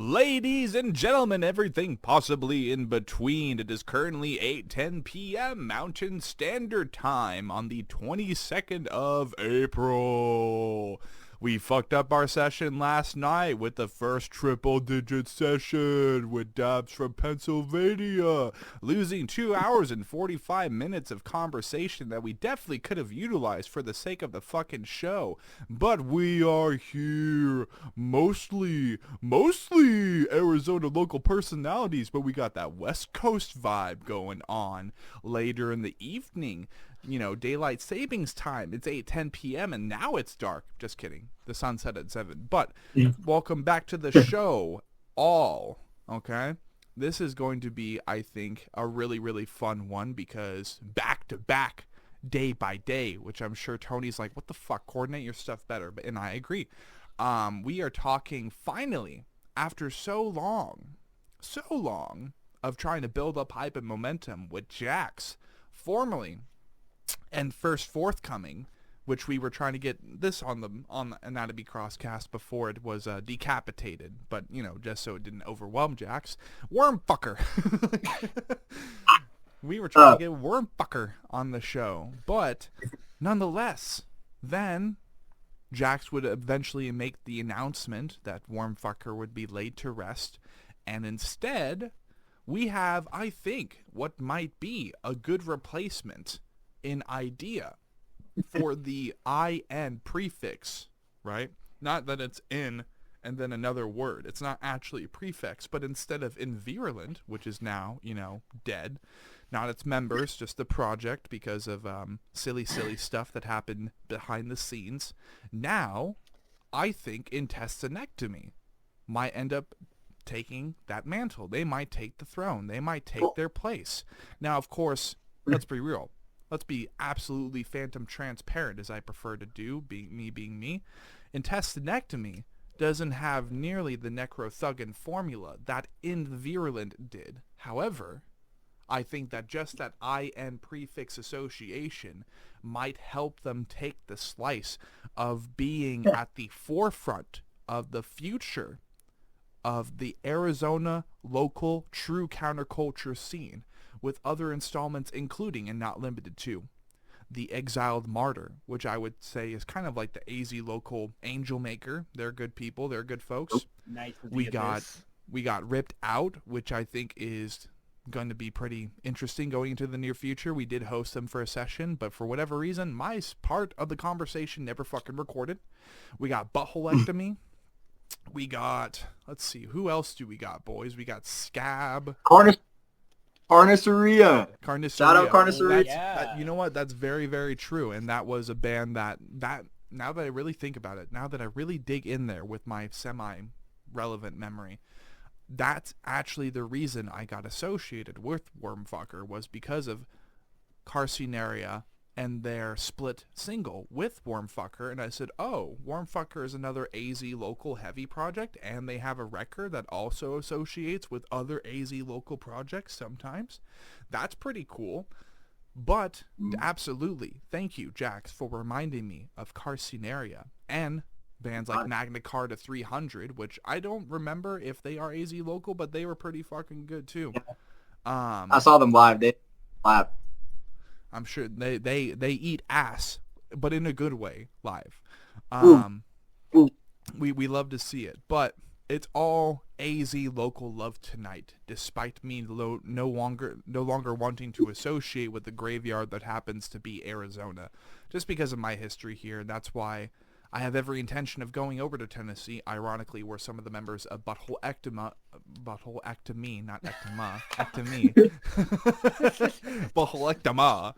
Ladies and gentlemen, everything possibly in between, it is currently 8:10 p.m. Mountain Standard Time on the 22nd of April. We fucked up our session last night with the first triple-digit session with Dabs from Pennsylvania, losing 2 hours and 45 minutes of conversation that we definitely could have utilized for the sake of the fucking show. But we are here, mostly Arizona local personalities, but we got that West Coast vibe going on later in the evening. You know, daylight savings time. It's 8:10 p.m. and now it's dark. Just kidding. The sun set at 7. But welcome back to the show, all. Okay? This is going to be, I think, a really, really fun one because back to back, day by day, which I'm sure Tony's like, what the fuck? Coordinate your stuff better. And I agree. We are talking finally, after so long of trying to build up hype and momentum with Jaxx, formerly and first forthcoming, which we were trying to get this on the Anatomy Crosscast before it was decapitated, but you know, just so it didn't overwhelm Jaxx. Wormfucker. We were trying to get Wormfucker on the show, but nonetheless, then Jaxx would eventually make the announcement that Wormfucker would be laid to rest, and instead we have, I think, what might be a good replacement in idea for the IN prefix, right? Not that it's in and then another word. It's not actually a prefix, but instead of invirulent, which is now, you know, dead, not its members, just the project because of silly stuff that happened behind the scenes. Now, I think intestinectomy might end up taking that mantle. They might take the throne. They might take their place. Now, of course, let's be real. Let's be absolutely phantom transparent, as I prefer to do, being me. Intestinectomy doesn't have nearly the necrothuggin formula that invirulent did. However, I think that just that IN prefix association might help them take the slice of being at the forefront of the future of the Arizona local true counterculture scene, with other installments including, and not limited to, the Exiled Martyr, which I would say is kind of like the AZ local Angel Maker. They're good people. They're good folks. Nice. We got Ripped Out, which I think is going to be pretty interesting going into the near future. We did host them for a session, but for whatever reason, my part of the conversation never fucking recorded. We got Buttholectomy. We got, let's see, who else do we got, boys? We got Scab. Carniceria. Shout out Carniceria. You know what? That's very, very true. And that was a band that now that I really think about it, now that I really dig in there with my semi-relevant memory, that's actually the reason I got associated with Wormfucker, was because of Carcineria and their split single with Wormfucker, and I said, oh, Wormfucker is another AZ local heavy project, and they have a record that also associates with other AZ local projects sometimes. That's pretty cool. But absolutely, thank you, Jaxx, for reminding me of Carcineria and bands like Magna Carta 300, which I don't remember if they are AZ local, but they were pretty fucking good too. I saw them live. They clap. I'm sure they eat ass, but in a good way, live. We love to see it, but it's all AZ local love tonight, despite me no longer wanting to associate with the graveyard that happens to be Arizona, just because of my history here. That's why I have every intention of going over to Tennessee, ironically, where some of the members of Buttholectomy, not ectoma, ectomy, Buttholectoma,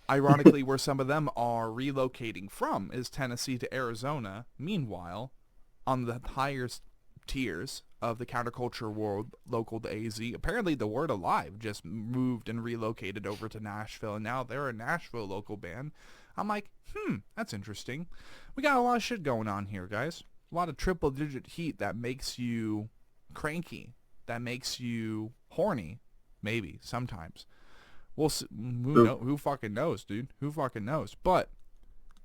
ironically, where some of them are relocating from is Tennessee to Arizona. Meanwhile, on the higher tiers of the counterculture world local to AZ, apparently the Word Alive just moved and relocated over to Nashville, and now they're a Nashville local band. I'm like, that's interesting. We got a lot of shit going on here, guys. A lot of triple-digit heat that makes you cranky, that makes you horny, maybe, sometimes. We'll see. Who fucking knows, dude? Who fucking knows? But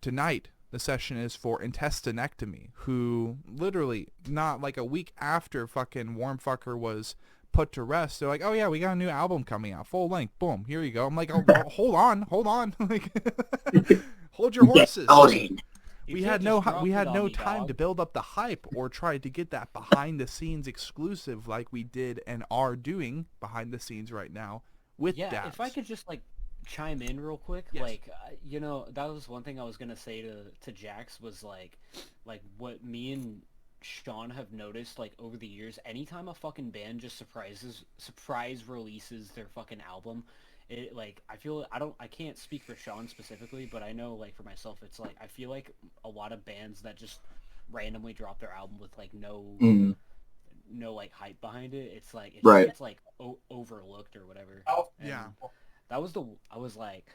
tonight, the session is for Intestinectomy, who literally not like a week after fucking Warmfucker was put to rest, they're like, oh yeah, we got a new album coming out, full length, boom, here you go. I'm like, oh, hold on, like, hold your horses. We had no time to build up the hype or try to get that behind the scenes exclusive like we did and are doing behind the scenes right now with Dabs. If I could just like chime in real quick, yes. Like that was one thing I was gonna say to Jaxx was like what me and Sean have noticed like over the years, anytime a fucking band just surprise releases their fucking album, it like I can't speak for Sean specifically, but I know like for myself it's like I feel like a lot of bands that just randomly drop their album with like no like hype behind it, it's like it's like overlooked or whatever. And yeah. I was like,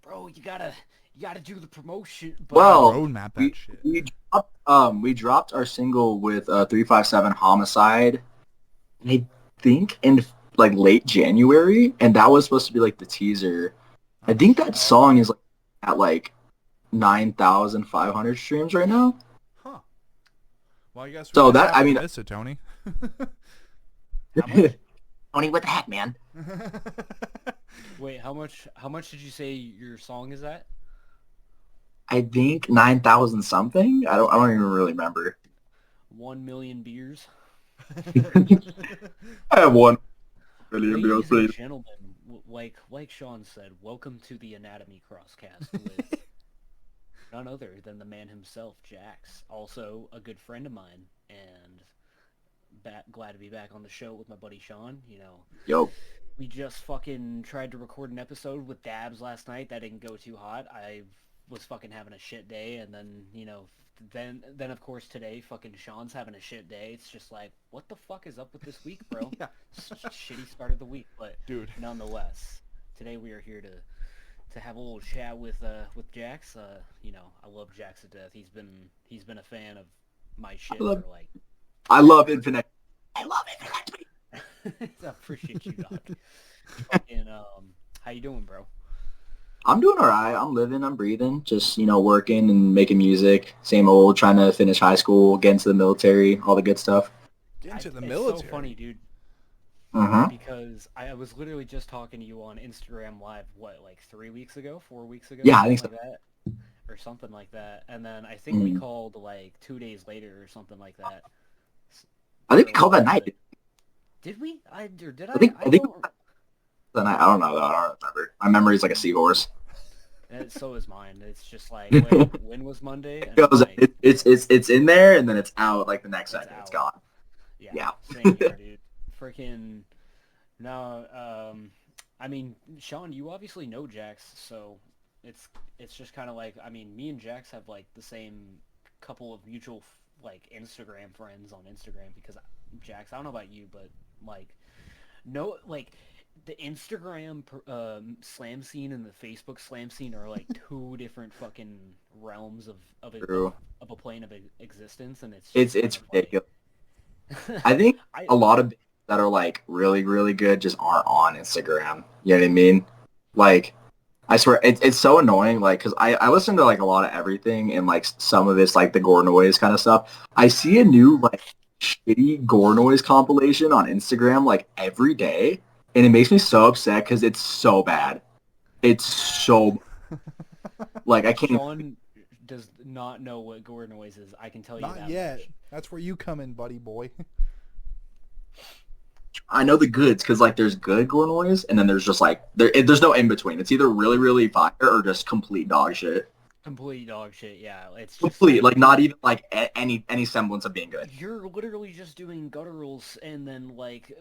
bro, you gotta do the promotion. But well, roadmap that shit. We dropped our single with 357 Homicide, I think in like late January, and that was supposed to be like the teaser. I think that song is like at like 9,500 streams right now. Huh. Well, I guess. So that miss it, Tony. Tony, what the heck, man? Wait, how much did you say your song is at? I think 9,000 something. I don't even really remember. 1 million beers. I have 1 million beers, please. Ladies and gentlemen, like Sean said, welcome to the Anatomy Crosscast with none other than the man himself, Jaxx, also a good friend of mine, and glad to be back on the show with my buddy Sean. Yo. We just fucking tried to record an episode with Dabs last night. That didn't go too hot. I was fucking having a shit day, and then, then of course today fucking Sean's having a shit day. It's just like, what the fuck is up with this week, bro? Yeah. Shitty start of the week, but dude, nonetheless, today we are here to have a little chat with Jaxx. I love Jaxx to death. He's been a fan of my shit for like. I love Infinite. I love Infinite. I appreciate you, dog. Fucking, how you doing, bro? I'm doing alright. I'm living, I'm breathing, just, working and making music. Same old, trying to finish high school, get into the military, all the good stuff. Get into the military? It's so funny, dude. Mm-hmm. Because I was literally just talking to you on Instagram Live, like 4 weeks ago? Yeah, I think so. Like that, or something like that. And then I think we called like 2 days later or something like that. I think we called that night. Did we? I think the night. I don't know. I don't remember. My memory's like a seahorse. And so is mine. It's just like, when was Monday? And it's in there, and then it's out like the next second. It's gone. Yeah. Same here, dude. Freaking. No. I mean, Sean, you obviously know Jaxx, so it's just kind of like, I mean, me and Jaxx have like the same couple of mutual like Instagram friends on Instagram, because Jaxx, I don't know about you, but like, no, like the Instagram slam scene and the Facebook slam scene are like two different fucking realms of a plane of existence, and it's ridiculous. I think a lot of that are like really, really good just aren't on Instagram. You know what I mean? Like, I swear, it's so annoying, like, because I listen to, like, a lot of everything, and, like, some of it's, like, the gore noise kind of stuff. I see a new, like, shitty gore noise compilation on Instagram, like, every day, and it makes me so upset because it's so bad. It's so... like, I can't... Sean does not know what gore noise is. I can tell you that. Not yet. That's where you come in, buddy boy. I know the goods, because, like, there's good gore noise, and then there's just, like, there's no in-between. It's either really, really fire or just complete dog shit. Complete dog shit, yeah. It's just complete, like, not even, like, any semblance of being good. You're literally just doing gutturals and then, like,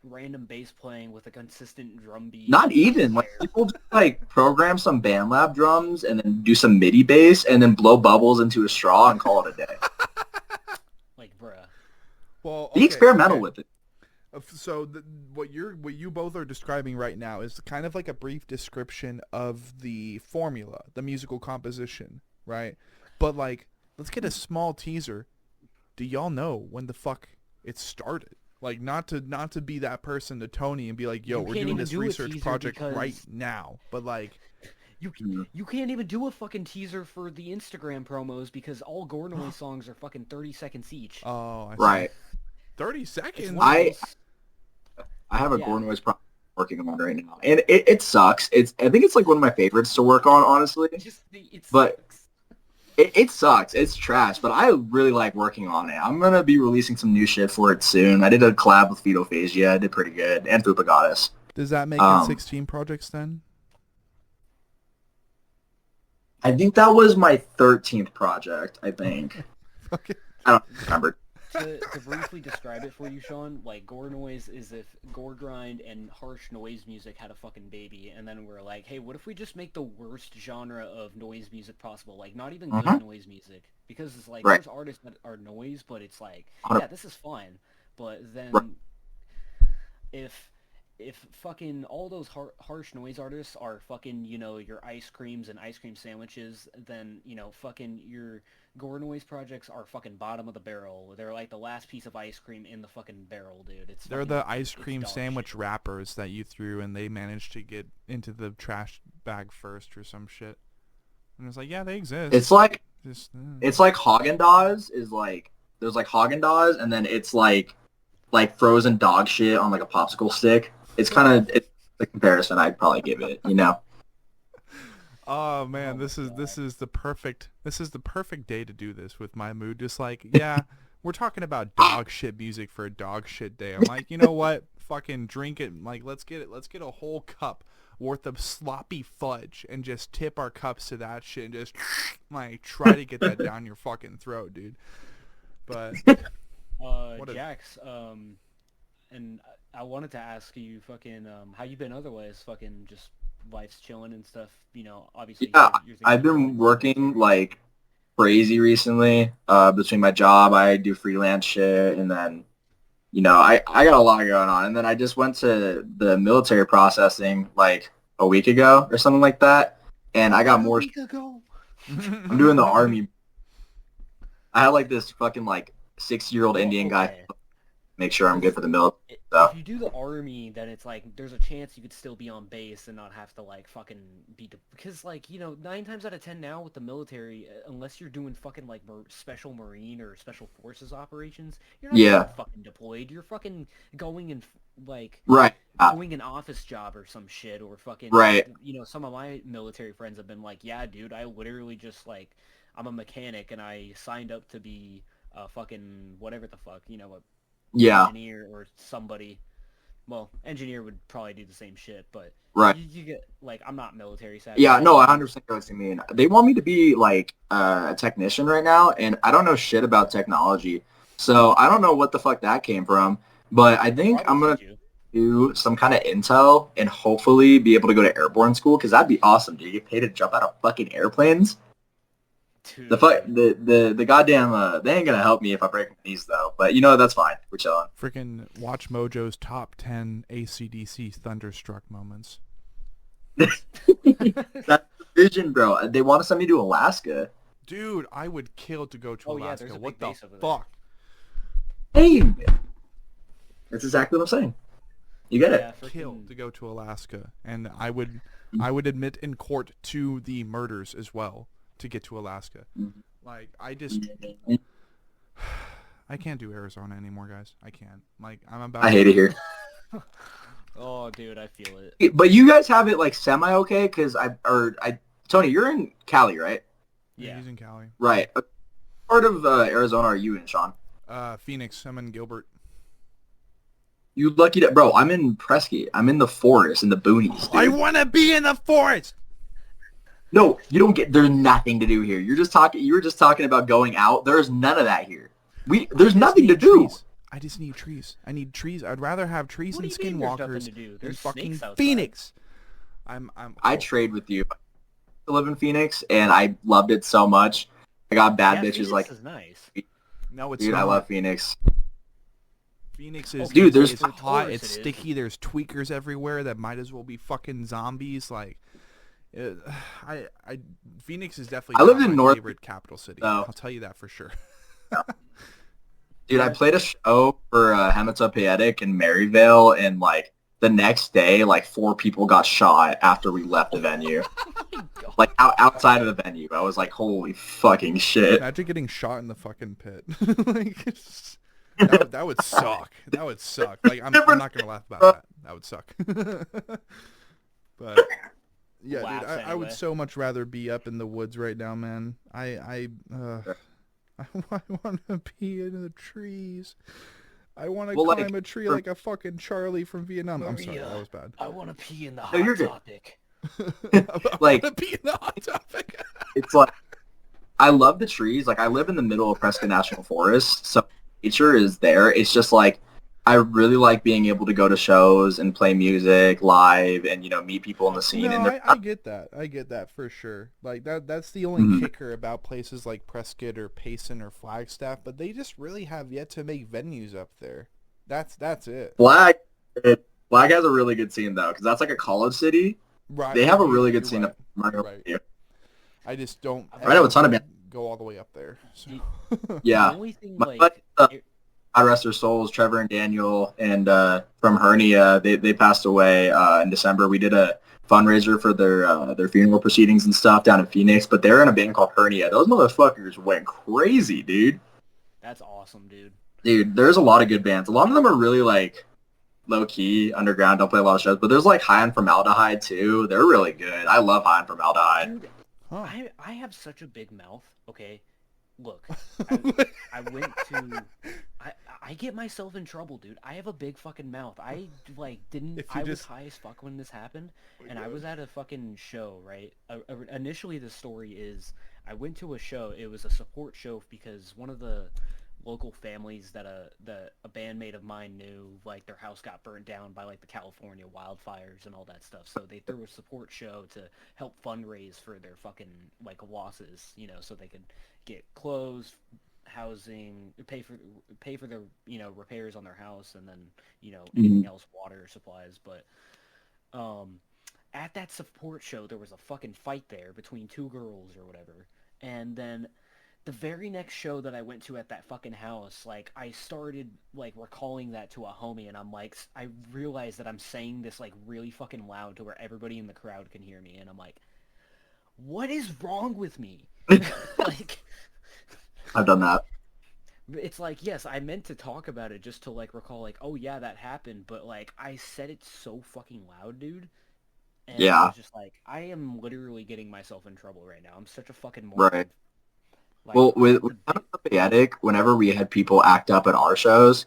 random bass playing with a consistent drum beat. Not even. Like, people just, like, program some BandLab drums and then do some MIDI bass and then blow bubbles into a straw and call it a day. Like, bruh. Well, be experimental with it. So what you both are describing right now is kind of like a brief description of the formula, the musical composition, right? But like, let's get a small teaser. Do y'all know when the fuck it started? Like, not to be that person to Tony and be like, yo, we're doing this research project right now. But like, You can't even do a fucking teaser for the Instagram promos because all Gore Noise songs are fucking 30 seconds each. Oh, I see. Right. 30 seconds? I have a Gore Noise project working on right now, and it sucks. I think it's like one of my favorites to work on, honestly. It sucks. It's trash, but I really like working on it. I'm gonna be releasing some new shit for it soon. I did a collab with Fetophagia. I did pretty good, and Fupa Goddess. Does that make it 16 projects then? I think that was my 13th project, I think. Okay. I don't remember. To briefly describe it for you, Sean, like, Gore Noise is if Gore Grind and harsh noise music had a fucking baby, and then we're like, hey, what if we just make the worst genre of noise music possible? Like, not even good noise music. Because it's like, there's artists that are noise, but it's like, yeah, this is fine. But then, if fucking all those harsh noise artists are fucking, you know, your ice creams and ice cream sandwiches, then, you know, fucking your Gore Noise projects are fucking bottom of the barrel. They're like the last piece of ice cream in the fucking barrel, dude. They're the ice cream sandwich wrappers that you threw and they managed to get into the trash bag first or some shit. And it's like, yeah, they exist. It's like Haagen-Dazs is like, there's like Haagen-Dazs and then it's like frozen dog shit on like a popsicle stick. It's the comparison I'd probably give it, you know. Oh man, this is the perfect day to do this with my mood. Just like, yeah, we're talking about dog shit music for a dog shit day. I'm like, you know what? Fucking drink it. Like, let's get a whole cup worth of sloppy fudge and just tip our cups to that shit and just like try to get that down your fucking throat, dude. But Jaxx, and I wanted to ask you fucking how you been otherwise, fucking just life's chilling and stuff, you know, obviously. Yeah, I've been working like crazy recently. Between my job, I do freelance shit, and then, you know, I got a lot going on. And then I just went to the military processing like a week ago or something like that, and I got more. A week ago? I'm doing the army. I had like this fucking like 6-year-old Indian guy make sure I'm good for the military. So. If you do the army, then it's like there's a chance you could still be on base and not have to like fucking be because like, you know, 9 times out of 10 now with the military, unless you're doing fucking like special marine or special forces operations, you're not getting fucking deployed. You're fucking going and like doing an office job or some shit or fucking you know, some of my military friends have been like, yeah, dude, I literally just like I'm a mechanic and I signed up to be fucking whatever the fuck, you know, engineer or somebody. Well, engineer would probably do the same shit, but you get like, I'm not military savvy. Yeah, no, I 100% know what you mean. They want me to be like a technician right now, and I don't know shit about technology, so I don't know what the fuck that came from. But I think I'm gonna do some kind of intel and hopefully be able to go to airborne school because that'd be awesome. Do you get paid to jump out of fucking airplanes? Dude. The goddamn they ain't gonna help me if I break my knees though, but you know that's fine. We're chilling. Freaking Watch Mojo's top 10 AC/DC thunderstruck moments. That's the vision, bro. They want to send me to Alaska. Dude, I would kill to go to Alaska. Yeah, what the fuck? Hey, that's exactly what I'm saying. You get it. Kill to go to Alaska, and I would admit in court to the murders as well. To get to Alaska. Like, I can't do Arizona anymore, guys. I can't. Like, I hate it here. Oh, dude, I feel it. But you guys have it, like, semi-okay? Because Tony, you're in Cali, right? Yeah. He's in Cali. Right. What part of Arizona are you in, Sean? Phoenix. I'm in Gilbert. You lucky to... Bro, I'm in Prescott. I'm in the forest, in the boonies, dude. I want to be in the forest! No, you don't get. There's nothing to do here. You were just talking about going out. There's none of that here. There's nothing to do. I just need trees. I need trees. I'd rather have trees and skinwalkers than fucking outside. Phoenix. I trade with you. I live in Phoenix, and I loved it so much. I got bad bitches Phoenix like. Is nice. No, it's dude. not. I love Phoenix. Phoenix is dude. It's hot. It's sticky. There's tweakers everywhere that might as well be fucking zombies. Like. Phoenix is definitely I lived in my favorite capital city. I'll tell you that for sure. Dude, I played a show for Hematopoietic in Maryvale, and like the next day, like 4 people got shot after we left the venue. Oh Like outside of the venue. I was like, holy fucking shit. Imagine getting shot in the fucking pit. Like, that would suck. That would suck. Like, I'm not gonna laugh about that. That would suck. But yeah, dude, I would so much rather be up in the woods right now, man. I want to be in the trees. I want to climb a tree like a fucking Charlie from Vietnam. I'm sorry, that was bad. I want to pee in the No, you're hot good. topic. Like, I want to pee in the hot topic. it's like, I love the trees. Like, I live in the middle of Prescott National Forest, so nature is there. It's just like, I really like being able to go to shows and play music live and, you know, meet people in the scene. No, And I get that. I get that for sure. Like, that's the only kicker about places like Prescott or Payson or Flagstaff, but they just really have yet to make venues up there. That's it. Flag has a really good scene, though, because that's like a college city. Right. They have a really good You're scene. right. I just don't I know a ton of bands. go all the way up there. So. Yeah. The only thing, But God rest their souls, Trevor and Daniel, and from Hernia, they passed away in December. We did a fundraiser for their funeral proceedings and stuff down in Phoenix, but they're in a band called Hernia. Those motherfuckers went crazy, dude. That's awesome, dude. Dude, there's a lot of good bands. A lot of them are really like low-key, underground, don't play a lot of shows, but there's like High on Formaldehyde too. They're really good. I love High on Formaldehyde. Dude, Huh. I have such a big mouth, okay? Look, I went to... I get myself in trouble, dude. I have a big fucking mouth. I, like, didn't... I was high as fuck when this happened, and I was at a fucking show, right? Initially, the story is, I went to a show. It was a support show because one of the local families that a bandmate of mine knew, like, their house got burned down by, like, the California wildfires and all that stuff. So they threw a support show to help fundraise for their fucking, like, losses, you know, so they could get clothes, housing, pay for their, you know, repairs on their house, and then, you know, anything else, water supplies. But at that support show, there was a fucking fight there between 2 girls or whatever, and then the very next show that I went to at that fucking house, like, I started, like, recalling that to a homie, and I'm like, I realized that I'm saying this, like, really fucking loud to where everybody in the crowd can hear me, and I'm like, what is wrong with me? Like, I've done that. it's like, yes, I meant to talk about it just to, like, recall, like, oh, yeah, that happened, but, like, I said it so fucking loud, dude. And Yeah. I was just like, I am literally getting myself in trouble right now. I'm such a fucking moron. Right. Like, Well, with the Attic, whenever we had people act up at our shows,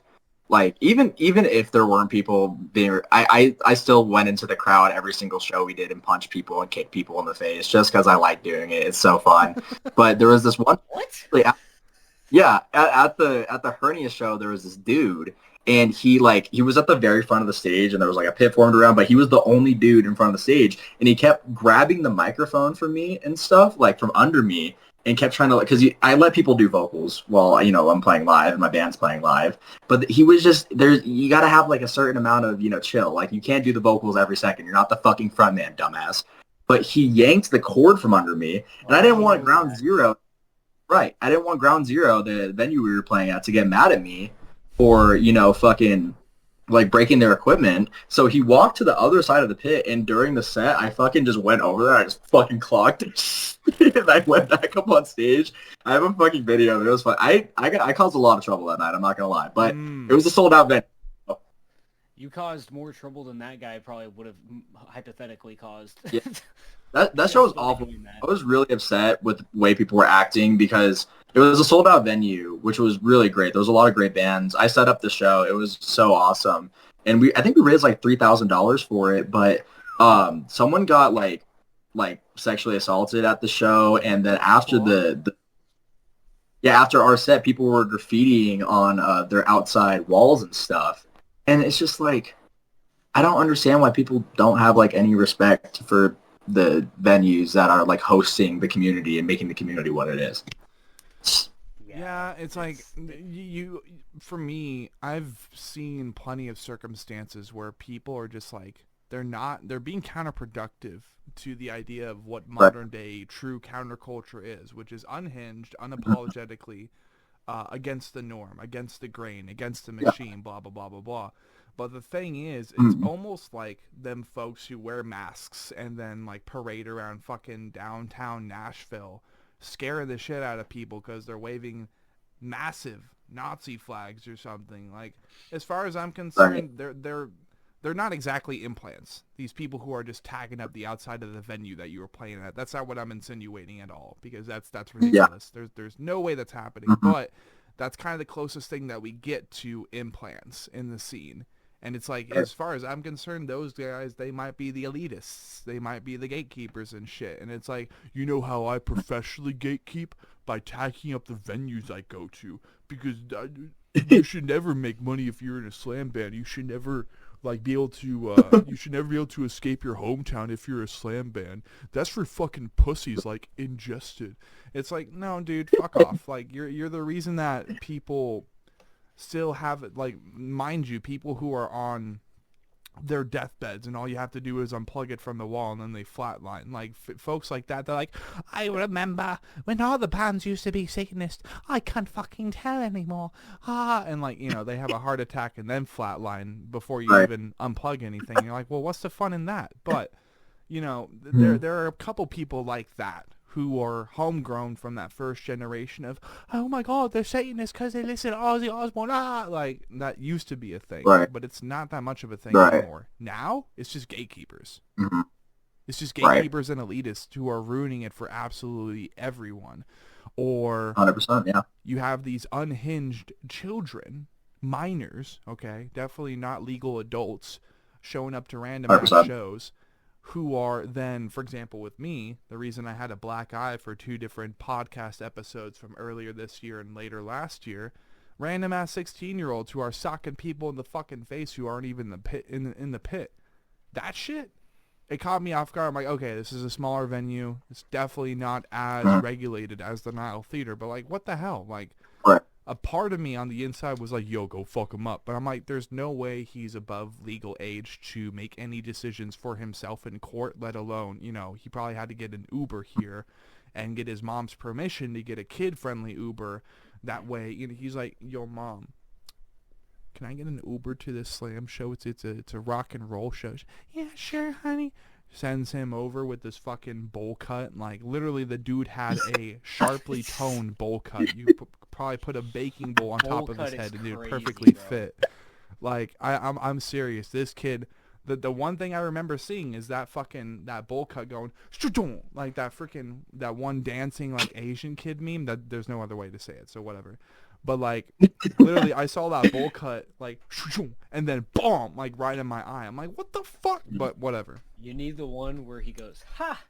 like, even if there weren't people being, I still went into the crowd every single show we did and punched people and kicked people in the face just because I like doing it. It's so fun. But there was this one. What? Yeah, at the Hernia show, there was this dude, and he was at the very front of the stage, and there was like a pit formed around, but he was the only dude in front of the stage, and he kept grabbing the microphone from me and stuff, like from under me, and kept trying to, like, because I let people do vocals while, you know, I'm playing live and my band's playing live, but he was just, you got to have like a certain amount of, you know, chill, like you can't do the vocals every second, you're not the fucking front man, dumbass. But he yanked the cord from under me, and I didn't want Ground Zero. Right. I didn't want Ground Zero, the venue we were playing at, to get mad at me for, you know, fucking, like, breaking their equipment. So he walked to the other side of the pit, and during the set, I fucking just went over there. I just fucking clocked it. And I went back up on stage. I have a fucking video of it. It was fun. I caused a lot of trouble that night, I'm not going to lie. But it was a sold-out venue. You caused more trouble than that guy probably would have hypothetically caused. Yeah. That show was awful. I was really upset with the way people were acting because it was a sold-out venue, which was really great. There was a lot of great bands. I set up the show. It was so awesome. And I think we raised like $3,000 for it, but someone got like sexually assaulted at the show, and then after after our set, people were graffitiing on their outside walls and stuff. And it's just like, I don't understand why people don't have like any respect for the venues that are like hosting the community and making the community what it is. Yeah, it's like for me, I've seen plenty of circumstances where people are just like, they're being counterproductive to the idea of what modern day true counterculture is, which is unhinged, unapologetically against the norm, against the grain, against the machine, blah, blah, blah, blah, blah. But the thing is, it's almost like them folks who wear masks and then like parade around fucking downtown Nashville, scaring the shit out of people because they're waving massive Nazi flags or something. Like, as far as I'm concerned, they're not exactly implants. These people who are just tagging up the outside of the venue that you were playing at. That's not what I'm insinuating at all, because that's ridiculous. Yeah. There's no way that's happening. But that's kind of the closest thing that we get to implants in the scene. And it's like, as far as I'm concerned, those guys, they might be the elitists. They might be the gatekeepers and shit. And it's like, you know how I professionally gatekeep? By tagging up the venues I go to. Because you should never make money if you're in a slam band. You should never be able to, you should never be able to escape your hometown if you're a slam band. That's for fucking pussies like Ingested. It's like, no, dude, fuck off. Like, you're the reason that people still have it, like, mind you, people who are on their deathbeds and all you have to do is unplug it from the wall and then they flatline. Like, folks like that, they're like, I remember when all the bands used to be Satanist. I can't fucking tell anymore. And like, you know, they have a heart attack and then flatline before you even unplug anything. You're like, well, what's the fun in that? But, you know, there are a couple people like that who are homegrown from that first generation of, oh my god, they're Satanists because they listen to Ozzy Osbourne. Like, that used to be a thing, but it's not that much of a thing anymore. Now, it's just gatekeepers. It's just gatekeepers and elitists who are ruining it for absolutely everyone. Or 100%, yeah. You have these unhinged children, minors, okay, definitely not legal adults, showing up to random shows, who are then, for example, with me, the reason I had a black eye for 2 different podcast episodes from earlier this year and later last year, random ass 16-year-olds who are socking people in the fucking face who aren't even in the pit. That shit, it caught me off guard. I'm like, okay, this is a smaller venue. It's definitely not as regulated as the Nile Theater, but like, what the hell? Like, a part of me on the inside was like, yo, go fuck him up. But I'm like, there's no way he's above legal age to make any decisions for himself in court, let alone, you know, he probably had to get an Uber here and get his mom's permission to get a kid-friendly Uber. That way, you know, he's like, yo, mom, can I get an Uber to this slam show? It's a rock and roll show. Yeah, sure, honey. Sends him over with this fucking bowl cut. Like, literally, the dude had a sharply toned bowl cut. You probably put a baking bowl on top of his head and it perfectly fit. Like, I'm serious. This kid, the one thing I remember seeing is that bowl cut going like that one dancing like Asian kid meme. That there's no other way to say it, so whatever. But like, literally, I saw that bowl cut like, and then boom, like right in my eye. I'm like, what the fuck? But whatever. You need the one where he goes, ha,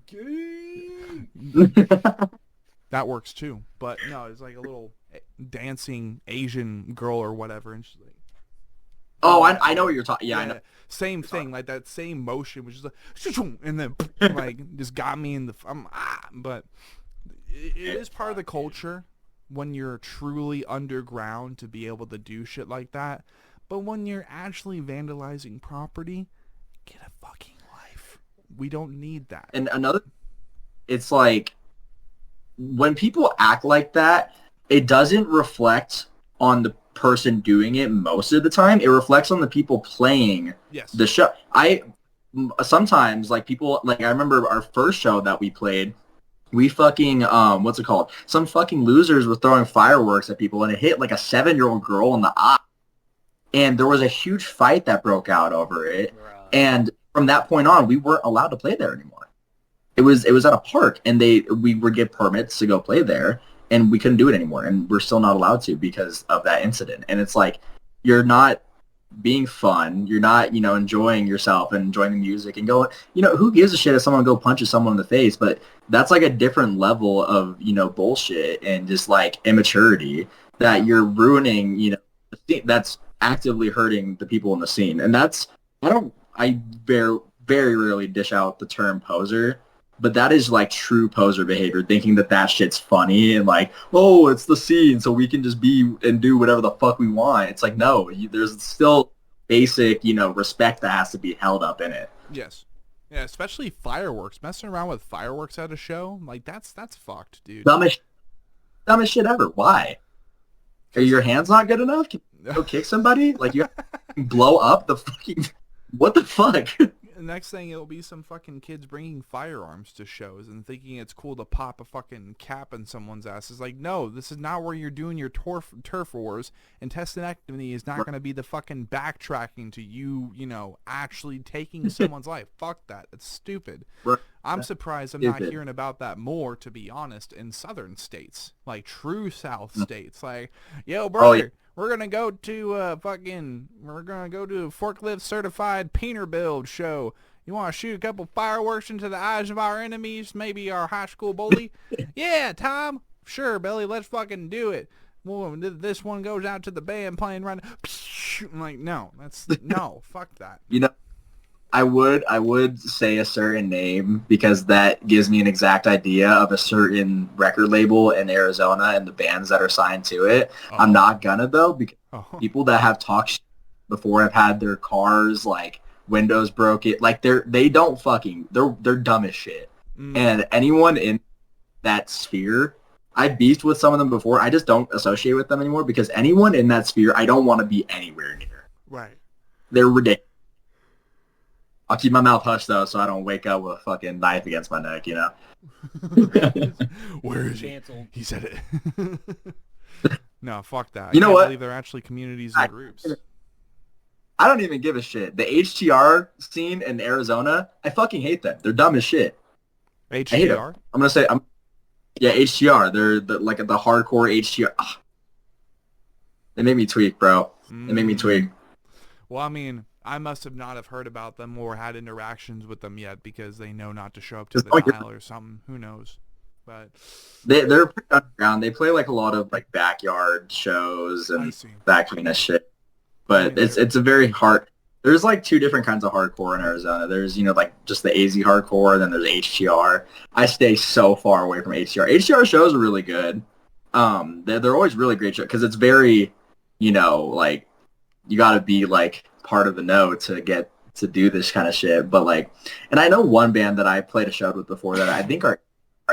gay. That works too. But no, it's like a little dancing Asian girl or whatever, and she's like, oh, I know what you're talking. Yeah, I know. Same thing, like that same motion, which is like, and then like just got me in the. But it is part of the culture when you're truly underground to be able to do shit like that. But when you're actually vandalizing property, get a fucking life. We don't need that. And another, it's like, when people act like that, it doesn't reflect on the person doing it most of the time. It reflects on the people playing the show. Sometimes, like, people, like, I remember our first show that we played, we fucking, what's it called? Some fucking losers were throwing fireworks at people, and it hit, like, a 7-year-old girl in the eye. And there was a huge fight that broke out over it. Right. And from that point on, we weren't allowed to play there anymore. It was at a park, and we would get permits to go play there, and we couldn't do it anymore. And we're still not allowed to because of that incident. And it's like, you're not being fun. You're not, you know, enjoying yourself and enjoying the music and going, you know, who gives a shit if someone go punches someone in the face? But that's like a different level of, you know, bullshit and just like immaturity that you're ruining, you know, that's actively hurting the people in the scene. And that's, I very rarely dish out the term poser, but that is like true poser behavior, thinking that shit's funny and like, oh, it's the scene, so we can just be and do whatever the fuck we want. It's like, no, there's still basic, you know, respect that has to be held up in it. Yes. Yeah, especially fireworks. Messing around with fireworks at a show, like, that's fucked, dude. Dumbest shit ever. Why? Are your hands not good enough? Can you go kick somebody? Like, you blow up the fucking... What the fuck? Next thing, it'll be some fucking kids bringing firearms to shows and thinking it's cool to pop a fucking cap in someone's ass. It's like, no, this is not where you're doing your turf wars. Intestinectomy is not going to be the fucking backtracking to you, you know, actually taking someone's life. Fuck that. It's stupid. I'm surprised I'm not hearing about that more, to be honest, in southern states. Like, true South states. Like, yo, brother, we're going to go to we're going to go to a forklift certified Peterbilt show. You want to shoot a couple fireworks into the eyes of our enemies? Maybe our high school bully? Yeah, Tom. Sure, Billy, let's fucking do it. Well, this one goes out to the band playing right now. I'm like, no, no, fuck that. You know, I would say a certain name because that gives me an exact idea of a certain record label in Arizona and the bands that are signed to it. I'm not gonna though, because people that have talked shit before have had their cars like windows broken. Like they're dumb as shit. And anyone in that sphere, I beefed with some of them before. I just don't associate with them anymore because anyone in that sphere, I don't want to be anywhere near. Right. They're ridiculous. I'll keep my mouth hushed, though, so I don't wake up with a fucking knife against my neck, you know? Where is he? He said it. No, fuck that. You know what? I believe they're actually communities and groups. I don't even give a shit. The HTR scene in Arizona, I fucking hate them. They're dumb as shit. HTR? I'm going to say, yeah, HTR. They're the hardcore HTR. Ugh. They make me tweak, bro. They make me tweak. Well, I mean, I must have not have heard about them or had interactions with them yet because they know not to show up to the dial or something. Who knows? But they're pretty underground. They play like a lot of like backyard shows and that kind of shit. But it's a very hard. There's like two different kinds of hardcore in Arizona. There's, you know, like just the AZ hardcore, and then there's HTR. I stay so far away from HTR. HTR shows are really good. They're always really great shows because it's very, you know, like you got to be like part of the know to get to do this kind of shit. But like, and I know one band that I played a show with before that I think are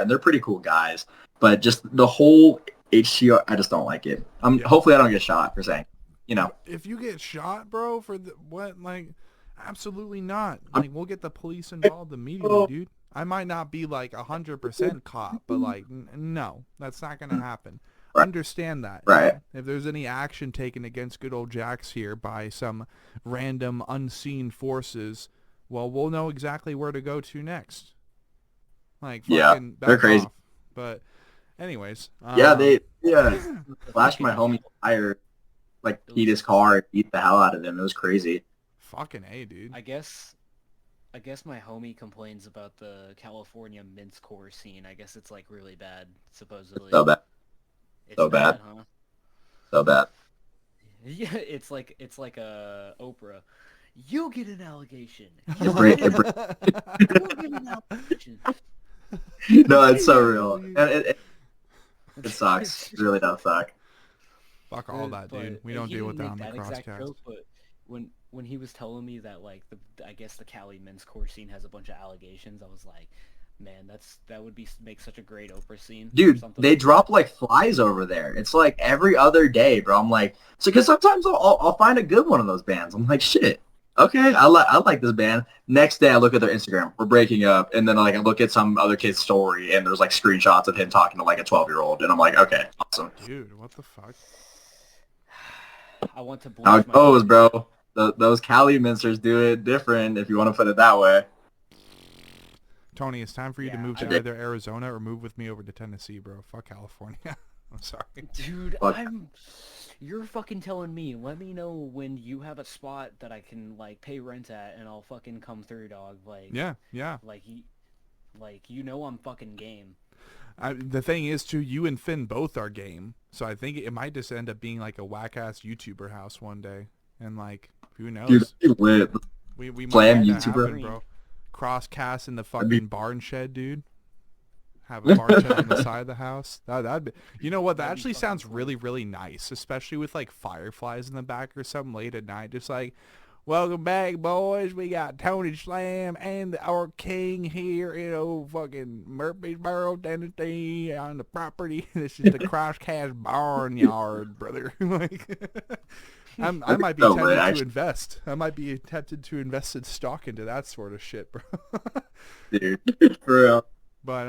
they're pretty cool guys, but just the whole HTR, I just don't like it. Hopefully I don't get shot for saying, you know. If you get shot, bro, for what, like, absolutely not. Like, we'll get the police involved immediately, dude. I might not be like 100% cop, but like, no, that's not gonna happen. Right. Understand that. Right. If there's any action taken against good old Jaxx here by some random unseen forces, well, we'll know exactly where to go to next. Like, fucking they're crazy. off. But anyways. They flashed my homie tire, like eat his car, eat the hell out of him. It was crazy. Fucking A, dude. I guess my homie complains about the California mincecore scene. I guess it's like really bad, supposedly. So bad. It's so bad, huh? So bad. Yeah, it's like Oprah. You'll get an allegation. You'll get an allegation. No, it's so real. And it sucks. It really does suck. Fuck all that, dude. We don't deal with that on the Crosscast. But when he was telling me that like I guess the Cali mincecore scene has a bunch of allegations, I was like, man, that would make such a great Oprah scene. Dude, they drop like flies over there. It's like every other day, bro. I'm like, so because sometimes I'll find a good one of those bands. I'm like, shit, okay, I like this band. Next day, I look at their Instagram. We're breaking up, and then like I look at some other kid's story, and there's like screenshots of him talking to like a 12-year-old, and I'm like, okay, awesome. Dude, what the fuck? I want to. How it goes, bro. Those Cali minsters do it different, if you want to put it that way. Tony, it's time for you to move to either Arizona or move with me over to Tennessee, bro. Fuck California. I'm sorry. Dude, you're fucking telling me. Let me know when you have a spot that I can, like, pay rent at, and I'll fucking come through, dog. Like, yeah. Like, you know I'm fucking game. The thing is, too, you and Finn both are game, so I think it might just end up being, like, a whack-ass YouTuber house one day. And, like, who knows? Dude, lit. We Slam might YouTuber. happen, bro. Crosscast in the fucking barn shed, dude. Have a barn shed on the side of the house. That'd be, you know what? That actually sounds really, really nice, especially with like fireflies in the back or something late at night. Just like, welcome back, boys. We got Tony Slam and our king here in fucking Murfreesboro, Tennessee, on the property. This is the Crosscast barnyard, brother. Like, I might be so tempted lit, to actually. invest. I might be tempted to invest in stock into that sort of shit, bro. Dude, for real. But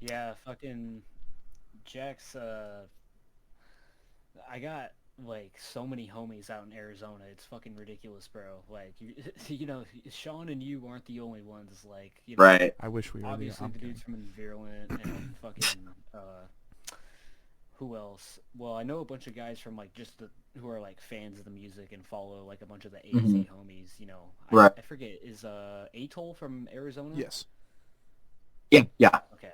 Yeah, fucking Jax. I got like so many homies out in Arizona. It's fucking ridiculous, bro. Like you know, Sean and you aren't the only ones. Like you know, Right. I wish we were. obviously the dudes from Virulent and fucking who else? Well, I know a bunch of guys from like just who are like fans of the music and follow like a bunch of the AZ homies. You know, Right. I forget, is Atoll from Arizona? Yes. Yeah, yeah. Okay.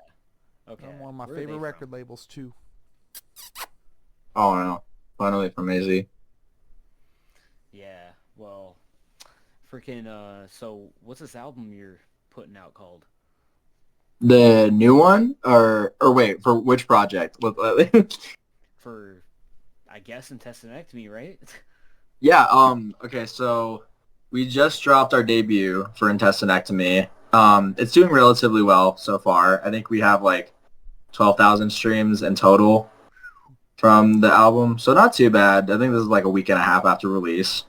Okay. One of my Where are they favorite from? record labels too. Oh no. Finally from AZ. Yeah. Well, freaking. So what's this album you're putting out called? The new one, or wait, for which project? For, I guess, Intestinectomy, right? Yeah. Okay. So we just dropped our debut for Intestinectomy. It's doing relatively well so far. I think we have like 12,000 streams in total from the album, so not too bad. I think this is like a week and a half after release.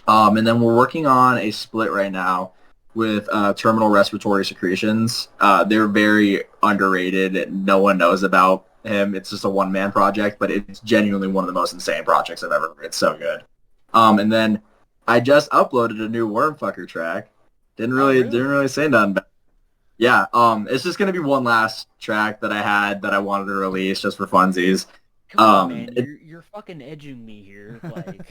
And then we're working on a split right now with terminal respiratory secretions. They're very underrated and no one knows about him. It's just a one-man project, but it's genuinely one of the most insane projects I've ever heard. It's so good. And then I just uploaded a new Wormfucker track. Didn't really say nothing about it. Yeah, it's just gonna be one last track that I had that I wanted to release just for funsies. Come on, man. You're fucking edging me here. Like,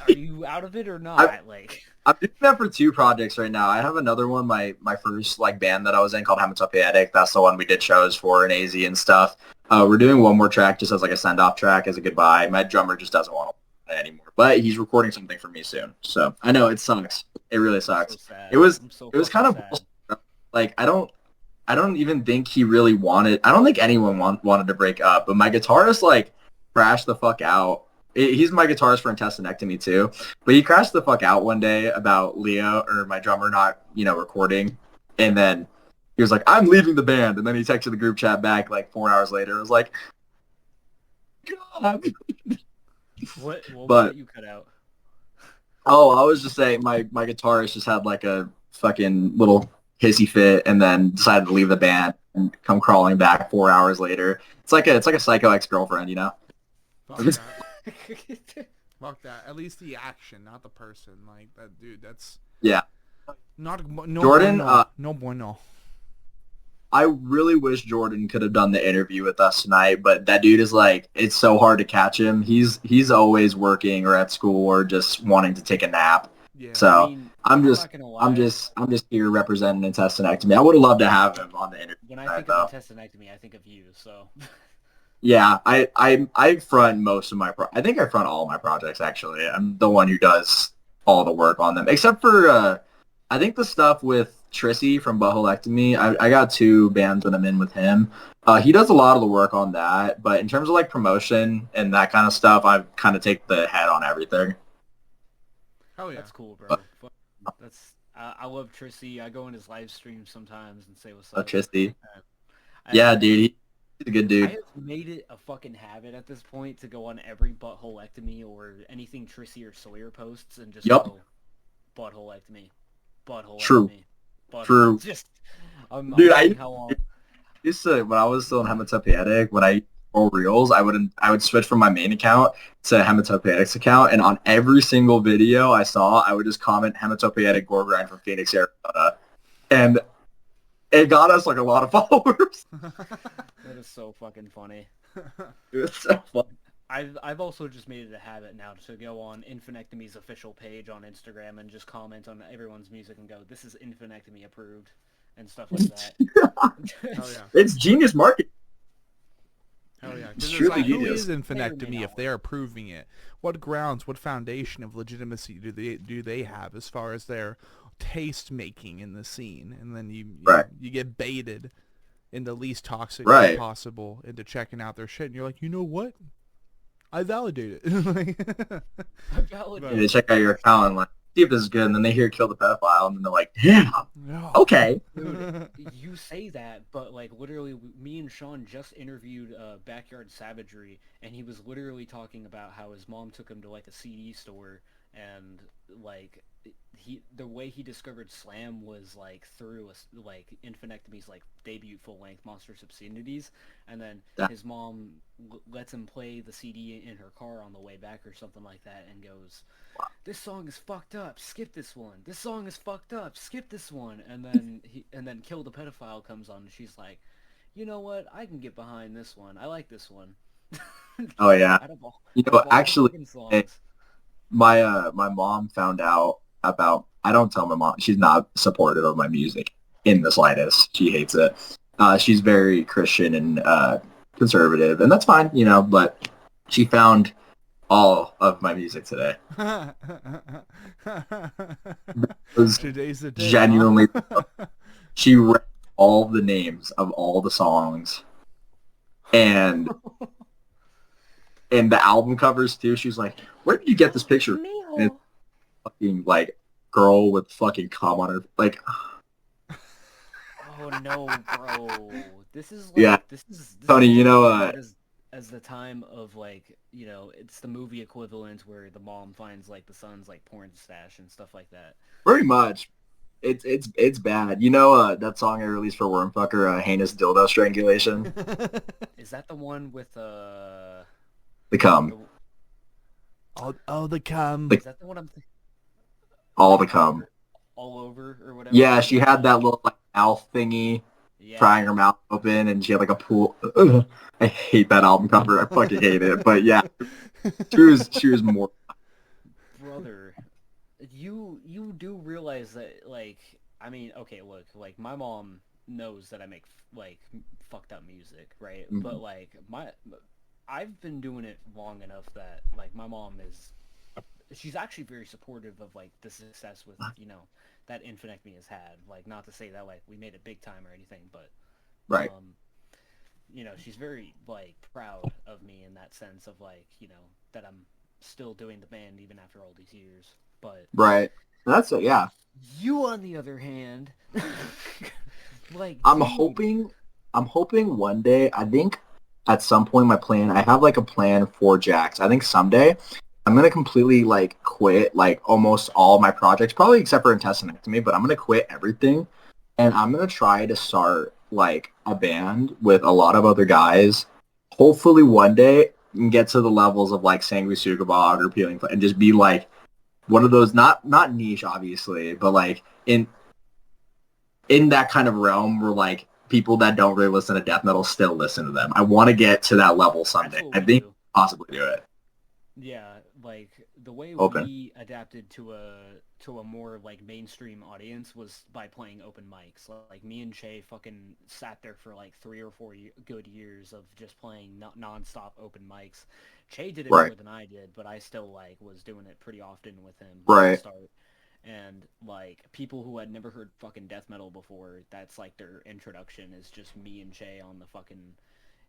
are you out of it or not? Like, I'm doing that for two projects right now. I have another one, my first like band that I was in called Hematopoietic. That's the one we did shows for in AZ and stuff. We're doing one more track just as like a send-off track as a goodbye. My drummer just doesn't want to play anymore, but he's recording something for me soon. So I know it sucks. It really sucks. so sad. It was So it was kind of sad. like I don't even think he really wanted. I don't think anyone wanted to break up, but my guitarist like crashed the fuck out. He's my guitarist for Intestinectomy too, but he crashed the fuck out one day about Leo or my drummer not recording, and then he was like, "I'm leaving the band," and then he texted the group chat back like 4 hours later. It was like, God. What was But- it you cut out? Oh, I was just saying my guitarist just had like a fucking little hissy fit and then decided to leave the band and come crawling back 4 hours later. It's like a psycho ex-girlfriend, you know? Fuck that. Fuck that. At least the action, not the person. Like that dude. That's Yeah. not no Jordan, bueno. No bueno. I really wish Jordan could have done the interview with us tonight, but that dude is like, it's so hard to catch him. He's always working or at school or just wanting to take a nap. Yeah. So I mean, I'm not gonna lie. just here representing Intestinectomy. I would have loved to have him on the interview. When I tonight, think though. of Intestinectomy, I think of you. So. Yeah, I front most of my I think I front all my projects actually. I'm the one who does all the work on them, except for I think the stuff with Trissy from Buttholectomy. I got two bands that I'm in with him. He does a lot of the work on that, but in terms of like promotion and that kind of stuff, I kind of take the head on everything. Hell yeah. That's cool, bro. That's I love Trissy. I go in his live streams sometimes and say what's up. Trissy. Yeah, dude, he's a good I dude. have made it a fucking habit at this point to go on every buttholectomy or anything Trissy or Sawyer posts and just Yup. go buttholectomy, buttholectomy, True. butthole. True. Just, Dude, I'm how long. Used to, when I was still in Hematopoietic, when I roll reels, I would switch from my main account to Hematopoietic's account, and on every single video I saw, I would just comment Hematopoietic gore grind from Phoenix, Arizona, and it got us like a lot of followers. That is so fucking funny. It was so fun. I've also just made it a habit now to go on Infinectomy's official page on Instagram and just comment on everyone's music and go, "This is Infinectomy approved," and stuff like that. Hell yeah. It's genius marketing. Hell yeah. 'Cause It's it's truly like, who genius. is Infinectomy if they're approving it? What grounds, what foundation of legitimacy do they have as far as their taste making in the scene? And then you get baited in the least toxic way possible into checking out their shit, and you're like, you know what? I validate it. I validate You check out your account and like, see if this is good, and then they hear Kill the Pedophile, and then they're like, yeah, No. okay. Dude, you say that, but like literally, me and Sean just interviewed Backyard Savagery, and he was literally talking about how his mom took him to like a CD store, and like the way he discovered slam was like through like Infinectomy's like debut full length Monstrous Obscenities, and then his mom lets him play the CD in her car on the way back or something like that, and goes, "This song is fucked up. Skip this one. This song is fucked up. Skip this one." And then Kill the Pedophile comes on, and she's like, "You know what? I can get behind this one. I like this one." Oh yeah. Actually, songs. my mom found out about. I don't tell my mom. She's not supportive of my music in the slightest. She hates it. She's very Christian and conservative, and that's fine, But she found all of my music today. Today's the day. Genuinely, she read all the names of all the songs, and the album covers too. She's like, "Where did you get this picture?" And it's fucking like girl with fucking cum on her, like. Oh no, bro! This is like, yeah. This is Tony, as the time of like, it's the movie equivalent where the mom finds like the son's like porn stash and stuff like that. Pretty much. It's bad. That song I released for Wormfucker, Heinous Dildo Strangulation? Is that the one with the cum. The cum. Is that the one I'm thinking? All the cum. All over or whatever? Yeah, she had that little like mouth thingy, prying her mouth open, and she had like a pool. Ugh, I hate that album cover. I fucking hate it. But yeah, she was more. Brother, you do realize that, like, I mean, okay, look, like my mom knows that I make like fucked up music, right? Mm-hmm. But like I've been doing it long enough that like my mom she's actually very supportive of like the success with that Infinectomy has had. Like, not to say that like we made it big time or anything, but right. She's very like proud of me in that sense of like that I'm still doing the band even after all these years. But right, that's it. Yeah. You, on the other hand, like I'm hoping one day. I think at some point I have like a plan for Jaxx. I think someday I'm going to completely like quit like almost all my projects, probably except for Intestinectomy, but I'm going to quit everything and I'm going to try to start like a band with a lot of other guys. Hopefully one day and get to the levels of like Sanguisugabog or Peeling and just be like one of those, not niche obviously, but like in that kind of realm where like people that don't really listen to death metal still listen to them. I want to get to that level someday. Absolutely. I think possibly do it. Yeah, like the way we adapted to a more like mainstream audience was by playing open mics. Like me and Che fucking sat there for like 3 or 4 good years of just playing non-stop open mics. Che did it more than I did, but I still like was doing it pretty often with him at the start. And like people who had never heard fucking death metal before, that's like their introduction is just me and Che on the fucking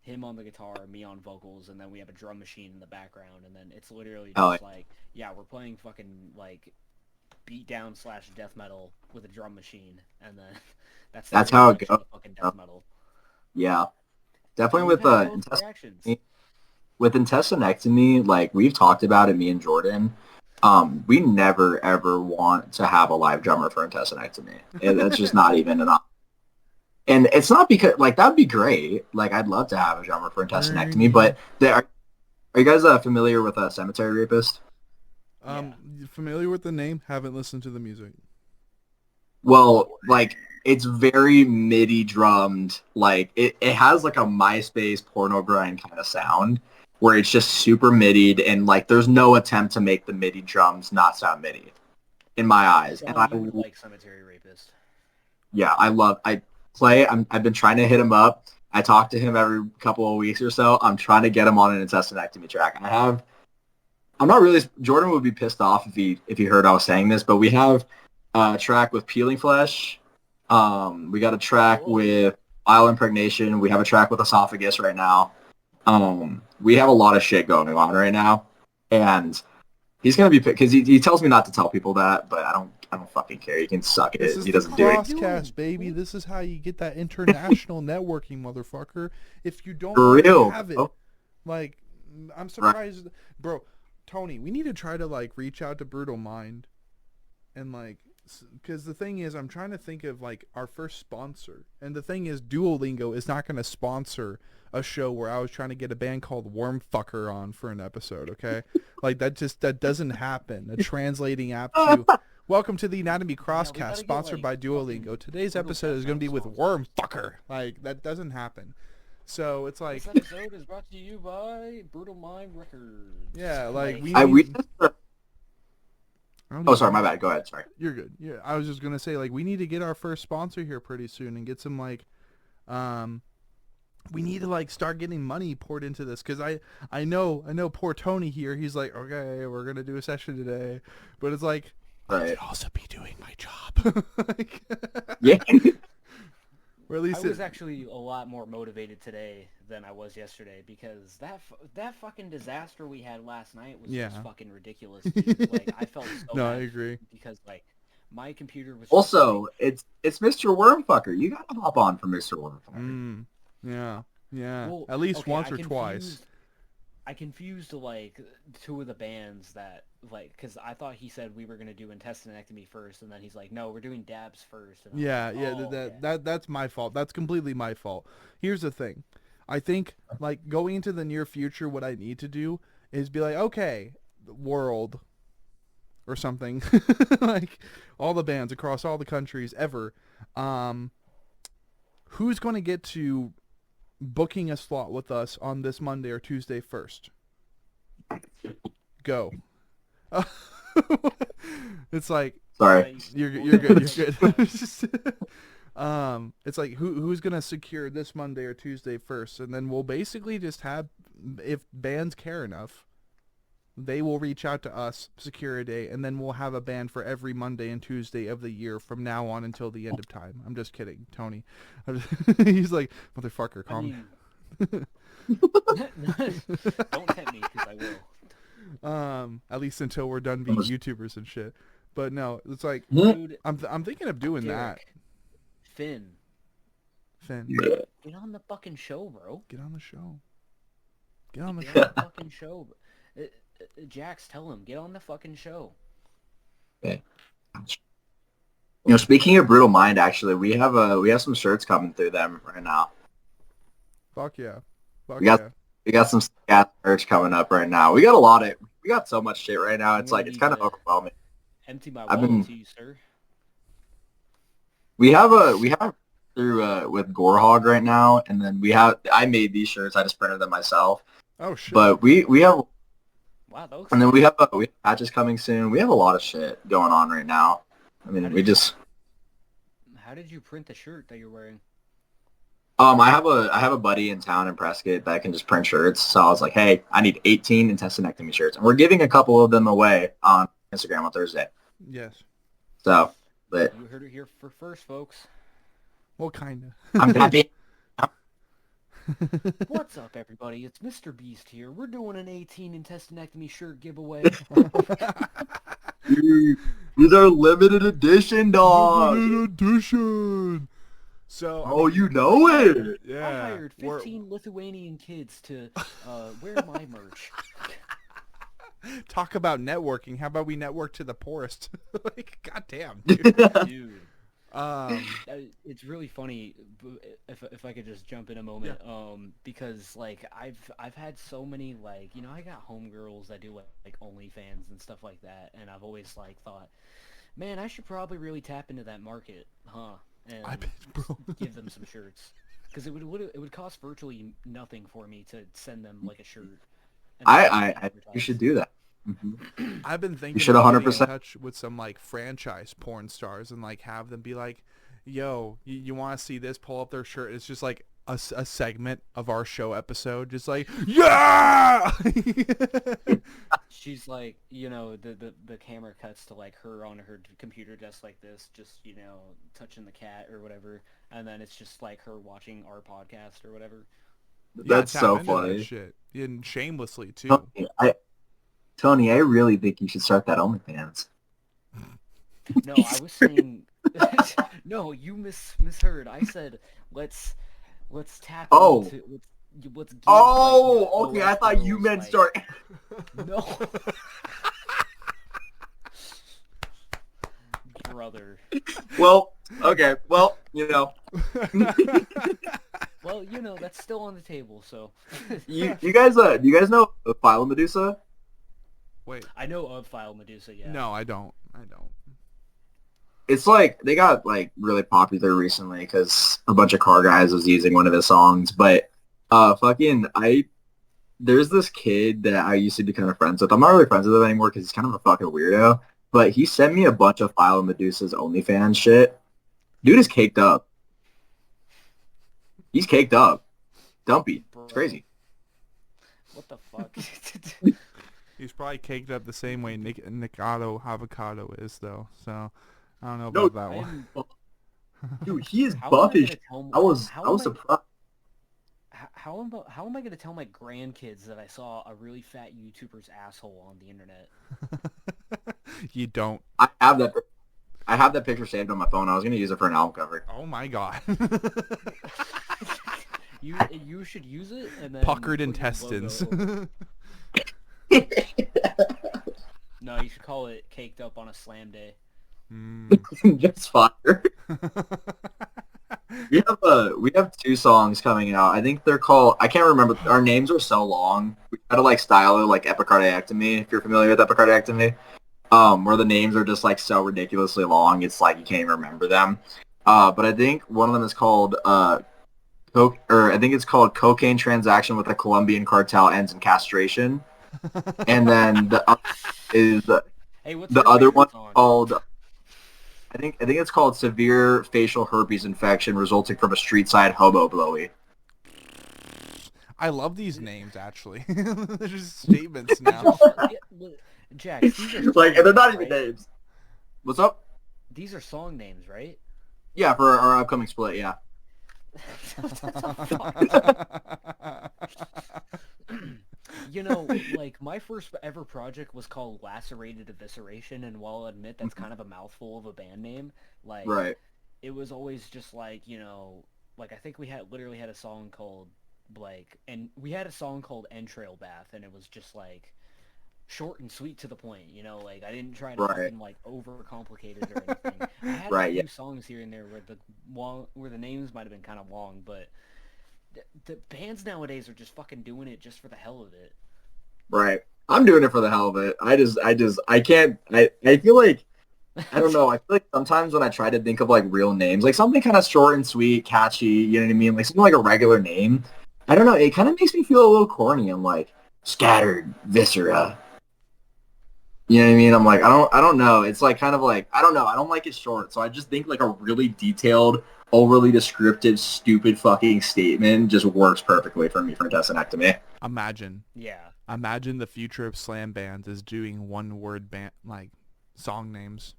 him on the guitar, me on vocals, and then we have a drum machine in the background, and then it's literally just like, yeah, we're playing fucking like beatdown / death metal with a drum machine, and then that's how it goes. Fucking death metal. Yeah, definitely with Intestinectomy, like we've talked about it, me and Jordan. We never ever want to have a live drummer for Intestinectomy. That's just not even an option. And it's not because, like, that'd be great. Like, I'd love to have a drummer for Intestinectomy, but are you guys familiar with Cemetery Rapist? Familiar with the name, haven't listened to the music. Well, like, it's very MIDI drummed. Like, it has, like, a MySpace porno grind kind of sound, where it's just super MIDI'd, and, like, there's no attempt to make the MIDI drums not sound MIDI, in my eyes. And I like Cemetery Rapist. Yeah, I've been trying to hit him up. I talk to him every couple of weeks or so. I'm trying to get him on an Intestinectomy track. I'm not really, Jordan would be pissed off if he heard I was saying this, but we have a track with Peeling Flesh. We got a track with Bile Impregnation. We have a track with Esophagus right now. We have a lot of shit going on right now. And He's gonna be because he tells me not to tell people that, but I don't fucking care. He can suck it. This is He the doesn't do it. Crosscast, baby. This is how you get that international networking, motherfucker. If you don't For already real, have it, bro. like, I'm surprised, bro. Tony, we need to try to like reach out to Brutal Mind, and like, because the thing is, I'm trying to think of like our first sponsor, and the thing is, Duolingo is not going to sponsor a show where I was trying to get a band called Wormfucker on for an episode. Okay, like that doesn't happen. A translating app to Welcome to the Anatomy Crosscast, sponsored by Duolingo. Today's episode is going to be with Wormfucker. Like, that doesn't happen. So it's like, this episode is brought to you by Brutal Mind Records. Yeah, like Oh, sorry, my bad. Go ahead. Sorry. You're good. Yeah, I was just gonna say, like, we need to get our first sponsor here pretty soon and get some like, we need to like start getting money poured into this, because I know poor Tony here. He's like, okay, we're gonna do a session today, but it's like, I could also be doing my job. Like, yeah. Or at least I was actually a lot more motivated today than I was yesterday, because that fucking disaster we had last night was just fucking ridiculous, dude. Like, I felt so No, I bad agree. because like my computer was Also, it's Mr. Wormfucker. You gotta hop on for Mr. Wormfucker. Yeah. Well, At least okay, once or twice. I confused like two of the bands that like, because I thought he said we were gonna do intestinectomy first, and then he's like, no, we're doing dabs first. And Yeah, like, yeah, that's my fault. That's completely my fault. Here's the thing. I think, like, going into the near future, what I need to do is be like, okay, world, or something, like, all the bands across all the countries ever, who's going to get to booking a slot with us on this Monday or Tuesday first? Go. It's like, Sorry. You're good. You're good. It's like who's gonna secure this Monday or Tuesday first, and then we'll basically just have, if bands care enough, they will reach out to us, secure a day, and then we'll have a band for every Monday and Tuesday of the year from now on until the end of time. I'm just kidding, Tony. He's like, motherfucker, calm down. Don't tempt me, because I will. At least until we're done being YouTubers and shit. But no, it's like, Dude, I'm thinking of doing that. Finn. Get on the fucking show, bro. Get on the show. Get on the fucking show. Jaxx, tell him, get on the fucking show. Okay. You know, speaking of Brutal Mind, actually, we have some shirts coming through them right now. Fuck yeah. We got some scat merch coming up right now. We got so much shit right now. It's like, it's kind of overwhelming. Empty my wallet to you, sir. We have through with Gorehog right now, and then I made these shirts. I just printed them myself. Oh shit. But we have, wow, those. And then we have patches coming soon. We have a lot of shit going on right now. I mean, How did you print the shirt that you're wearing? I have a buddy in town in Prescott that can just print shirts. So I was like, hey, I need 18 intestinectomy shirts, and we're giving a couple of them away on Instagram on Thursday. Yes. So, but you heard it here first, folks. Well, kinda. I'm happy. What's up, everybody? It's Mr. Beast here. We're doing an 18 intestinectomy shirt giveaway. These are limited edition, dog. Limited edition. So. You know it. Yeah. I hired 15 Lithuanian kids to wear my merch. Talk about networking. How about we network to the poorest? Like, goddamn, dude. It's really funny if I could just jump in a moment, because like I've had so many, like, you know, I got homegirls that do like OnlyFans and stuff like that, and I've always like thought, man, I should probably really tap into that market, and give them some shirts, because it would cost virtually nothing for me to send them like a shirt. I you should do that. Mm-hmm. I've been thinking you should of 100% getting in touch with some like franchise porn stars and like have them be like, yo, you want to see this? Pull up their shirt. It's just like a segment of our show episode, just like, yeah. She's like, you know, the camera cuts to like her on her computer desk like this, just, you know, touching the cat or whatever, and then it's just like her watching our podcast or whatever. That's so funny. That shit. And shamelessly too. Tony, I really think you should start that OnlyFans. No, I was saying. No, you misheard. I said let's tap Oh. into let's give, Oh, like, okay. OS I thought you girls, meant like- start. No. Brother. Well, okay. Well, you know, Well, that's still on the table, so. you guys do you guys know Philo Medusa? Wait. I know of File Medusa, yeah. No, I don't. I don't. It's like they got like really popular recently because a bunch of car guys was using one of his songs. But there's this kid that I used to be kind of friends with. I'm not really friends with him anymore because he's kind of a fucking weirdo. But he sent me a bunch of Philo Medusa's OnlyFans shit. Dude is caked up. He's caked up. Dumpy. It's crazy. What the fuck? He's probably caked up the same way Nikado Avocado is, though. So I don't know about that one. Dude, he is How am I buff as gonna shit. tell- I was how am I- surprised. How am I gonna tell my grandkids that I saw a really fat YouTuber's asshole on the internet? You don't. I have that picture saved on my phone. I was gonna use it for an album cover. Oh my god. You should use it and then Puckered put your intestines. logo. No, you should call it Caked Up on a Slam Day. Just fire. We have 2 songs coming out. I think they're called. I can't remember. Our names are so long. We try to like style it like epicardiectomy. If you're familiar with epicardiectomy, where the names are just like so ridiculously long, it's like you can't even remember them. But I think one of them is called I think it's called Cocaine Transaction with a Colombian Cartel Ends in Castration. And then the other is Hey, what's the your other favorite one song? called. I think it's called Severe Facial Herpes Infection Resulting from a Street Side Hobo Blowy. I love these names, actually. They're just statements now. Jax, these are Like, and they're not songs, even right? names. What's up? These are song names, right? Yeah, for our upcoming split, yeah. Like my first ever project was called Lacerated Evisceration, and while I'll admit that's kind of a mouthful of a band name, like Right. it was always just like, like I think we literally had a song called and we had a song called Entrail Bath, and it was just like short and sweet to the point, like I didn't try to Right. fucking like overcomplicate it or anything. I had Right, a few yeah. songs here and there where the names might have been kind of long, but the bands nowadays are just fucking doing it just for the hell of it. Right. I'm doing it for the hell of it. I can't, I feel like, I don't know, I feel like sometimes when I try to think of like real names, like something kind of short and sweet, catchy, you know what I mean? Like something like a regular name, I don't know, it kind of makes me feel a little corny. I'm like, Scattered Viscera. You know what I mean? I'm like, I don't know. It's like kind of like, I don't know. I don't like it short. So I just think like a really detailed, overly descriptive, stupid fucking statement just works perfectly for me for intestinectomy. Imagine Yeah. the future of slam bands is doing one-word band like song names,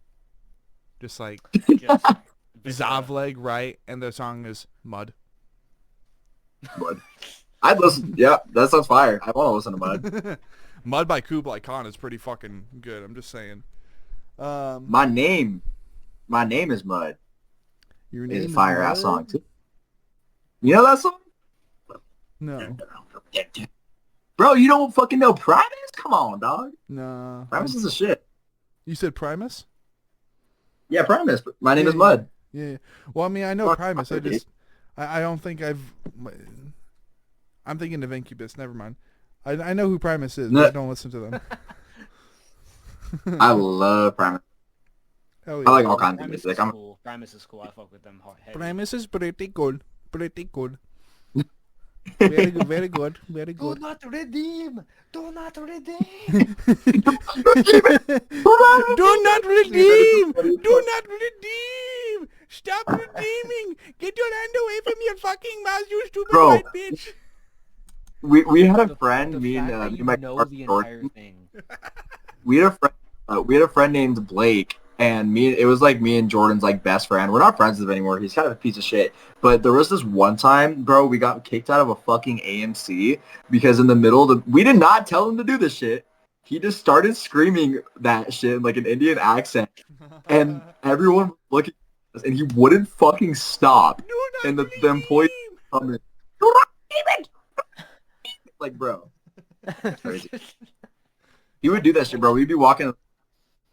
just like Just Zavleg, right? And the song is Mud. Mud. I'd listen. Yeah, that sounds fire. I want to listen to Mud. Mud by Kublai Khan is pretty fucking good. I'm just saying. My name is Mud. Your It's name a is fire ass Mud? song too. You know that song? No, Bro, you don't fucking know Primus? Come on, dog. no. Primus is a shit. You said Primus? Yeah, Primus. My name is Yeah. Mud. Yeah. Well, I mean, I know Fuck, Primus. I dude. just, I don't think I'm thinking of Incubus. Never mind. I know who Primus is, but I don't listen to them. I love Primus. Hell I like yeah. all kinds of Primus music. is cool. Primus is cool. I fuck with them heavy. Primus is pretty good. Pretty good. Very good. Very good. Very Do good. not redeem! Do not redeem! Do not redeem! Do not redeem! Stop redeeming! Get your hand away from your fucking mouth, you stupid Bro. white bitch! We had a The friend, me fact and that me you and my know partner the Jordan, entire thing. we had a friend named Blake, and it was like me and Jordan's like best friend. We're not friends with him anymore. He's kind of a piece of shit. But there was this one time, bro, we got kicked out of a fucking AMC because in the middle of we did not tell him to do this shit. he just started screaming that shit in like an Indian accent, and everyone was looking at us, and he wouldn't fucking stop. And the employee coming, do not scream it! Like, bro, that's crazy. He would do that shit, bro. We'd be walking,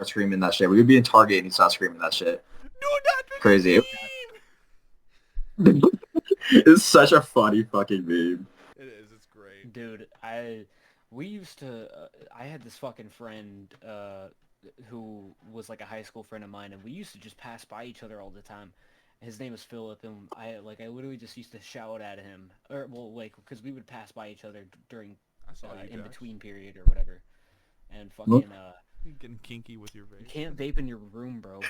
screaming that shit. We would be in Target, and he'd start screaming that shit. Crazy. It's such a funny fucking meme. It is. It's great. Dude, we used to, I had this fucking friend who was like a high school friend of mine, and we used to just pass by each other all the time. His name was Philip, and I literally just used to shout at him, or well, like, because we would pass by each other during in between period or whatever, and fucking You're getting kinky with your vape. You can't vape in your room, bro.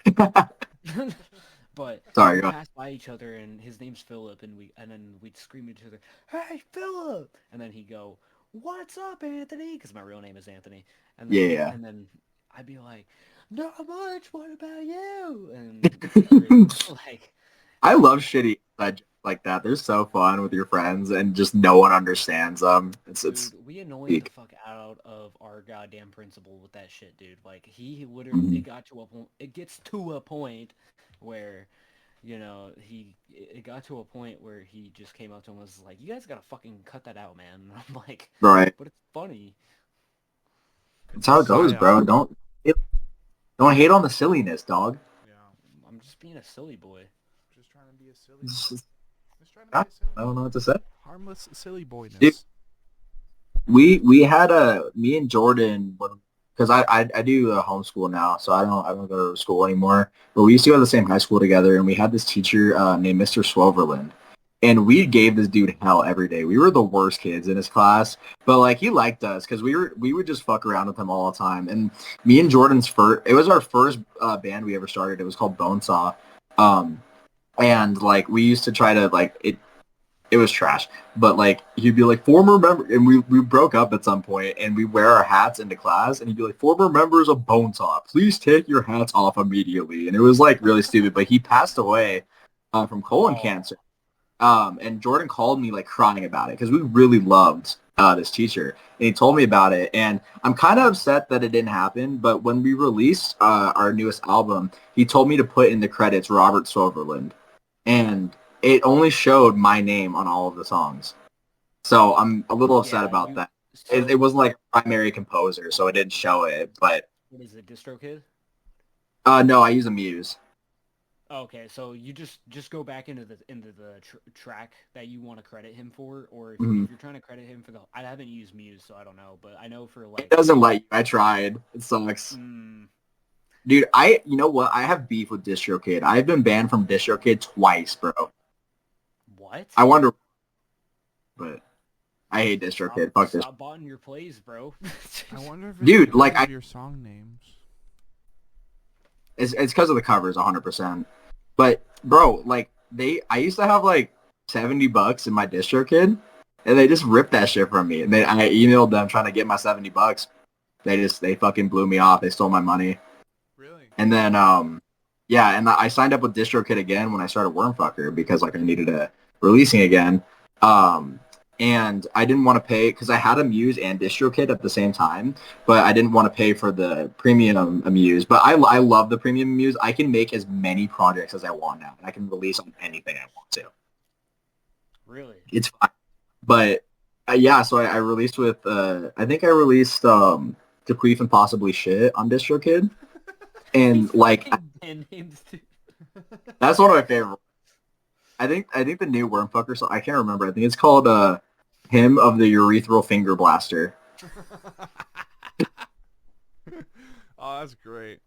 But sorry, we passed by each other, and his name's Philip, and then we'd scream at each other, "Hey, Philip!" And then he'd go, "What's up, Anthony?" Because my real name is Anthony. And then, yeah. And then I'd be like, "Not much. What about you?" And like, I love shitty like that. They're so fun with your friends, and just no one understands them. It's we annoyed the fuck out of our goddamn principal with that shit, dude. Like he literally it gets to a point where, you know, it got to a point where he just came up to him and was like, "You guys gotta fucking cut that out, man." And I'm like, right. But it's funny. It's how it goes, bro. Don't hate on the silliness, dog. Yeah. I'm just being a silly boy. Just trying to be a silly boy. I don't know what to say. Harmless silly boyness. Dude, we had me and Jordan, because I do homeschool now, so I don't go to school anymore. But we used to go to the same high school together, and we had this teacher named Mr. Swoverland, and we gave this dude hell every day. We were the worst kids in his class, but like he liked us because we would just fuck around with him all the time. And me and Jordan's it was our first band we ever started. It was called Bonesaw, and like we used to try to like it was trash, but like he'd be like, former member, and we broke up at some point, and we wear our hats into class, and he'd be like, former members of Bonesaw, please take your hats off immediately. And it was like really stupid, but he passed away from colon cancer. And Jordan called me like crying about it because we really loved this teacher, and he told me about it, and I'm kind of upset that it didn't happen. But when we released our newest album, he told me to put in the credits Robert Swoverland, and it only showed my name on all of the songs. So I'm a little upset about that. It wasn't like a primary composer, so it didn't show it. But what is it, DistroKid? No, I use a Muse. Okay, so you just go back into the track that you want to credit him for, or if you're trying to credit him for I haven't used Muse, so I don't know, but I know for like it doesn't let you. I tried. It sucks. Dude, you know what? I have beef with DistroKid. I've been banned from DistroKid twice, bro. What? I wonder, but I hate DistroKid. Fuck this. Stop botting your plays, bro. I wonder if dude, like your song names. It's because of the covers, 100%. But bro, like I used to have like $70 in my DistroKid, and they just ripped that shit from me. And I emailed them trying to get my $70. They fucking blew me off. They stole my money. Really? And then yeah, and I signed up with DistroKid again when I started Wormfucker because like I needed a releasing again. And I didn't want to pay because I had a Muse and DistroKid at the same time, but I didn't want to pay for the premium Muse. But I love the premium Muse. I can make as many projects as I want now, and I can release on anything I want to. Really? It's fine. But yeah, so I released with I think I released Bequeath and Possibly Shit on DistroKid, and like that's one of my favorite. I think the new Wormfucker song, I can't remember. I think it's called Hymn of the Urethral Finger Blaster. Oh, that's great.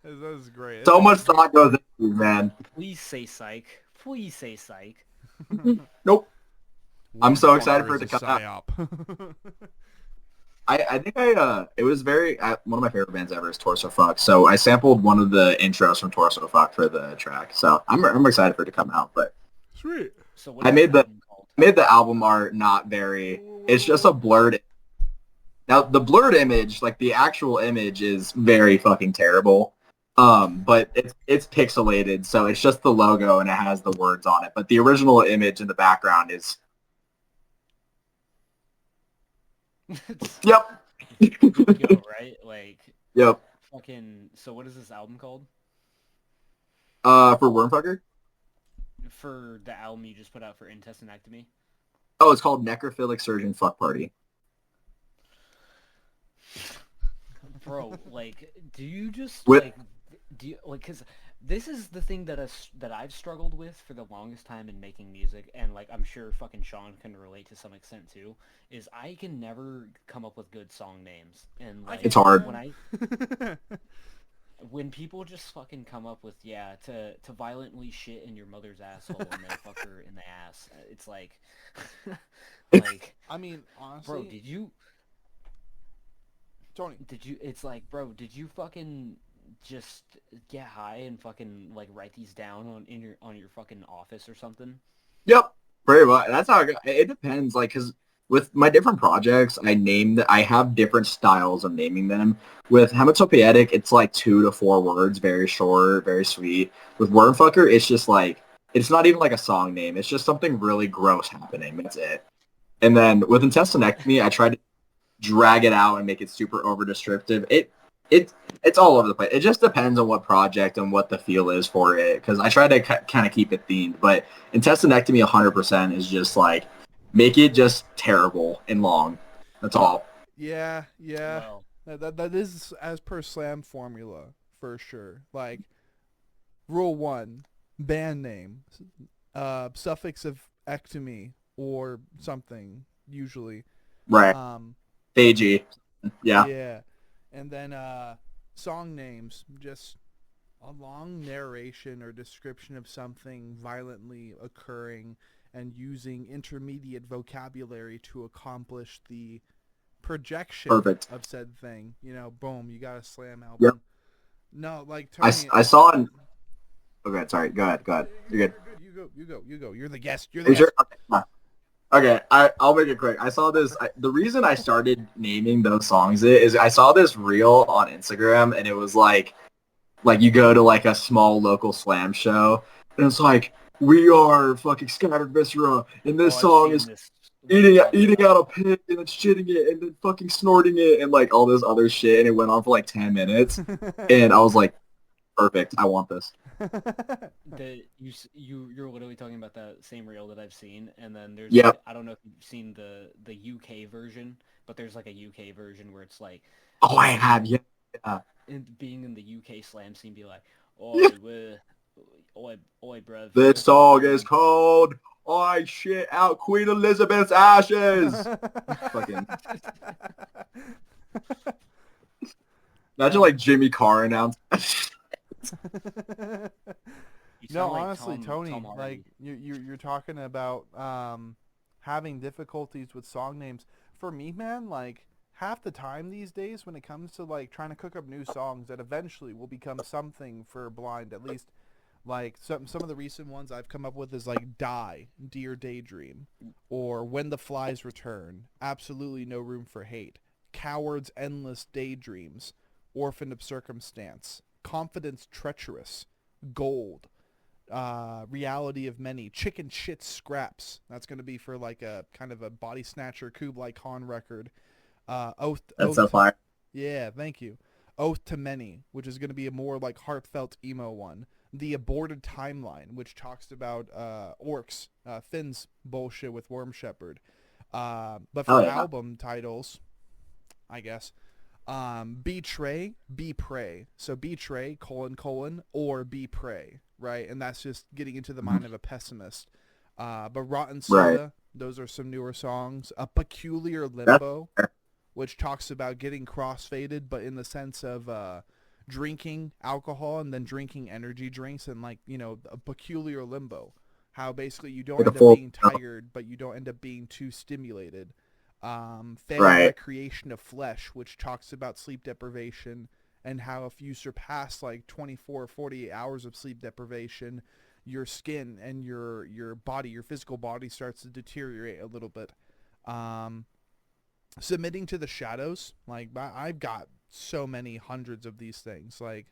That's great. So much thought goes into it, man. Please say psych. Please say psych. Nope. I'm so excited for it to come out. I think it was very, one of my favorite bands ever is Torso Fuck. So I sampled one of the intros from Torso Fuck for the track. So I'm excited for it to come out, but sweet. So I made the album art not very. It's just a blurred. Now the blurred image, like the actual image, is very fucking terrible. But it's pixelated, so it's just the logo and it has the words on it. But the original image in the background is. Yep. Good to go, right? Like, Yep. fucking. So what is this album called? For Wormfucker? For the album you just put out for Intestinectomy? Oh, it's called Necrophilic Surgeon Fuck Party. Bro, like, do you just With because this is the thing that I've struggled with for the longest time in making music, and like I'm sure fucking Sean can relate to some extent too, is I can never come up with good song names, and like It's hard. when people just fucking come up with to violently shit in your mother's asshole and then fuck her in the ass, it's like like I mean, honestly, bro, did you Tony? it's like, bro, did you fucking just get high and fucking like write these down on your fucking office or something? Yep, pretty much. That's how it depends. Like, cause with my different projects, I have different styles of naming them. With Hematopoietic, it's like 2 to 4 words, very short, very sweet. With Wormfucker, it's just like it's not even like a song name. It's just something really gross happening. That's it. And then with Intestinectomy, I tried to drag it out and make it super over descriptive. It's all over the place. It just depends on what project and what the feel is for it. Because I try to kind of keep it themed, but Intestinectomy 100% is just like make it just terrible and long. That's all. Yeah. Well, That is as per Slam formula for sure. Like, rule 1, band name, suffix of ectomy or something usually. Right. AG. Yeah. Yeah. And then song names, just a long narration or description of something violently occurring and using intermediate vocabulary to accomplish the projection Perfect. of said thing. You know, boom, you got a Slam album. Yep. No, like Tony, I saw an... Okay, sorry. Go ahead. You're good. You go. You're the guest. Are you sure? Okay, I'll make it quick. I saw this. The reason I started naming those songs is I saw this reel on Instagram, and it was like you go to like a small local slam show, and it's like, we are fucking Scattered Viscera, and this song is eating out a pig, and then shitting it, and then fucking snorting it, and like all this other shit, and it went on for like 10 minutes, and I was like, perfect, I want this. You're literally talking about that same reel that I've seen, and then there's Yep. I don't know if you've seen the UK version, but there's like a UK version where it's like, Oh, I have, yeah. and being in the UK slam scene, be like, Yeah. oi, bruv. This song is called I Shit Out Queen Elizabeth's Ashes. Fucking. Imagine like Jimmy Carr announced. No, honestly, Tony, like you're talking about having difficulties with song names. For me, man, like half the time these days when it comes to like trying to cook up new songs that eventually will become something for Blind, at least like some of the recent ones I've come up with is like Die, Dear Daydream, or When the Flies Return, Absolutely No Room for Hate, Coward's Endless Daydreams, Orphan of Circumstance, Confidence Treacherous, Gold, Reality of Many, Chicken Shit Scraps. That's going to be for like a kind of a body snatcher Kublai Khan record. Oath. That's so fire. Yeah, thank you. Oath to Many, which is going to be a more like heartfelt emo one. The Aborted Timeline, which talks about orcs, Finn's bullshit with Worm Shepherd. But for album titles, I guess, Betray, Be Prey. So Betray, : or Be Prey, right? And that's just getting into the mind of a pessimist. But Rotten Soda, those are some newer songs. A Peculiar Limbo, which talks about getting crossfaded, but in the sense of drinking alcohol and then drinking energy drinks, and like, you know, a peculiar limbo. How basically you don't end up being tired, but you don't end up being too stimulated. Recreation of Flesh, which talks about sleep deprivation and how if you surpass like 24 or 48 hours of sleep deprivation, your skin and your body, your physical body starts to deteriorate a little bit. Submitting to the Shadows, like I've got so many hundreds of these things, like,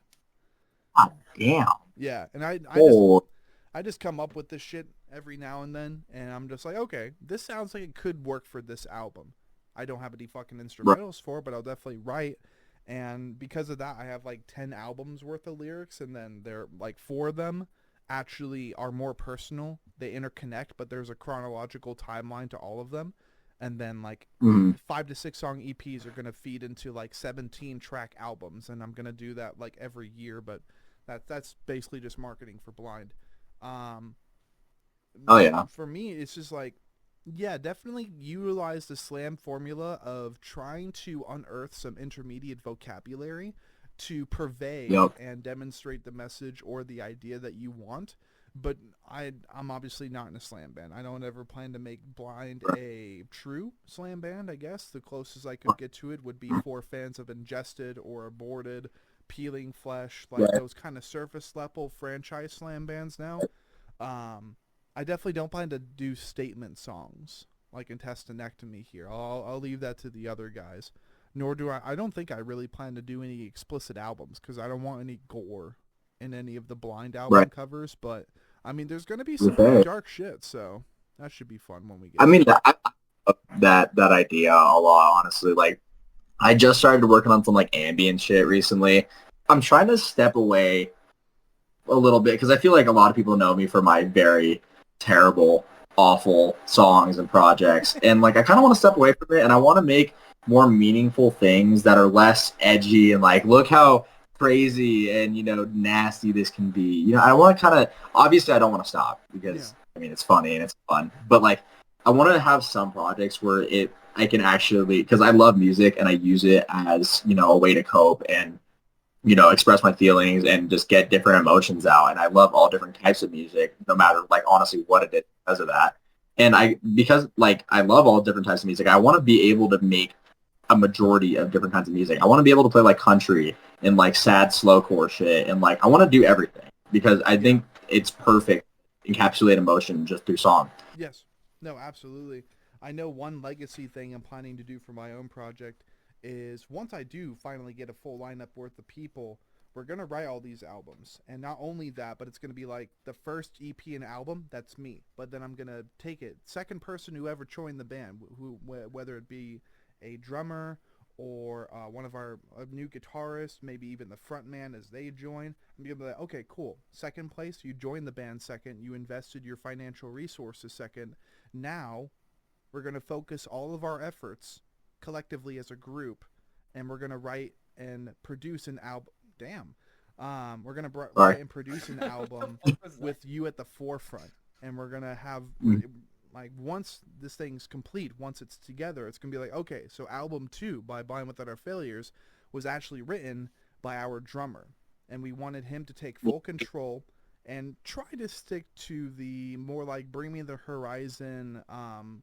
oh, damn. Yeah, and I just come up with this shit every now and then, and I'm just like, okay, this sounds like it could work for this album. I don't have any fucking instrumentals for, but I'll definitely write. And because of that, I have like 10 albums worth of lyrics, and then they're like 4 of them actually are more personal. They interconnect, but there's a chronological timeline to all of them. And then like 5 to 6 song EPs are going to feed into like 17 track albums, and I'm going to do that like every year, but that's basically just marketing for Blind. Oh yeah. For me, it's just like, yeah, definitely utilize the slam formula of trying to unearth some intermediate vocabulary to purvey and demonstrate the message or the idea that you want. But I'm obviously not in a slam band. I don't ever plan to make Blind a true slam band, I guess. The closest I could get to it would be for fans of Ingested or Aborted, Peeling Flesh, like those kind of surface level franchise slam bands now. I definitely don't plan to do statement songs like Intestinectomy here. I'll leave that to the other guys. Nor do I don't think I really plan to do any explicit albums because I don't want any gore in any of the Blind album covers. But, I mean, there's going to be some pretty dark shit, so that should be fun when we get I that idea a lot, honestly. Like, I just started working on some, like, ambient shit recently. I'm trying to step away a little bit because I feel like a lot of people know me for my very terrible, awful songs and projects. And, like, I kind of want to step away from it, and I want to make more meaningful things that are less edgy and, like, look how crazy and, you know, nasty this can be. You know, I want to kind of, obviously I don't want to stop because, I mean, it's funny and it's fun. But, like, I want to have some projects where I can actually, because I love music and I use it as, you know, a way to cope and, you know, express my feelings and just get different emotions out. And I love all different types of music, no matter, like, honestly what it is because of that. And because, like, I love all different types of music, I want to be able to make a majority of different kinds of music. I want to be able to play, like, country and, like, sad slowcore shit. And, like, I want to do everything because I think it's perfect encapsulate emotion just through song. Yes. No, absolutely. I know one legacy thing I'm planning to do for my own project is once I do finally get a full lineup worth of people, we're going to write all these albums. And not only that, but it's going to be like the first EP and album, that's me. But then I'm going to take it, second person who ever joined the band, whether it be a drummer or one of our new guitarists, maybe even the front man as they join. I'm going to be like, okay, cool. Second place, you joined the band second. You invested your financial resources second. Now we're going to focus all of our efforts collectively as a group, and we're going to write and produce an album. We're going to write and produce an album with you at the forefront, and we're going to have like once this thing's complete, once it's together, it's going to be like, okay, so album 2 by Blind Without Our Failures was actually written by our drummer, and we wanted him to take full control and try to stick to the more like Bring Me the Horizon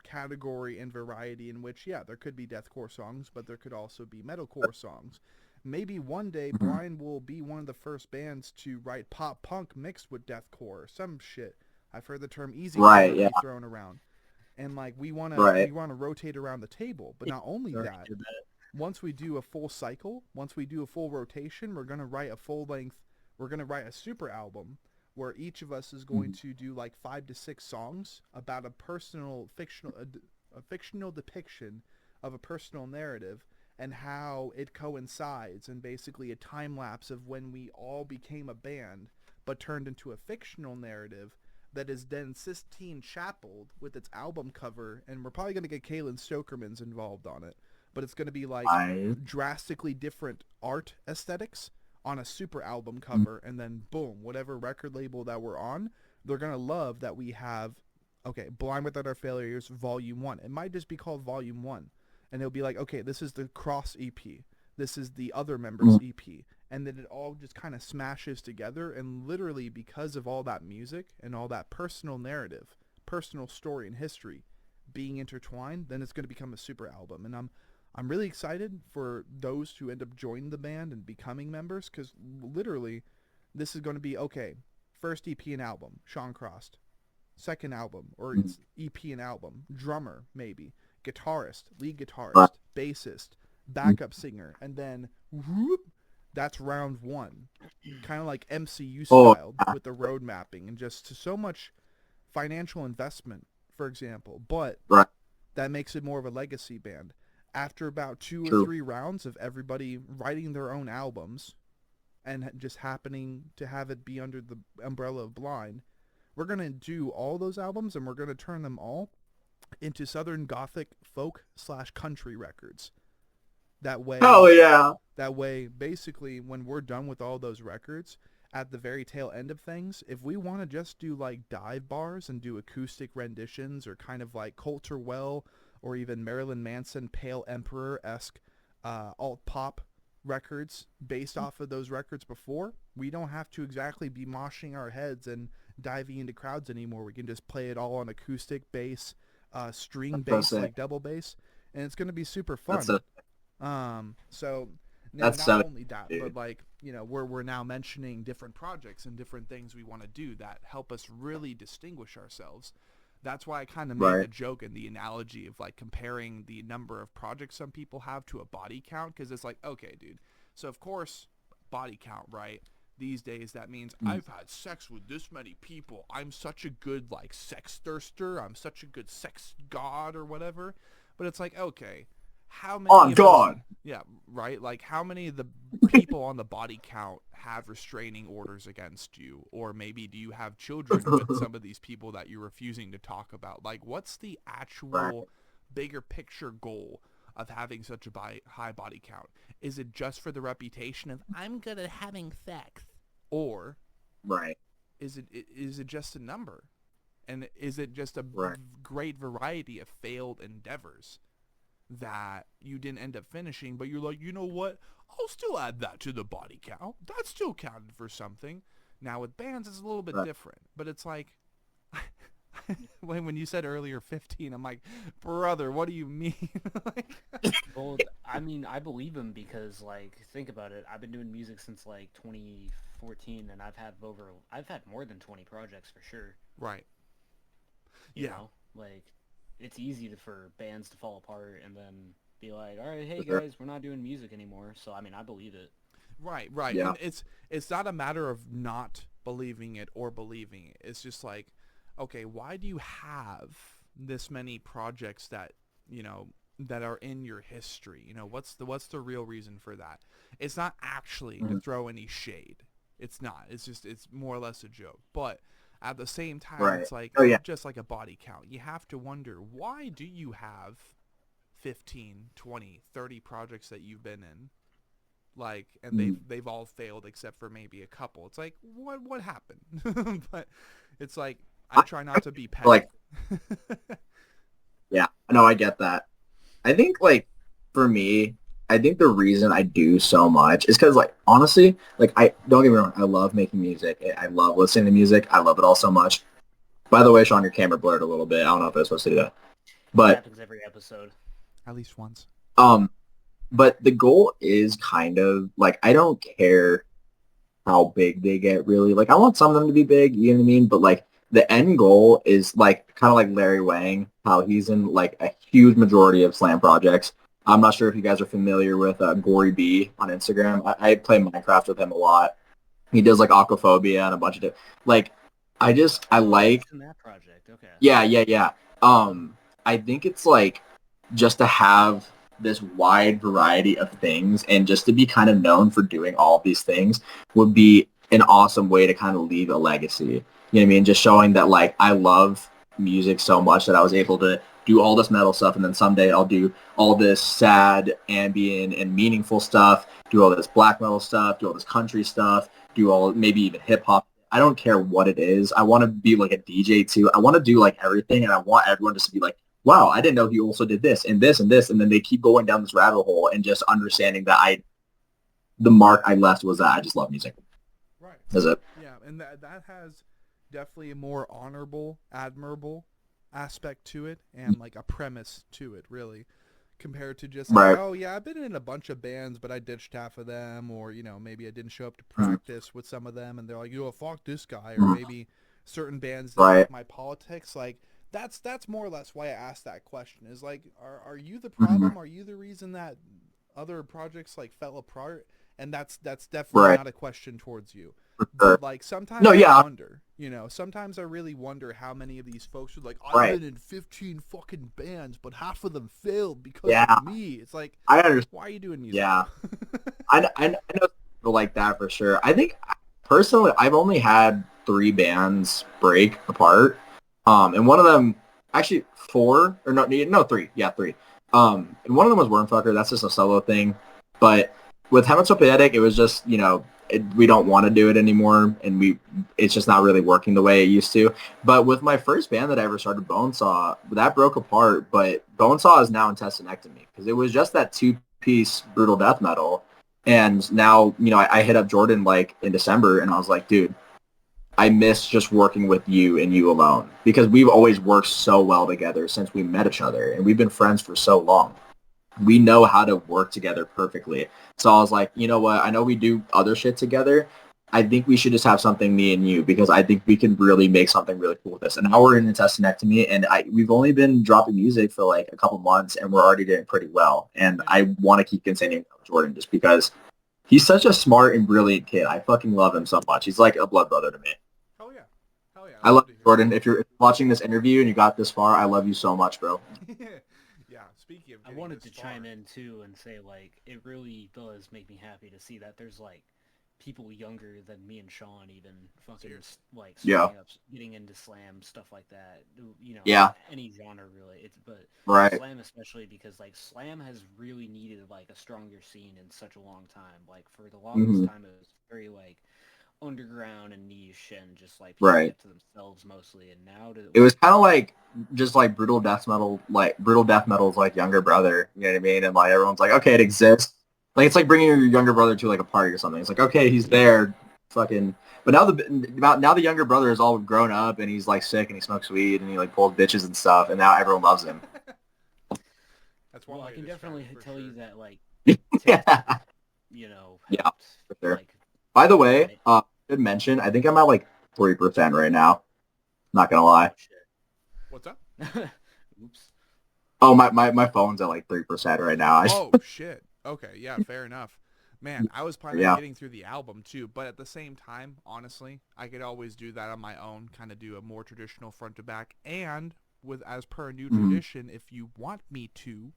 category and variety, in which, yeah, there could be deathcore songs, but there could also be metalcore songs. Maybe one day Blind will be one of the first bands to write pop punk mixed with deathcore or some shit. I've heard the term easy be thrown around. And like we want to rotate around the table, but not only that, once we do a full cycle, once we do a full rotation, we're going to write a super album where each of us is going to do like 5 to 6 songs about a fictional depiction of a personal narrative and how it coincides, and basically a time lapse of when we all became a band but turned into a fictional narrative that is then Sistine Chapeled with its album cover, and we're probably going to get Kaylin Stokerman's involved on it, but it's going to be like drastically different art aesthetics on a super album cover, and then boom, whatever record label that we're on, they're going to love that we have, okay, Blind Without Our Failures Volume 1. It might just be called Volume 1, and it'll be like, okay, this is the Cross EP, this is the other members EP, and then it all just kind of smashes together, and literally because of all that music and all that personal narrative, personal story and history being intertwined, then it's going to become a super album. And I'm really excited for those who end up joining the band and becoming members, because literally this is going to be, okay, first EP and album, Sean Crossed. Second album, or it's EP and album, drummer maybe, guitarist, lead guitarist, bassist, backup singer, and then whoop, that's round 1. Kind of like MCU style with the road mapping and just so much financial investment, for example, but that makes it more of a legacy band. after about 2 or True. 3 rounds of everybody writing their own albums and just happening to have it be under the umbrella of Blind, we're going to do all those albums and we're going to turn them all into Southern Gothic folk / country records. That way, basically, when we're done with all those records, at the very tail end of things, if we want to just do like dive bars and do acoustic renditions or kind of like Coulter Well or even Marilyn Manson Pale Emperor-esque alt pop records based off of those records before, we don't have to exactly be moshing our heads and diving into crowds anymore. We can just play it all on acoustic bass, string bass, like double bass, and it's going to be super fun. So now, That's not so only that, dude. but like, you know, we're now mentioning different projects and different things we want to do that help us really distinguish ourselves. That's why I kind of made the joke and the analogy of like comparing the number of projects some people have to a body count, because it's like, okay, dude, so of course body count, right? These days that means I've had sex with this many people. I'm such a good like sex thirster. I'm such a good sex god or whatever. But it's like, okay, how many On of God. those, yeah, right? Like how many of the people on the body count have restraining orders against you? Or maybe do you have children with some of these people that you're refusing to talk about? Like what's the actual bigger picture goal of having such a high body count? Is it just for the reputation of I'm good at having sex? Or is it just a number? And is it just a great variety of failed endeavors that you didn't end up finishing, but you're like, you know what? I'll still add that to the body count. That still counted for something. Now with bands, it's a little bit different, but it's like, when you said earlier 15, I'm like, brother, what do you mean? Like, Well, I mean, I believe him because, like, think about it. I've been doing music since like 2014, and I've had more than 20 projects for sure. Right. You know, like, it's easy for bands to fall apart and then be like, all right, hey guys, we're not doing music anymore. So I mean, I believe it. Right. Yeah. And it's not a matter of not believing it or believing it. It's just like, okay, why do you have this many projects that, you know, that are in your history? You know, what's the real reason for that? It's not actually to throw any shade. It's not. It's just, it's more or less a joke. But at the same time, it's like, just like a body count. You have to wonder, why do you have 15, 20, 30 projects that you've been in? Like, and they've all failed except for maybe a couple. It's like, what happened? But it's like, I try not to be petty. Like, yeah, no, I get that. I think, like, for me, I think the reason I do so much is because, like, honestly, like, I don't get me wrong, I love making music. I love listening to music. I love it all so much. By the way, Sean, your camera blurred a little bit. I don't know if I was supposed to do that. But it happens every episode. At least once. But the goal is kind of, like, I don't care how big they get, really. Like, I want some of them to be big, you know what I mean? But, like, the end goal is, like, kind of like Larry Wang, how he's in, like, a huge majority of slam projects. I'm not sure if you guys are familiar with Gory B on Instagram. I play Minecraft with him a lot. He does, like, Aquaphobia and a bunch of different... Like, I like... in that project, okay. Yeah. I think it's, like, just to have this wide variety of things and just to be kind of known for doing all of these things would be an awesome way to kind of leave a legacy. You know what I mean? Just showing that, like, I love music so much that I was able to do all this metal stuff, and then someday I'll do all this sad, ambient, and meaningful stuff, do all this black metal stuff, do all this country stuff, do all, maybe even hip-hop. I don't care what it is. I want to be, like, a DJ, too. I want to do, like, everything, and I want everyone just to be like, wow, I didn't know he also did this, and this, and this, and then they keep going down this rabbit hole and just understanding that the mark I left was that I just love music. Right. That's it. Yeah, and that has definitely a more honorable, admirable aspect to it, and like a premise to it, really, compared to just like, oh yeah, I've been in a bunch of bands, but I ditched half of them, or, you know, maybe I didn't show up to practice with some of them, and they're like, yo, fuck this guy, or maybe certain bands that like my politics, like, that's more or less why I asked that question, is like, are you the problem? Are you the reason that other projects like fell apart? And that's definitely not a question towards you. sure. But like sometimes No, yeah. I wonder, sometimes I really wonder how many of these folks are like, I've Right. been in 15 fucking bands, but half of them failed because Yeah. of me. It's like, I understand. why are you doing music? Yeah. I know people like that for sure. I think personally, I've only had 3 bands break apart. And one of them, actually 4 or no 3. Yeah, 3. And one of them was Wormfucker. That's just a solo thing. But with Hematopoietic, it was just we don't want to do it anymore, and it's just not really working the way it used to. But with my first band that I ever started, Bonesaw, that broke apart. But Bonesaw is now Intestinectomy because it was just that 2-piece brutal death metal. And now, I hit up Jordan like in December, and I was like, dude, I miss just working with you and you alone because we've always worked so well together since we met each other, and we've been friends for so long. We know how to work together perfectly. So I was like, you know what? I know we do other shit together. I think we should just have something, me and you, because I think we can really make something really cool with this. And now we're in Intestinectomy, and we've only been dropping music for like a couple months, and we're already doing pretty well. And I want to keep continuing with Jordan just because he's such a smart and brilliant kid. I fucking love him so much. He's like a blood brother to me. Hell yeah. Hell yeah. I love you, Jordan. If you're watching this interview and you got this far, I love you so much, bro. Yeah, speaking of I getting wanted this to far, chime in too and say like it really does make me happy to see that there's like people younger than me and Sean even fucking Seriously. like Yeah. starting up, getting into slam, stuff like that. Yeah. Any genre really. But Right. slam especially because like slam has really needed like a stronger scene in such a long time. Like for the longest time it was very like underground and niche and just like people Right. kept to themselves mostly, and now It was kind of like just like brutal death metal's like younger brother, you know what I mean? And like everyone's like, okay, it exists. Like it's like bringing your younger brother to like a party or something. It's like, okay, he's there, fucking. But now the younger brother is all grown up and he's like sick and he smokes weed and he like pulls bitches and stuff, and now everyone loves him. That's one well, way I can to describe definitely it, for tell sure. you that like Yeah. helped, For sure. like By the way, I should mention, I think I'm at like 40% right now. Not gonna lie. What's up? Oops. Oh, my phone's at like 3% right now. Oh, shit. Okay, yeah, fair enough. Man, I was planning on getting through the album too, but at the same time, honestly, I could always do that on my own, kind of do a more traditional front to back, and with as per a new tradition, if you want me to,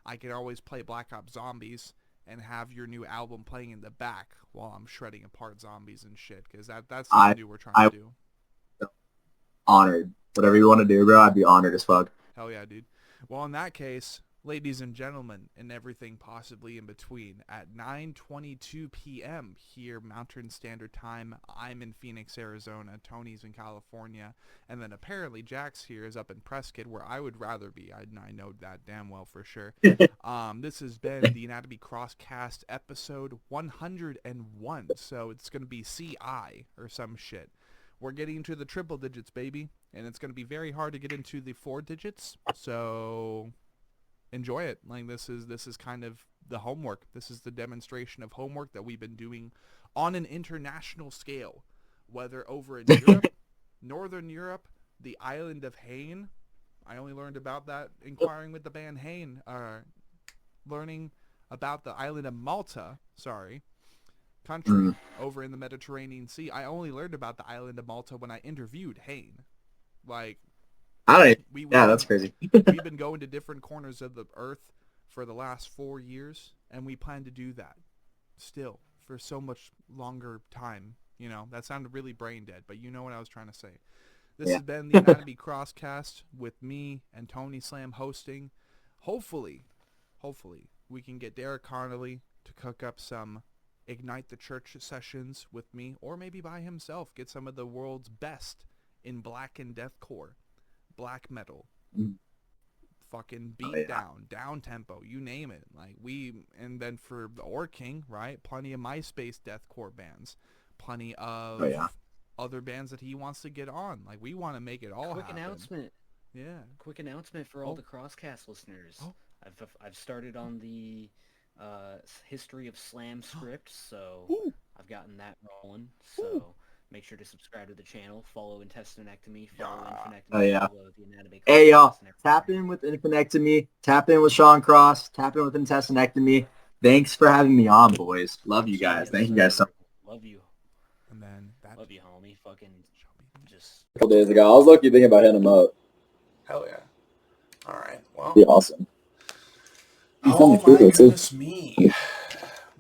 I could always play Black Ops Zombies and have your new album playing in the back while I'm shredding apart zombies and shit, because that's something new we're trying to do. Honored. Whatever you want to do, bro, I'd be honored as fuck. Hell yeah, dude. Well, in that case, ladies and gentlemen, and everything possibly in between, at 9:22 p.m. here, Mountain Standard Time, I'm in Phoenix, Arizona, Tony's in California, and then apparently Jaxx here is up in Prescott, where I would rather be. I know that damn well for sure. This has been the Anatomy Crosscast episode 101, so it's going to be CI or some shit. We're getting into the triple digits, baby, and it's going to be very hard to get into the 4 digits, so enjoy it. Like this is kind of the homework. This is the demonstration of homework that we've been doing on an international scale, whether over in Europe, Northern Europe, the island of Hain. I only learned about that inquiring with the band Hain, learning about the island of Malta, country over in the Mediterranean Sea. I only learned about the island of Malta when I interviewed Hain. Like, that's crazy. We've been going to different corners of the earth for the last 4 years, and we plan to do that still for so much longer time. That sounded really brain dead, but you know what I was trying to say. This has been the Anatomy Crosscast with me and Tony Slam hosting. Hopefully, we can get Derek Connolly to cook up some Ignite the Church sessions with me, or maybe by himself, get some of the world's best in black and deathcore, black metal, fucking beat down tempo, you name it. Like and then for the Orc King, right? Plenty of MySpace deathcore bands, plenty of other bands that he wants to get on. Like we want to make it all happen. Announcement. Yeah. Quick announcement for all the Crosscast listeners. I've started on the history of slam script, so I've gotten that rolling. So make sure to subscribe to the channel, follow Intestinectomy, follow Infinectomy, follow the Anatomy. Hey y'all, tap in with Infinectomy, tap in with Sean Cross, tap in with Intestinectomy. Thanks for having me on, boys. Love you guys. Thank you guys so much. Love you. And then that Love you, homie. Fucking just... A couple days ago, I was lucky thinking about hitting him up. Hell yeah. All right. Well. Be awesome. Oh my goodness me.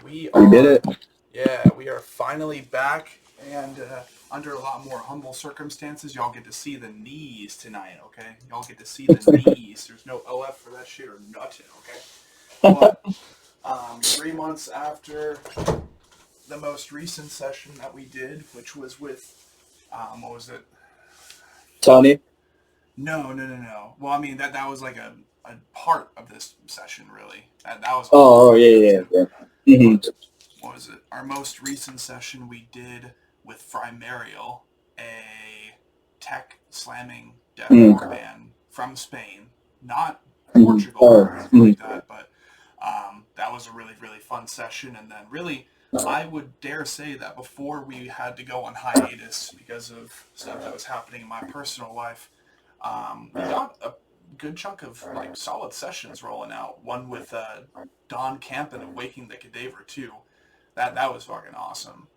We did it. Yeah, we are finally back, and under a lot more humble circumstances. Y'all get to see the knees tonight, okay? Y'all get to see the knees. There's no OF for that shit or nothing, okay? But 3 months after the most recent session that we did, which was with, what was it? Tony? No. Well, I mean, that was like a part of this session, really. That was... Yeah. Mm-hmm. What was it? Our most recent session we did with Fry Mariel, a tech slamming deathcore band from Spain, not Portugal or anything like that, but that was a really, really fun session. And then really, I would dare say that before we had to go on hiatus because of stuff that was happening in my personal life, we got a good chunk of like solid sessions rolling out. One with Don Camp and Waking the Cadaver too. That was fucking awesome.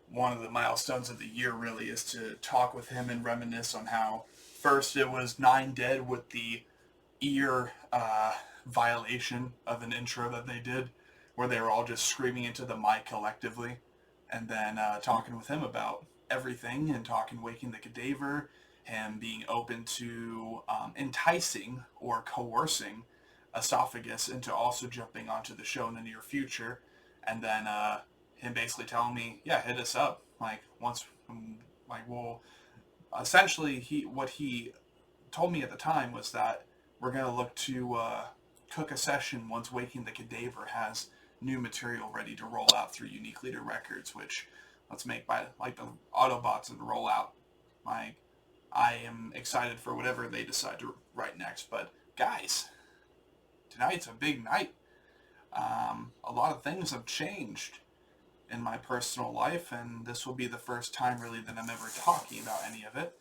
One of the milestones of the year really is to talk with him and reminisce on how first it was 9 Dead with the ear violation of an intro that they did where they were all just screaming into the mic collectively, and then talking with him about everything and talking Waking the Cadaver, him being open to enticing or coercing Esophagus into also jumping onto the show in the near future. And then him basically telling me, yeah, hit us up. Like, once, like, well, essentially, what he told me at the time was that we're going to look to cook a session once Waking the Cadaver has new material ready to roll out through Unique Leader Records, which let's make by, like, the Autobots and roll out. Like, I am excited for whatever they decide to write next. But, guys, tonight's a big night. A lot of things have changed in my personal life, and this will be the first time really that I'm ever talking about any of it.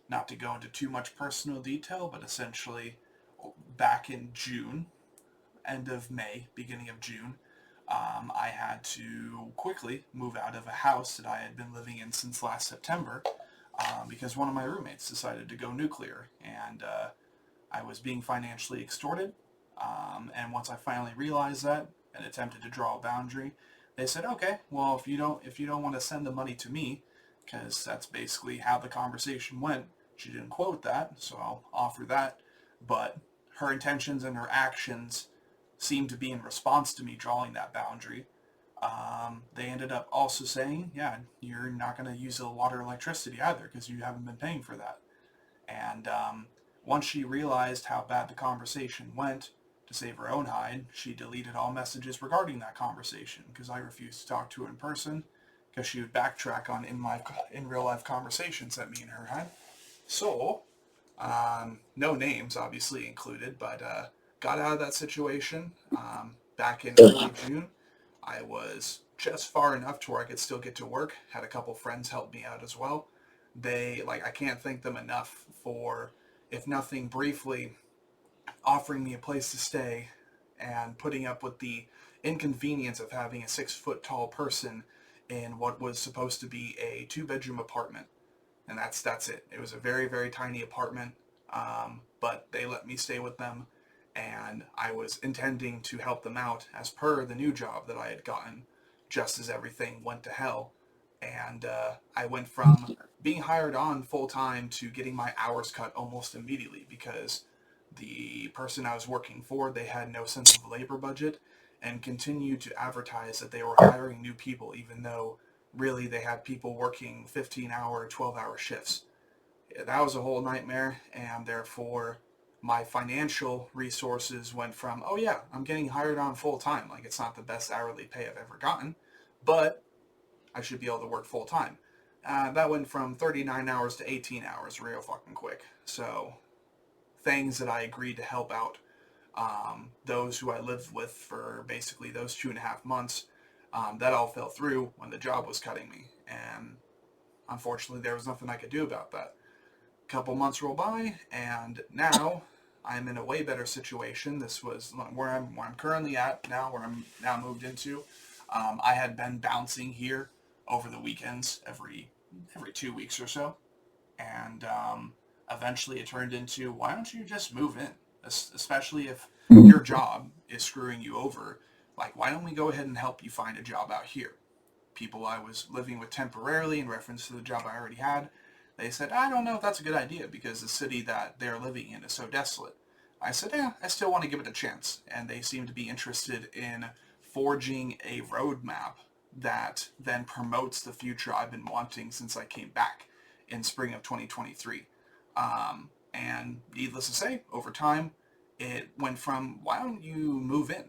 Not to go into too much personal detail, but essentially back in June, end of May, beginning of June, I had to quickly move out of a house that I had been living in since last September because one of my roommates decided to go nuclear, and I was being financially extorted. And once I finally realized that and attempted to draw a boundary, they said, okay, well, if you don't want to send the money to me, because that's basically how the conversation went. She didn't quote that, so I'll offer that. But her intentions and her actions seemed to be in response to me drawing that boundary. They ended up also saying, yeah, you're not going to use the water or electricity either because you haven't been paying for that. And once she realized how bad the conversation went, to save her own hide, she deleted all messages regarding that conversation because I refused to talk to her in person because she would backtrack on in real life conversations that me and her had. So, no names obviously included, but got out of that situation back in early June. I was just far enough to where I could still get to work. Had a couple friends help me out as well. I can't thank them enough for, if nothing, briefly offering me a place to stay and putting up with the inconvenience of having a 6 foot tall person in what was supposed to be a 2-bedroom apartment. And that's it. It was a very, very tiny apartment, but they let me stay with them, and I was intending to help them out as per the new job that I had gotten just as everything went to hell. And I went from being hired on full-time to getting my hours cut almost immediately because the person I was working for, they had no sense of labor budget and continued to advertise that they were hiring new people even though really they had people working 15-hour, 12-hour shifts. That was a whole nightmare, and therefore my financial resources went from, oh yeah, I'm getting hired on full-time. Like, it's not the best hourly pay I've ever gotten, but I should be able to work full-time. That went from 39 hours to 18 hours real fucking quick. So things that I agreed to help out those who I lived with for basically those 2.5 months, that all fell through when the job was cutting me. And unfortunately, there was nothing I could do about that. A couple months roll by, and now I'm in a way better situation. This was where I'm currently at now, where I'm now moved into. I had been bouncing here over the weekends every 2 weeks or so. And eventually it turned into, why don't you just move in? Especially if your job is screwing you over. Like, why don't we go ahead and help you find a job out here? People I was living with temporarily, in reference to the job I already had, they said, I don't know if that's a good idea because the city that they're living in is so desolate. I said, yeah, I still want to give it a chance. And they seemed to be interested in forging a roadmap that then promotes the future I've been wanting since I came back in spring of 2023. And needless to say, over time, it went from, why don't you move in,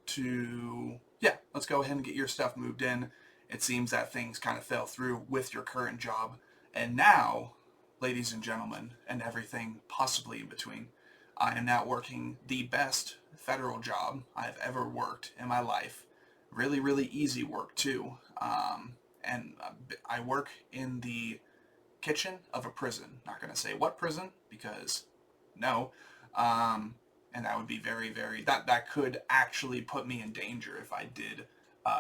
to, yeah, let's go ahead and get your stuff moved in. It seems that things kind of fell through with your current job. And now, ladies and gentlemen, and everything possibly in between, I am now working the best federal job I've ever worked in my life. Really, really easy work, too. And I work in the kitchen of a prison. Not going to say what prison, because no. And that would be very, very, that could actually put me in danger if I did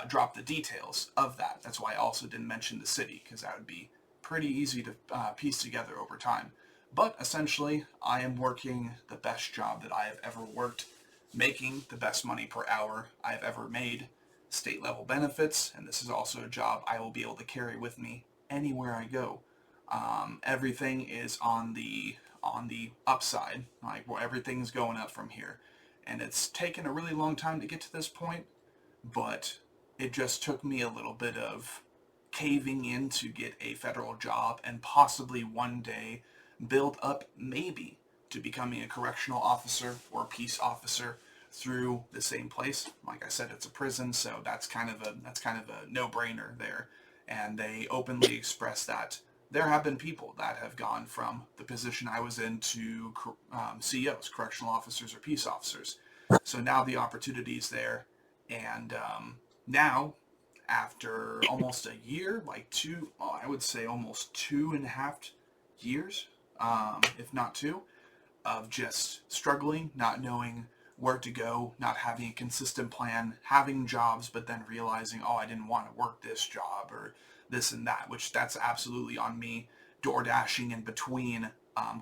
drop the details of that. That's why I also didn't mention the city, because that would be pretty easy to piece together over time. But essentially, I am working the best job that I have ever worked, making the best money per hour I have ever made, state level benefits, and this is also a job I will be able to carry with me anywhere I go. Everything is on the upside, like, well, everything's going up from here, and it's taken a really long time to get to this point, but it just took me a little bit of caving in to get a federal job and possibly one day build up, maybe, to becoming a correctional officer or a peace officer through the same place. Like I said, it's a prison, so that's kind of a no-brainer there. And they openly express that there have been people that have gone from the position I was in to COs, correctional officers or peace officers. So now the opportunity is there, and now, after almost a year, I would say almost 2.5 years, if not 2, of just struggling, not knowing where to go, not having a consistent plan, having jobs, but then realizing, oh, I didn't want to work this job or this and that, which that's absolutely on me, door dashing in between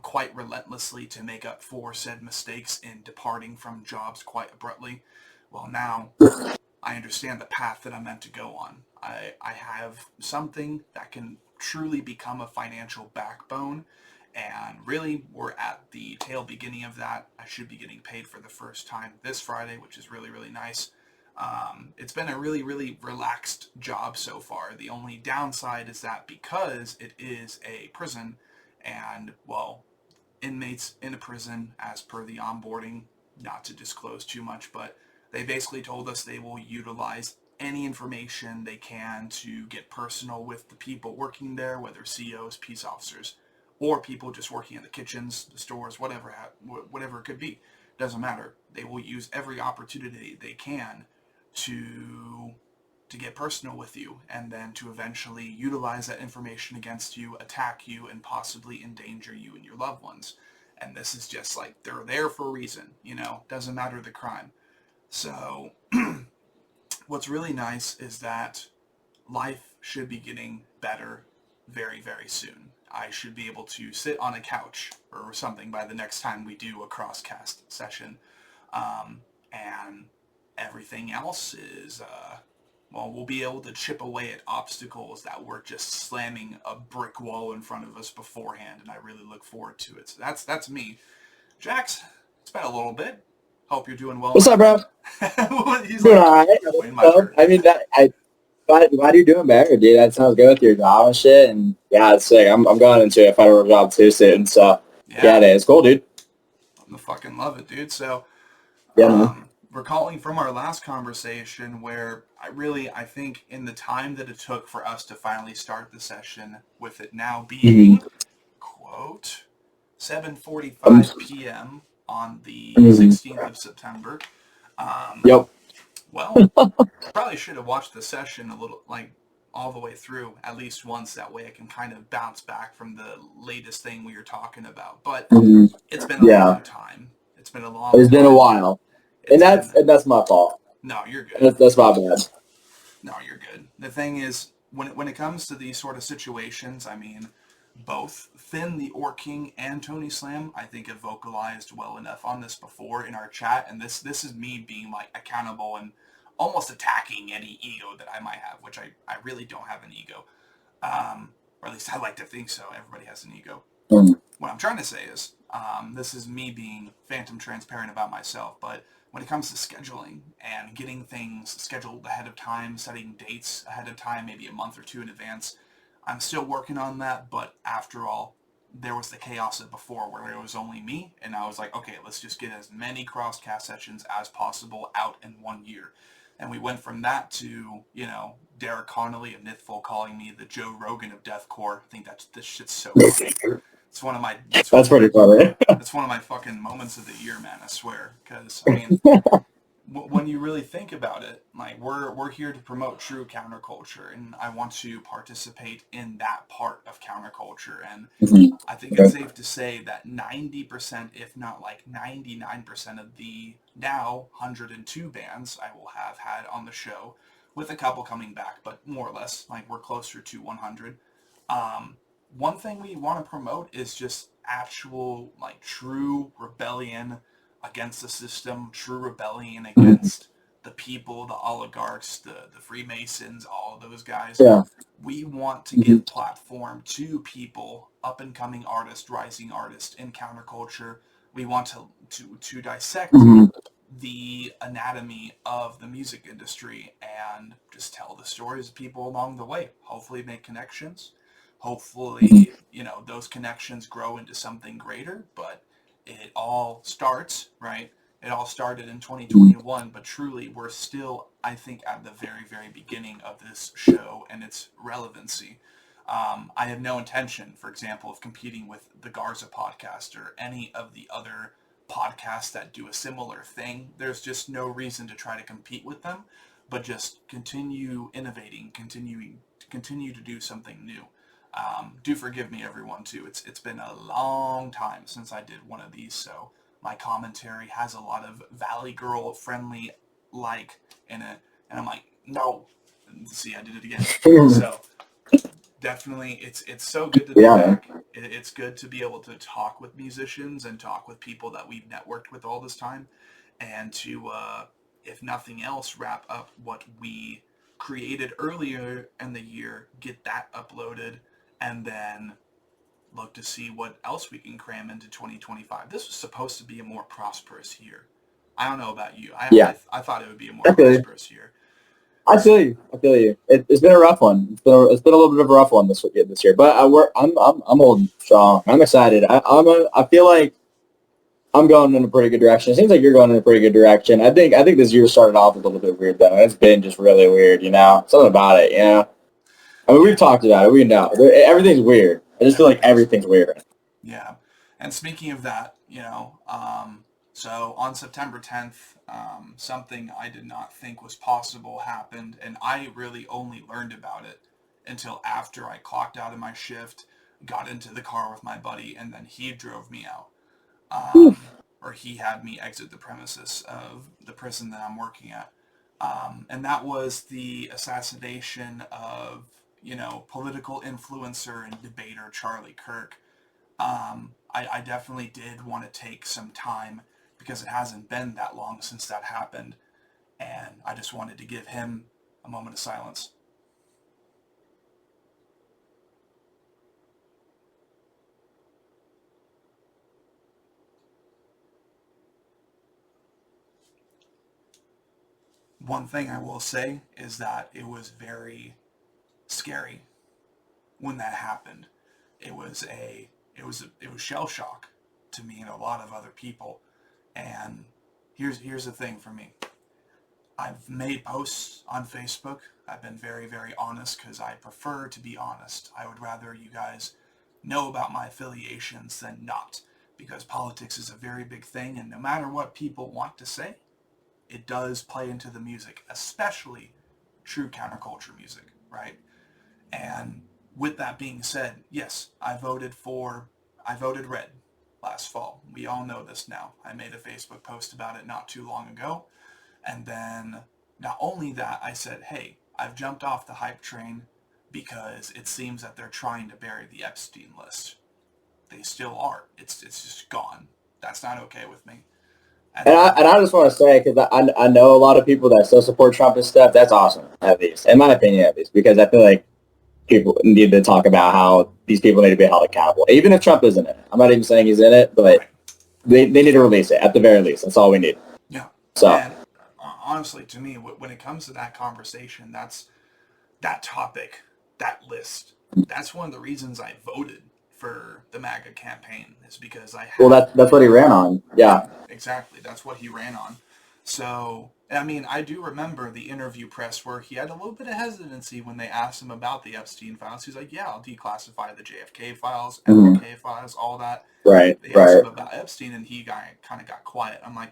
quite relentlessly to make up for said mistakes in departing from jobs quite abruptly. Well, now I understand the path that I'm meant to go on. I have something that can truly become a financial backbone, and really we're at the tail beginning of that. I should be getting paid for the first time this Friday, which is really, really nice. It's been a really, really relaxed job so far. The only downside is that because it is a prison, and, well, inmates in a prison, as per the onboarding, not to disclose too much, but they basically told us they will utilize any information they can to get personal with the people working there, whether COs, peace officers, or people just working in the kitchens, the stores, whatever it could be. Doesn't matter. They will use every opportunity they can to get personal with you, and then to eventually utilize that information against you, attack you, and possibly endanger you and your loved ones. And this is just like, they're there for a reason, doesn't matter the crime. So what's really nice is that life should be getting better very, very soon. I should be able to sit on a couch or something by the next time we do a Crosscast session. And everything else is, we'll be able to chip away at obstacles that were just slamming a brick wall in front of us beforehand, and I really look forward to it. So that's me. Jaxx, it's been a little bit. Hope you're doing well. What's up, bro? He's Doing like, all right. waiting my turn. I mean, glad you're doing better, dude. That sounds good with your job and shit. And yeah, it's sick. I'm going into a federal job too soon. So yeah, it's cool, dude. I fucking love it, dude. So yeah, recalling from our last conversation where I think in the time that it took for us to finally start the session, with it now being, quote, 7:45 p.m. on the 16th of September. Yep. Well, probably should have watched the session a little, all the way through at least once. That way I can kind of bounce back from the latest thing we were talking about. But it's been a long time. It's been a while. And that's my fault. No, you're good. That's my bad. No, you're good. The thing is, when it comes to these sort of situations, I mean, both Finn the Orc King and Tony Slam, I think, have vocalized well enough on this before in our chat, and this is me being like accountable and almost attacking any ego that I might have, which I really don't have an ego, or at least I like to think so. Everybody has an ego. What I'm trying to say is, this is me being phantom transparent about myself, but when it comes to scheduling and getting things scheduled ahead of time, setting dates ahead of time, maybe a month or two in advance, I'm still working on that, but after all, there was the chaos of before where it was only me, and I was like, okay, let's just get as many Crosscast sessions as possible out in 1 year. And we went from that to, you know, Derek Connolly of Nithful calling me the Joe Rogan of deathcore. I think this shit's so funny. It's one of my. That's pretty funny. It's one of my fucking moments of the year, man. I swear, because I mean, when you really think about it, like we're here to promote true counterculture, and I want to participate in that part of counterculture. And I think it's safe to say that 90%, if not like 99% of the now 102 bands I will have had on the show, with a couple coming back, but more or less, like we're closer to 100. One thing we want to promote is just actual, like, true rebellion against the system, true rebellion against the people, the oligarchs, the Freemasons, all of those guys. Yeah. We want to give platform to people, up-and-coming artists, rising artists in counterculture. We want to dissect the anatomy of the music industry and just tell the stories of people along the way. Hopefully make connections. Hopefully, you know, those connections grow into something greater, but it all starts, right? It all started in 2021, but truly we're still, I think, at the very, very beginning of this show and its relevancy. I have no intention, for example, of competing with the Garza podcast or any of the other podcasts that do a similar thing. There's just no reason to try to compete with them, but just continue innovating, continue to do something new. Do forgive me, everyone, too. It's been a long time since I did one of these, so my commentary has a lot of Valley Girl friendly like in it, and I'm like, no. See, I did it again. So definitely, it's so good to be back. It's good to be able to talk with musicians and talk with people that we've networked with all this time, and to, if nothing else, wrap up what we created earlier in the year, get that uploaded, and then look to see what else we can cram into 2025. This was supposed to be a more prosperous year. I don't know about you. I thought it would be a more prosperous year. I feel you. It's been a rough one. It's been a little bit of a rough one this year. But I'm holding strong. I'm excited. I feel like I'm going in a pretty good direction. It seems like you're going in a pretty good direction. I think this year started off a little bit weird though. It's been just really weird, you know. Something about it, you know. I mean, we've talked about it. We know everything's weird. I just feel like everything's weird. Yeah. And speaking of that, you know, so on September 10th, something I did not think was possible happened, and I really only learned about it until after I clocked out of my shift, got into the car with my buddy, and then he drove me out. Or he had me exit the premises of the prison that I'm working at. And that was the assassination of, you know, political influencer and debater Charlie Kirk. I definitely did want to take some time because it hasn't been that long since that happened, and I just wanted to give him a moment of silence. One thing I will say is that it was very scary when that happened. It was shell shock to me and a lot of other people. And here's the thing for me. I've made posts on Facebook. I've been very, very honest because I prefer to be honest. I would rather you guys know about my affiliations than not, because politics is a very big thing, and no matter what people want to say, it does play into the music, especially true counterculture music, right? And with that being said, yes, I voted red last fall. We all know this now. I made a Facebook post about it not too long ago. And then not only that, I said, hey, I've jumped off the hype train. because it seems that they're trying to bury the Epstein list. They still are. It's just gone. That's not okay with me. And I just want to say, because I know a lot of people that still support Trump and stuff. That's awesome, at least, in my opinion, at least, because I feel like people need to talk about how these people need to be held accountable, even if Trump isn't in it. I'm not even saying he's in it, but Right. they need to release it at the very least. That's all we need. Yeah. So And honestly, to me, when it comes to that conversation, that topic, that list, that's one of the reasons I voted for the MAGA campaign, is because I had... well, that's what he ran on. Yeah. Exactly. That's what he ran on. So, I mean, I do remember the interview press where he had a little bit of hesitancy when they asked him about the Epstein files. He's like, yeah, I'll declassify the JFK files, MLK files, all that. Right. They asked him about Epstein, and he kind of got quiet. I'm like,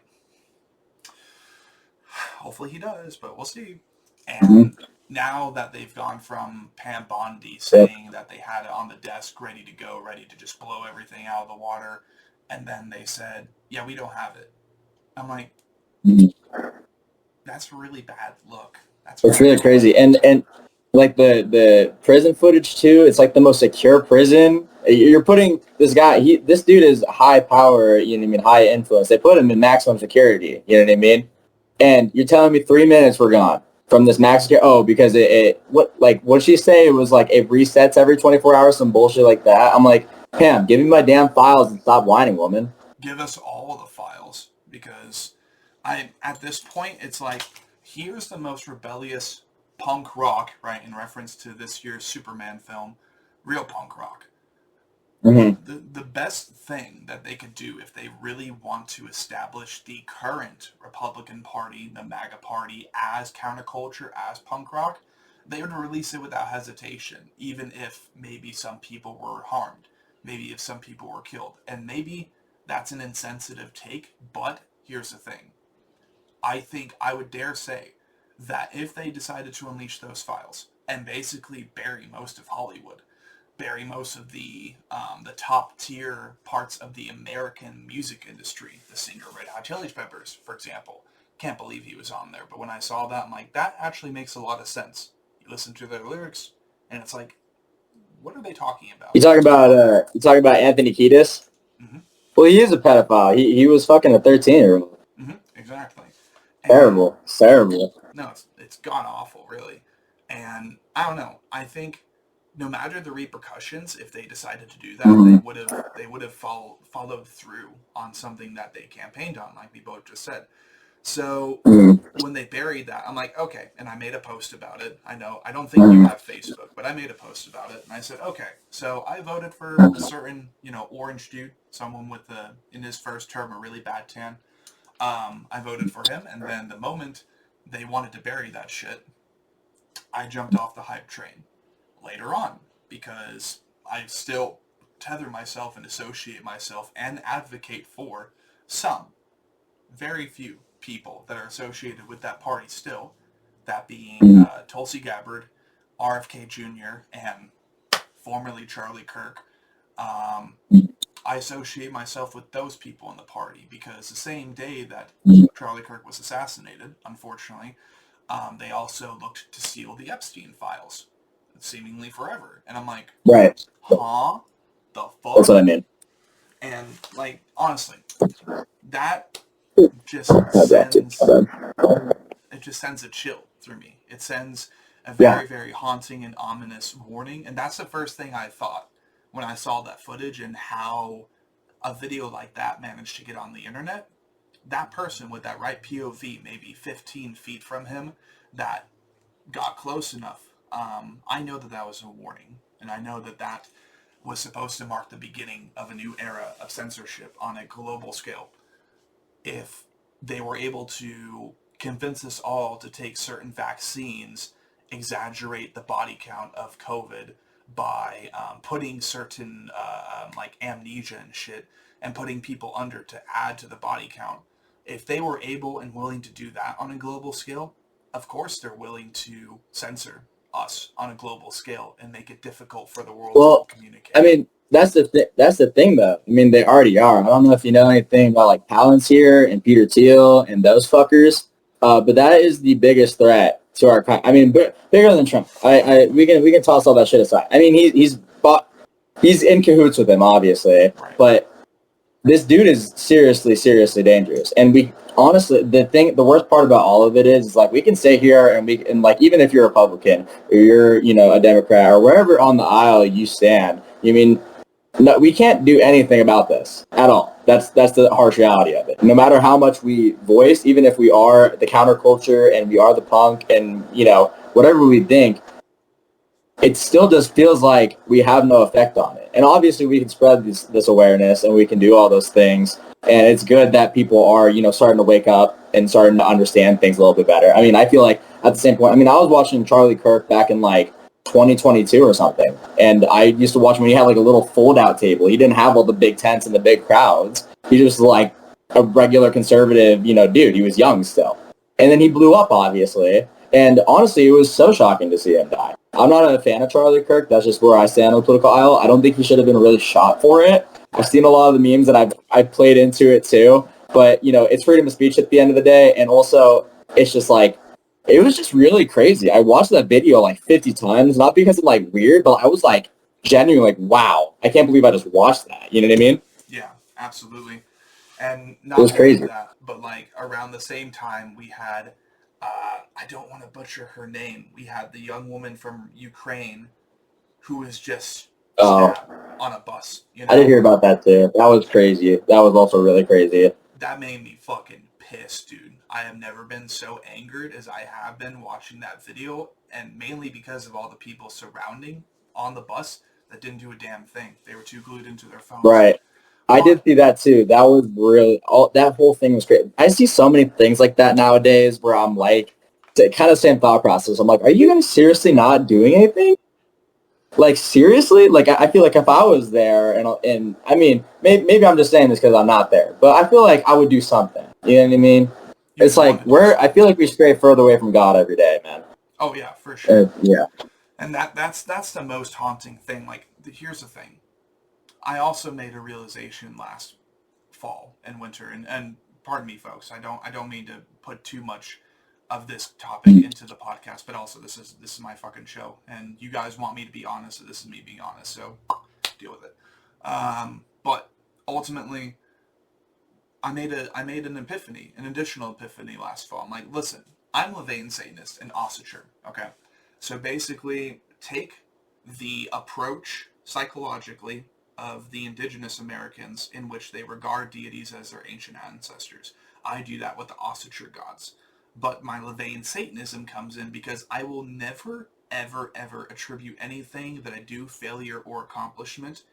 hopefully he does, but we'll see. And now that they've gone from Pam Bondi saying that they had it on the desk ready to go, ready to just blow everything out of the water, and then they said, yeah, we don't have it. I'm like, that's a really bad look. It's really crazy. And like the prison footage too, it's like the most secure prison. You're putting this guy, this dude is high power, you know what I mean, high influence. They put him in maximum security, you know what I mean? And you're telling me 3 minutes were gone from this max security. Oh, because what'd she say? It was like it resets every 24 hours, some bullshit like that. I'm like, Pam, give me my damn files and stop whining, woman. Give us all the files, because at this point, it's like, here's the most rebellious punk rock, right, in reference to this year's Superman film, real punk rock. The best thing that they could do if they really want to establish the current Republican Party, the MAGA Party, as counterculture, as punk rock, they would release it without hesitation, even if maybe some people were harmed, maybe if some people were killed. And maybe that's an insensitive take, but here's the thing. I think I would dare say that if they decided to unleash those files and basically bury most of Hollywood, bury most of the top tier parts of the American music industry, the singer Red Hot Chili Peppers, for example, can't believe he was on there. But when I saw that, I'm like, that actually makes a lot of sense. You listen to their lyrics, and it's like, what are they talking about? You talking about Anthony Kiedis? Well, he is a pedophile. He was fucking a 13-year-old. Exactly. Terrible. Terrible. No, it's gone awful, really. And I don't know. I think no matter the repercussions, if they decided to do that, they would have followed through on something that they campaigned on, like we both just said. So when they buried that, I'm like, okay. And I made a post about it. I know I don't think you have Facebook, but I made a post about it, and I said, okay. So I voted for a certain, orange dude, someone with in his first term, a really bad tan. I voted for him, and then the moment they wanted to bury that shit, I jumped off the hype train later on, because I still tether myself and associate myself and advocate for some, very few people that are associated with that party still, that being Tulsi Gabbard, RFK Jr., and formerly Charlie Kirk. I associate myself with those people in the party, because the same day that Charlie Kirk was assassinated, unfortunately, they also looked to steal the Epstein files, seemingly forever. And I'm like, right. Huh? The fuck? That's what I mean. And, like, honestly, that just sends a chill through me. It sends a very, very haunting and ominous warning. And that's the first thing I thought when I saw that footage, and how a video like that managed to get on the internet. That person with that right POV, maybe 15 feet from him, that got close enough. I know that was a warning, and I know that was supposed to mark the beginning of a new era of censorship on a global scale. If they were able to convince us all to take certain vaccines, exaggerate the body count of COVID by putting certain like amnesia and shit, and putting people under to add to the body count. If they were able and willing to do that on a global scale, of course they're willing to censor us on a global scale and make it difficult for the world to communicate. I mean, that's the thing, though. I mean, they already are. I don't know if you know anything about, like, Palantir and Peter Thiel and those fuckers, but that is the biggest threat to our kind. I mean, bigger than Trump. We can toss all that shit aside. I mean, he's in cahoots with him, obviously, but this dude is seriously, seriously dangerous. And we honestly, the worst part about all of it is like we can sit here and like even if you're a Republican or you're a Democrat or wherever on the aisle you stand, no, we can't do anything about this at all. That's the harsh reality of it. No matter how much we voice, even if we are the counterculture and we are the punk and whatever we think, it still just feels like we have no effect on it. And obviously we can spread this awareness and we can do all those things. And it's good that people are, starting to wake up and starting to understand things a little bit better. I mean, I feel like at the same point, I was watching Charlie Kirk back in like 2022 or something. And I used to watch him when he had like a little fold-out table. He didn't have all the big tents and the big crowds. He just like a regular conservative, dude. He was young still. And then he blew up, obviously. And honestly, it was so shocking to see him die. I'm not a fan of Charlie Kirk. That's just where I stand on the political aisle. I don't think he should have been really shot for it. I've seen a lot of the memes and I've played into it too. But, it's freedom of speech at the end of the day. And also, it's just like, it was just really crazy. I watched that video like 50 times, not because I'm like weird, but I was like genuinely like, wow, I can't believe I just watched that. You know what I mean? Yeah, absolutely. And it was crazy. That, but like around the same time we had, I don't want to butcher her name. We had the young woman from Ukraine who was just stabbed on a bus. I did hear about that too. That was crazy. That was also really crazy. That made me fucking pissed, dude. I have never been so angered as I have been watching that video, and mainly because of all the people surrounding on the bus that didn't do a damn thing. They were too glued into their phones. Right. I did see that too. That was really, that whole thing was great. I see so many things like that nowadays where I'm like, kind of same thought process. I'm like, are you guys seriously not doing anything? Like, seriously? Like, I feel like if I was there, and I mean, maybe I'm just saying this because I'm not there, but I feel like I would do something. You know what I mean? It's like, I feel like we stray further away from God every day, man. Oh, yeah, for sure. Yeah. And that's the most haunting thing. Like, here's the thing. I also made a realization last fall and winter, and pardon me, folks, I don't mean to put too much of this topic into the podcast, but also this is my fucking show, and you guys want me to be honest, so this is me being honest, so deal with it. But ultimately, I made an epiphany, an additional epiphany last fall. I'm like, listen, I'm a vain Satanist and ossature, okay? So basically, take the approach psychologically of the indigenous Americans in which they regard deities as their ancient ancestors. I do that with the ossature gods. But my Levian Satanism comes in because I will never, ever, ever attribute anything that I do, failure or accomplishment,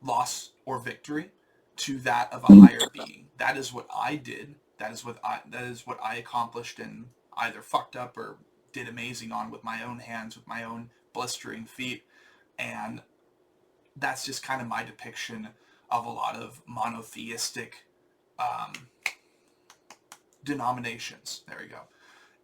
loss or victory, to that of a higher being. That is what I did. That is what I accomplished and either fucked up or did amazing on with my own hands, with my own blistering feet. And that's just kind of my depiction of a lot of monotheistic denominations. There we go.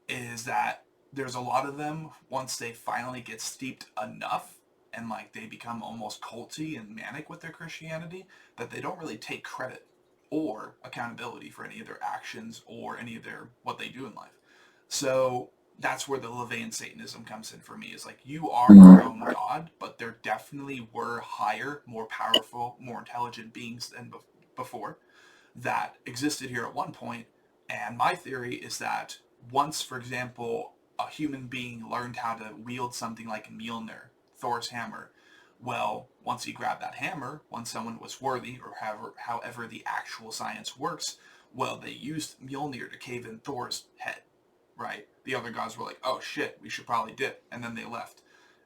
Is that there's a lot of them, once they finally get steeped enough and like they become almost culty and manic with their Christianity, that they don't really take credit or accountability for any of their actions or any of what they do in life. So that's where the Levian Satanism comes in for me, is like, you are your own God, but there definitely were higher, more powerful, more intelligent beings than before that existed here at one point. And my theory is that once, for example, a human being learned how to wield something like Mjolnir, Thor's hammer, well, once he grabbed that hammer, once someone was worthy, or however the actual science works, well, they used Mjolnir to cave in Thor's head, right? The other gods were like, oh shit, we should probably dip, and then they left.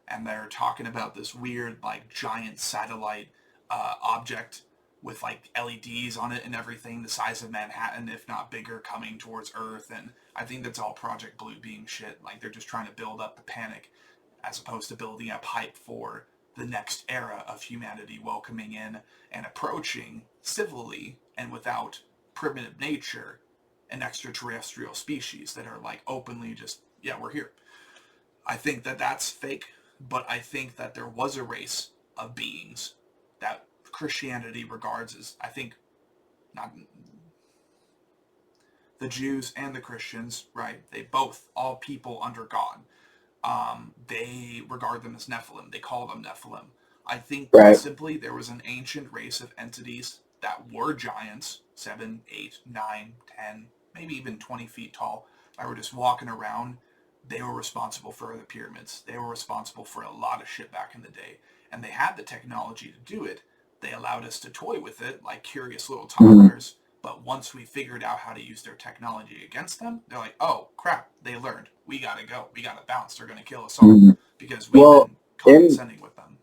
And they're talking about this weird, like, giant satellite object with like LEDs on it and everything, the size of Manhattan, if not bigger, coming towards Earth. And I think that's all Project Blue being shit. Like, they're just trying to build up the panic as opposed to building up hype for the next era of humanity welcoming in and approaching civilly and without primitive nature an extraterrestrial species that are like openly just, yeah, we're here. I think that that's fake, but I think that there was a race of beings that Christianity regards as, I think, not the Jews and the Christians, right? They both, all people under God. They regard them as Nephilim. They call them Nephilim. I think Right. simply there was an ancient race of entities that were giants, 7, 8, 9, 10, maybe even 20 feet tall, that were just walking around. They were responsible for the pyramids. They were responsible for a lot of shit back in the day. And they had the technology to do it. They allowed us to toy with it like curious little toddlers. But once we figured out how to use their technology against them, they're like, oh, crap, they learned. We got to go. We got to bounce. They're going to kill us all because we've been condescending with them.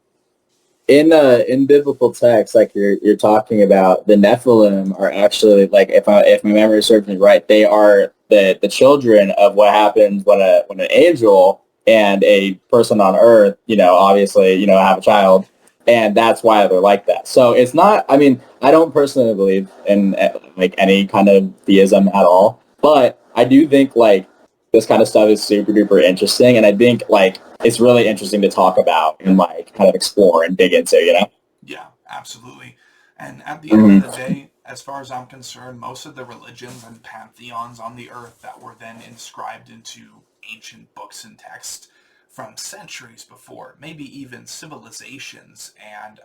In biblical texts, like you're talking about, the Nephilim are actually, like, if my memory serves me right, they are the children of what happens when an angel and a person on earth, obviously, have a child, and that's why they're like that. So it's not. I mean, I don't personally believe in like any kind of theism at all, but I do think like this kind of stuff is super duper interesting, and I think like it's really interesting to talk about and like kind of explore and dig into, Yeah, absolutely. And at the end of the day, as far as I'm concerned, most of the religions and pantheons on the earth that were then inscribed into ancient books and texts from centuries before, maybe even civilizations and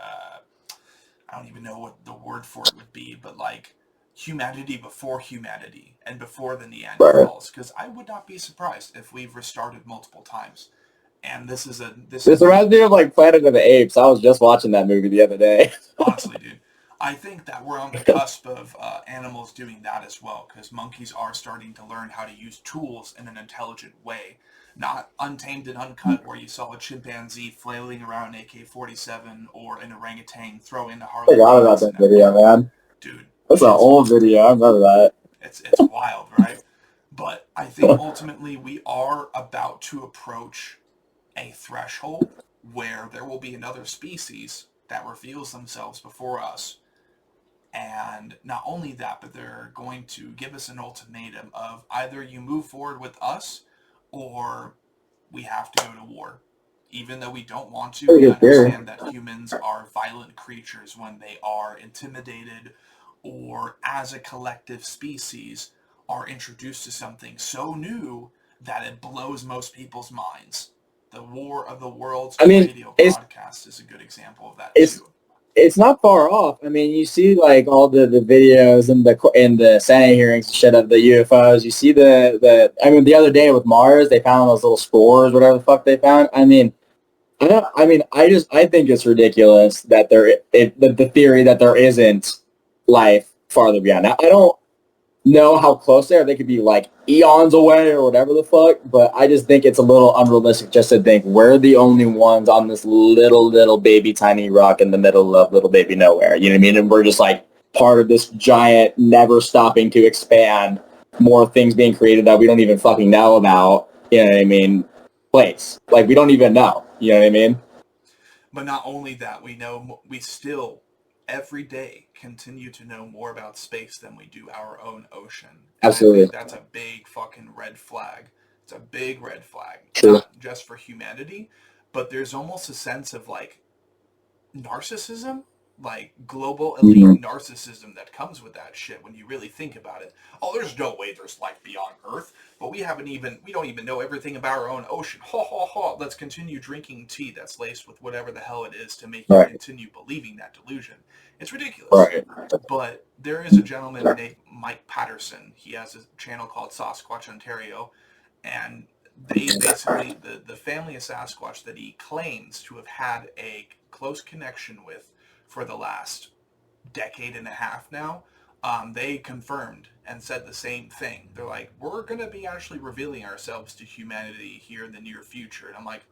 I don't even know what the word for it would be, but like humanity before humanity and before the Neanderthals, because I would not be surprised if we've restarted multiple times. And this reminds me of like Planet of the Apes. I was just watching that movie the other day. Honestly, dude, I think that we're on the cusp of animals doing that as well, because monkeys are starting to learn how to use tools in an intelligent way. Not Untamed and Uncut, where you saw a chimpanzee flailing around an AK-47 or an orangutan throwing a Harley. I forgot about that video, man. Dude, that's an old video. I remember that. It's wild, right? But I think ultimately we are about to approach a threshold where there will be another species that reveals themselves before us. And not only that, but they're going to give us an ultimatum of either you move forward with us or we have to go to war. Even though we don't want to, we understand that humans are violent creatures when they are intimidated or as a collective species are introduced to something so new that it blows most people's minds. The War of the Worlds radio podcast is a good example of that too. It's not far off. I mean, you see like all the videos and the Senate hearings and shit of the UFOs. You see the the other day with Mars, they found those little spores, whatever the fuck they found. I think it's ridiculous that the theory that there isn't life farther beyond. Now, I don't know how close they are. They could be like eons away or whatever the fuck, but I just think it's a little unrealistic just to think we're the only ones on this little baby tiny rock in the middle of little baby nowhere. You know what I mean? And we're just like part of this giant, never stopping to expand, more things being created that we don't even fucking know about. You know what I mean? Place. Like we don't even know. You know what I mean? But not only that, we still every day continue to know more about space than we do our own ocean. Absolutely. I think that's a big fucking red flag. It's a big red flag. True. Not just for humanity, but there's almost a sense of like narcissism, like global elite narcissism that comes with that shit when you really think about it. Oh, there's no way there's life beyond Earth, but we don't even know everything about our own ocean. Ha ha ha, let's continue drinking tea that's laced with whatever the hell it is to make you continue believing that delusion. It's ridiculous. Right. But there is a gentleman named Mike Patterson. He has a channel called Sasquatch Ontario, and they basically, the family of Sasquatch that he claims to have had a close connection with for the last decade and a half now, they confirmed and said the same thing. They're like, we're going to be actually revealing ourselves to humanity here in the near future. And I'm like,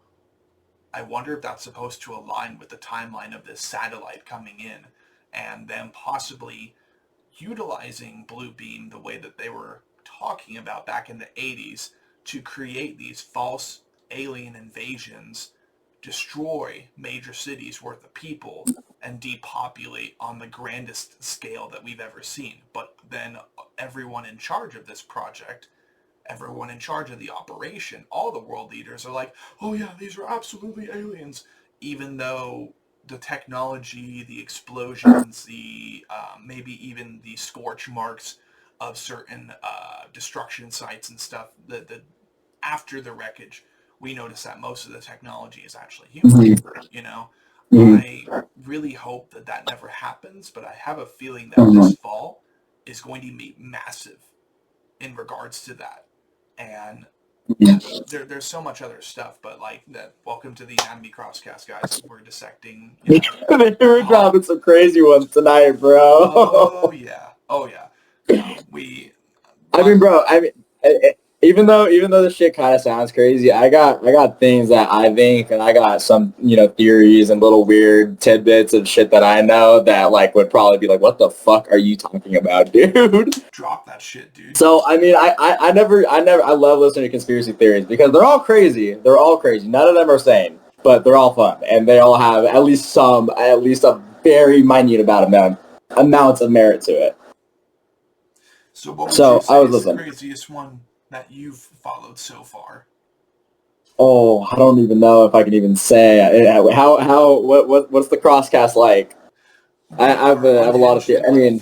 I wonder if that's supposed to align with the timeline of this satellite coming in and them possibly utilizing Blue Beam the way that they were talking about back in the 80s to create these false alien invasions, destroy major cities worth of people, and depopulate on the grandest scale that we've ever seen. But then everyone in charge of this project, everyone in charge of the operation, all the world leaders are like, oh yeah, these are absolutely aliens, even though the technology, the explosions, the maybe even the scorch marks of certain destruction sites and stuff, the after the wreckage, we notice that most of the technology is actually human. You know, I really hope that never happens, but I have a feeling that this fall is going to be massive in regards to that. And there's so much other stuff, but like that. Welcome to the Anatomy Crosscast, guys. We're dissecting. You know, We're dropping some crazy ones tonight, bro. Oh yeah. I mean, bro. Even though this shit kind of sounds crazy, I got things that I think, and I got some, theories and little weird tidbits of shit that I know that like would probably be like, what the fuck are you talking about, dude? Drop that shit, dude. So I mean, I love listening to conspiracy theories because they're all crazy. They're all crazy. None of them are sane, but they're all fun, and they all have at least a very minute amount of merit to it. So what would you say I was is the listening. craziest one that you've followed so far? Oh, I don't even know if I can even say what's the Crosscast like? I have a lot of theories. I mean,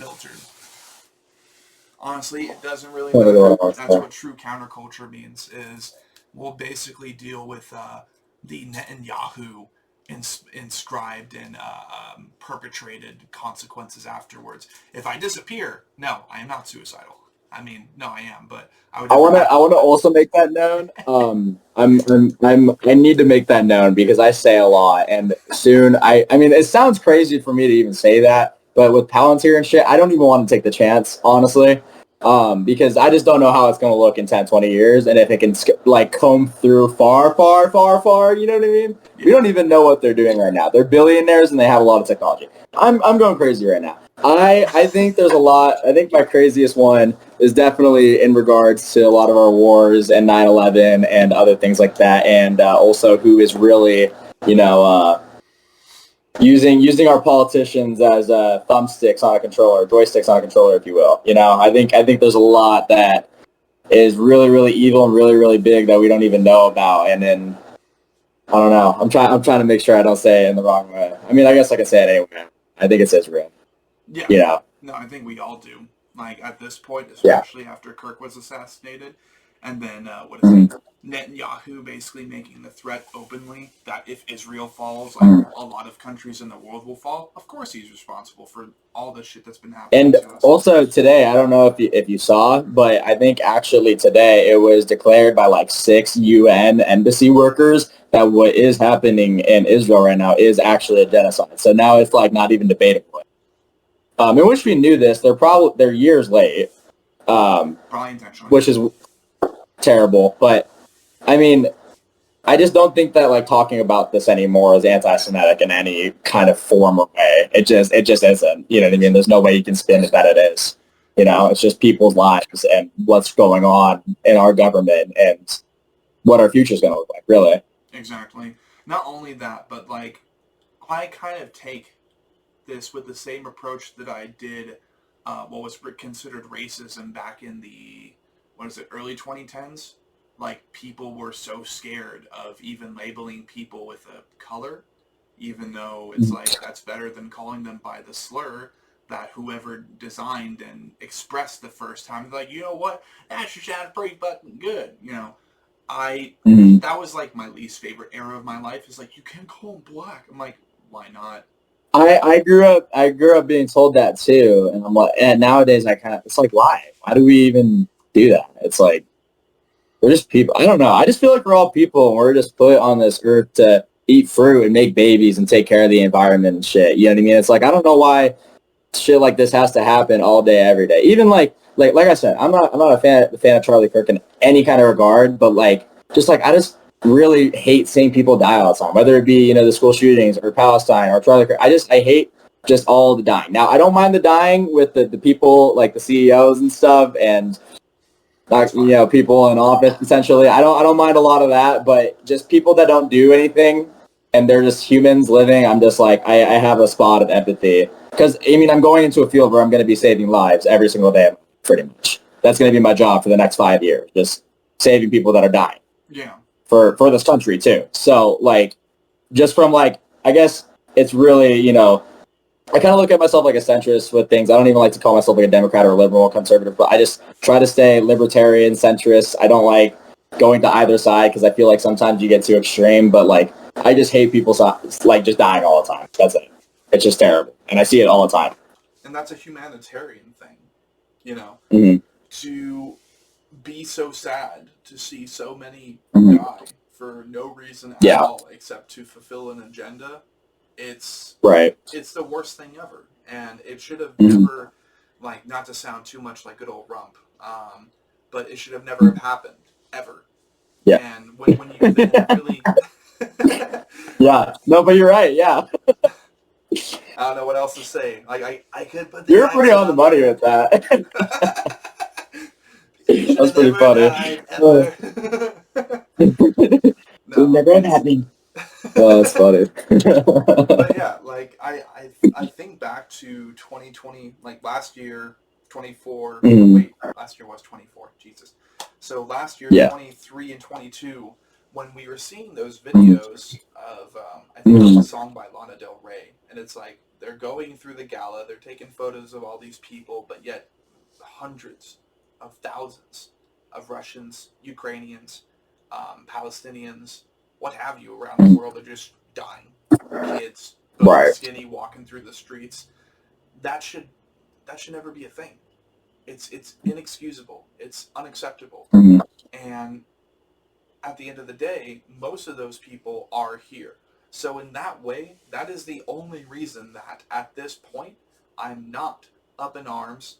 honestly, it doesn't really matter. That's what true counterculture means. Is we'll basically deal with the Netanyahu inscribed and perpetrated consequences afterwards. If I disappear, no, I am not suicidal. I mean, no, I am, but I want to also make that known. I need to make that known because I say a lot, and soon I mean, it sounds crazy for me to even say that, but with Palantir and shit, I don't even want to take the chance, honestly, because I just don't know how it's going to look in 10, 20 years, and if it can like comb through far, you know what I mean? Yeah. We don't even know what they're doing right now. They're billionaires and they have a lot of technology. I'm going crazy right now. I think there's a lot. I think my craziest one is definitely in regards to a lot of our wars and 9/11 and other things like that, and also who is really, using our politicians as thumbsticks on a controller, joysticks on a controller, if you will. I think there's a lot that is really, really evil and really, really big that we don't even know about, and then I don't know. I'm trying to make sure I don't say it in the wrong way. I mean, I guess I can say it anyway. I think it says real. Yeah. No, I think we all do. Like, at this point, especially after Kirk was assassinated, and then, Netanyahu basically making the threat openly that if Israel falls, like, a lot of countries in the world will fall. Of course he's responsible for all the shit that's been happening and to us. Also today, I don't know if you saw, but I think actually today it was declared by, like, 6 UN embassy workers that what is happening in Israel right now is actually a genocide. So now it's, like, not even debatable. In which we knew this, they're years late, probably intentionally, which is terrible. But I mean, I just don't think that like talking about this anymore is anti-Semitic in any kind of form or way. It just isn't. You know what I mean? There's no way you can spin it that it is. It's just people's lives and what's going on in our government and what our future is going to look like. Really. Exactly. Not only that, but like I kind of take this with the same approach that I did what was considered racism back in the early 2010s. Like, people were so scared of even labeling people with a color, even though it's like that's better than calling them by the slur that whoever designed and expressed the first time. Like, you know what, that should sound pretty fucking good. That was like my least favorite era of my life. Is like, you can't call them black. I'm like, why not? I grew up being told that too, and I'm like, and nowadays it's like, why do we even do that? It's like, we're just people. I don't know. I just feel like we're all people, and we're just put on this earth to eat fruit and make babies and take care of the environment and shit. You know what I mean? It's like, I don't know why shit like this has to happen all day, every day. Even like I said, I'm not a fan of Charlie Kirk in any kind of regard, but like, I just really hate seeing people die all the time, whether it be, the school shootings or Palestine or Charlie Kirk. I hate just all the dying. Now, I don't mind the dying with the people, like the CEOs and stuff, and people in office, essentially. I don't mind a lot of that, but just people that don't do anything and they're just humans living, I'm just like, I have a spot of empathy. Because, I'm going into a field where I'm going to be saving lives every single day, pretty much. That's going to be my job for the next 5 years, just saving people that are dying. Yeah. For this country, too. So, like, just from, like, I guess it's really, I kind of look at myself like a centrist with things. I don't even like to call myself like a Democrat or a liberal or conservative, but I just try to stay libertarian, centrist. I don't like going to either side because I feel like sometimes you get too extreme, but like I just hate people like just dying all the time. That's it. It's just terrible. And I see it all the time. And that's a humanitarian thing, you know, Mm-hmm. to be so sad to see so many Mm-hmm. die for no reason at all except to fulfill an agenda. It's the worst thing ever, and it should have never, like, not to sound too much like good old Rump, but it should have never have happened ever. Yeah. And when you then really, yeah, no, but you're right. Yeah. I don't know what else to say. Like I could put. You're pretty on the money with that. That's pretty funny. No, never happened. Oh, that's funny. But yeah, like I think back to 2020, like last year, 24. Wait, last year was 24. Jesus. So last year, 23 and 22, when we were seeing those videos of, I think it was a song by Lana Del Rey, and it's like they're going through the gala, they're taking photos of all these people, but yet hundreds of thousands of Russians, Ukrainians, Palestinians, what have you, around the world are just dying. Kids, skinny, walking through the streets. That should never be a thing. It's inexcusable. It's unacceptable. And at the end of the day, most of those people are here. So in that way, that is the only reason that at this point, I'm not up in arms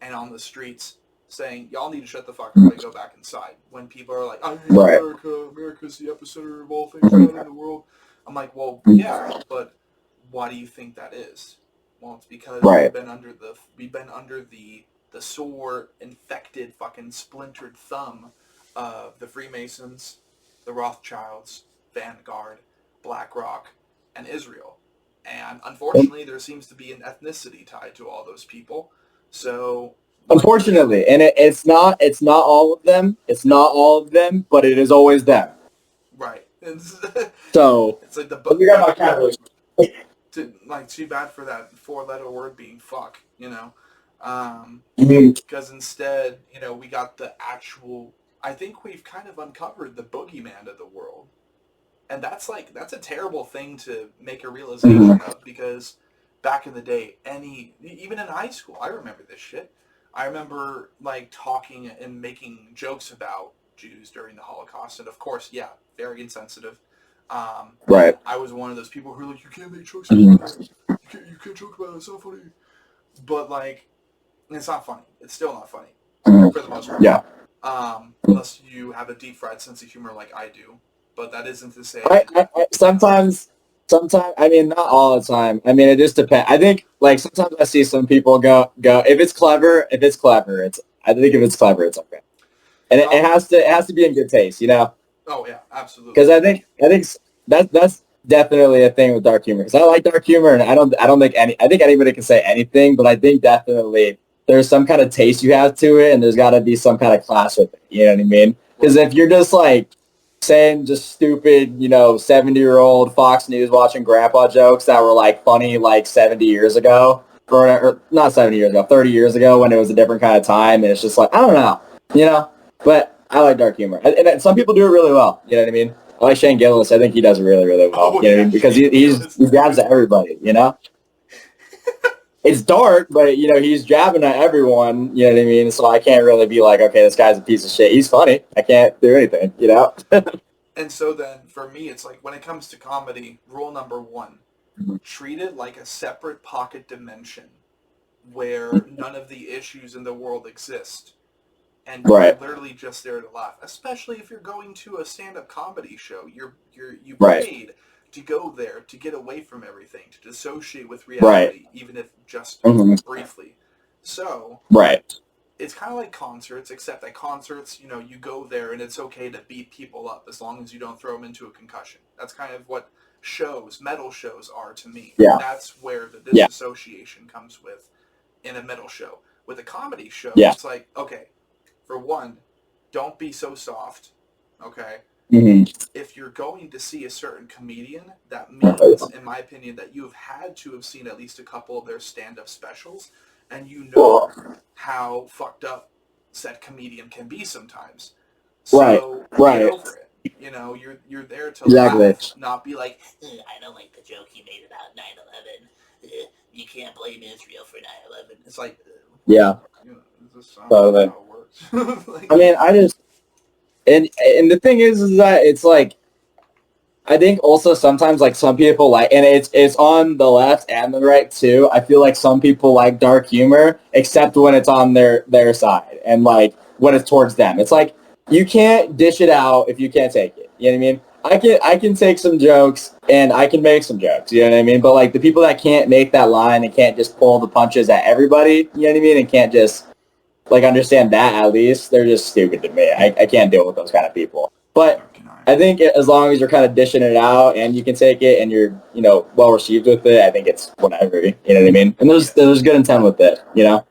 and on the streets saying, y'all need to shut the fuck up and go back inside. When people are like, I hate America, America's the epicenter of all things bad in the world. I'm like, well, yeah, but why do you think that is? Well, it's because we've been under the sore, infected, fucking splintered thumb of the Freemasons, the Rothschilds, Vanguard, BlackRock, and Israel. And unfortunately, there seems to be an ethnicity tied to all those people. So unfortunately, and it's not all of them. It's not all of them, but it is always them. Right. So it's like the we got my capitalism. Too bad for that 4-letter word being fuck, you know. Mm-hmm. Because instead, you know, we got the actual. I think we've kind of uncovered the boogeyman of the world, and that's a terrible thing to make a realization of, because back in the day, even in high school, I remember this shit. I remember like talking and making jokes about Jews during the Holocaust, and of course, yeah, very insensitive. Right. I was one of those people who were like, you can't make jokes about it. You can't joke about it. It's not funny. But like, it's not funny. It's still not funny for the most part. Yeah. Unless you have a deep fried sense of humor like I do. But that isn't to say. I sometimes. I mean, not all the time. I mean, it just depends. I think, like, sometimes I see some people go. If it's clever, I think if it's clever, it's okay. And it has to be in good taste, you know. Oh yeah, absolutely. Because I think that's definitely a thing with dark humor. Because I like dark humor, and I think anybody can say anything, but I think definitely there's some kind of taste you have to it, and there's got to be some kind of class with it. You know what I mean? Because if you're just like saying just stupid, 70-year-old Fox News watching grandpa jokes that were like funny like 70 years ago, or not 70 years ago, 30 years ago when it was a different kind of time, and it's just like, I don't know, but I like dark humor. And some people do it really well, you know what I mean? I like Shane Gillis. I think he does it really, really well, you know what I mean? Because he jabs at everybody, It's dark, but, he's jabbing at everyone, you know what I mean? So I can't really be like, okay, this guy's a piece of shit. He's funny. I can't do anything, And so then, for me, it's like, when it comes to comedy, rule number 1, treat it like a separate pocket dimension where none of the issues in the world exist. And you're literally just there to laugh. Especially if you're going to a stand-up comedy show. You paid to go there to get away from everything, to dissociate with reality, even if just briefly. So, it's kind of like concerts, except at concerts, you go there and it's okay to beat people up as long as you don't throw them into a concussion. That's kind of what metal shows are to me. Yeah. That's where the disassociation comes with in a metal show. With a comedy show, it's like, okay, for one, don't be so soft, okay? if you're going to see a certain comedian, that means, in my opinion, that you have had to have seen at least a couple of their stand-up specials, and you know how fucked up said comedian can be sometimes. So get over it. You know, you're there to laugh, not be like, I don't like the joke he made about 9/11. You can't blame Israel for 9/11. It's like, yeah, you know, this totally. how it works. Like, I mean, I just and the thing is that it's like, I think also sometimes like some people like, and it's on the left and the right too. I feel like some people like dark humor, except when it's on their side and like when it's towards them. It's like you can't dish it out if you can't take it. You know what I mean? I can take some jokes and I can make some jokes. You know what I mean? But like the people that can't make that line and can't just pull the punches at everybody. You know what I mean? And can't just like understand that at least, they're just stupid to me. I can't deal with those kind of people. But I think as long as you're kind of dishing it out and you can take it and you're, you know, well received with it, I think it's whatever. You know what I mean? And there's good intent with it, you know?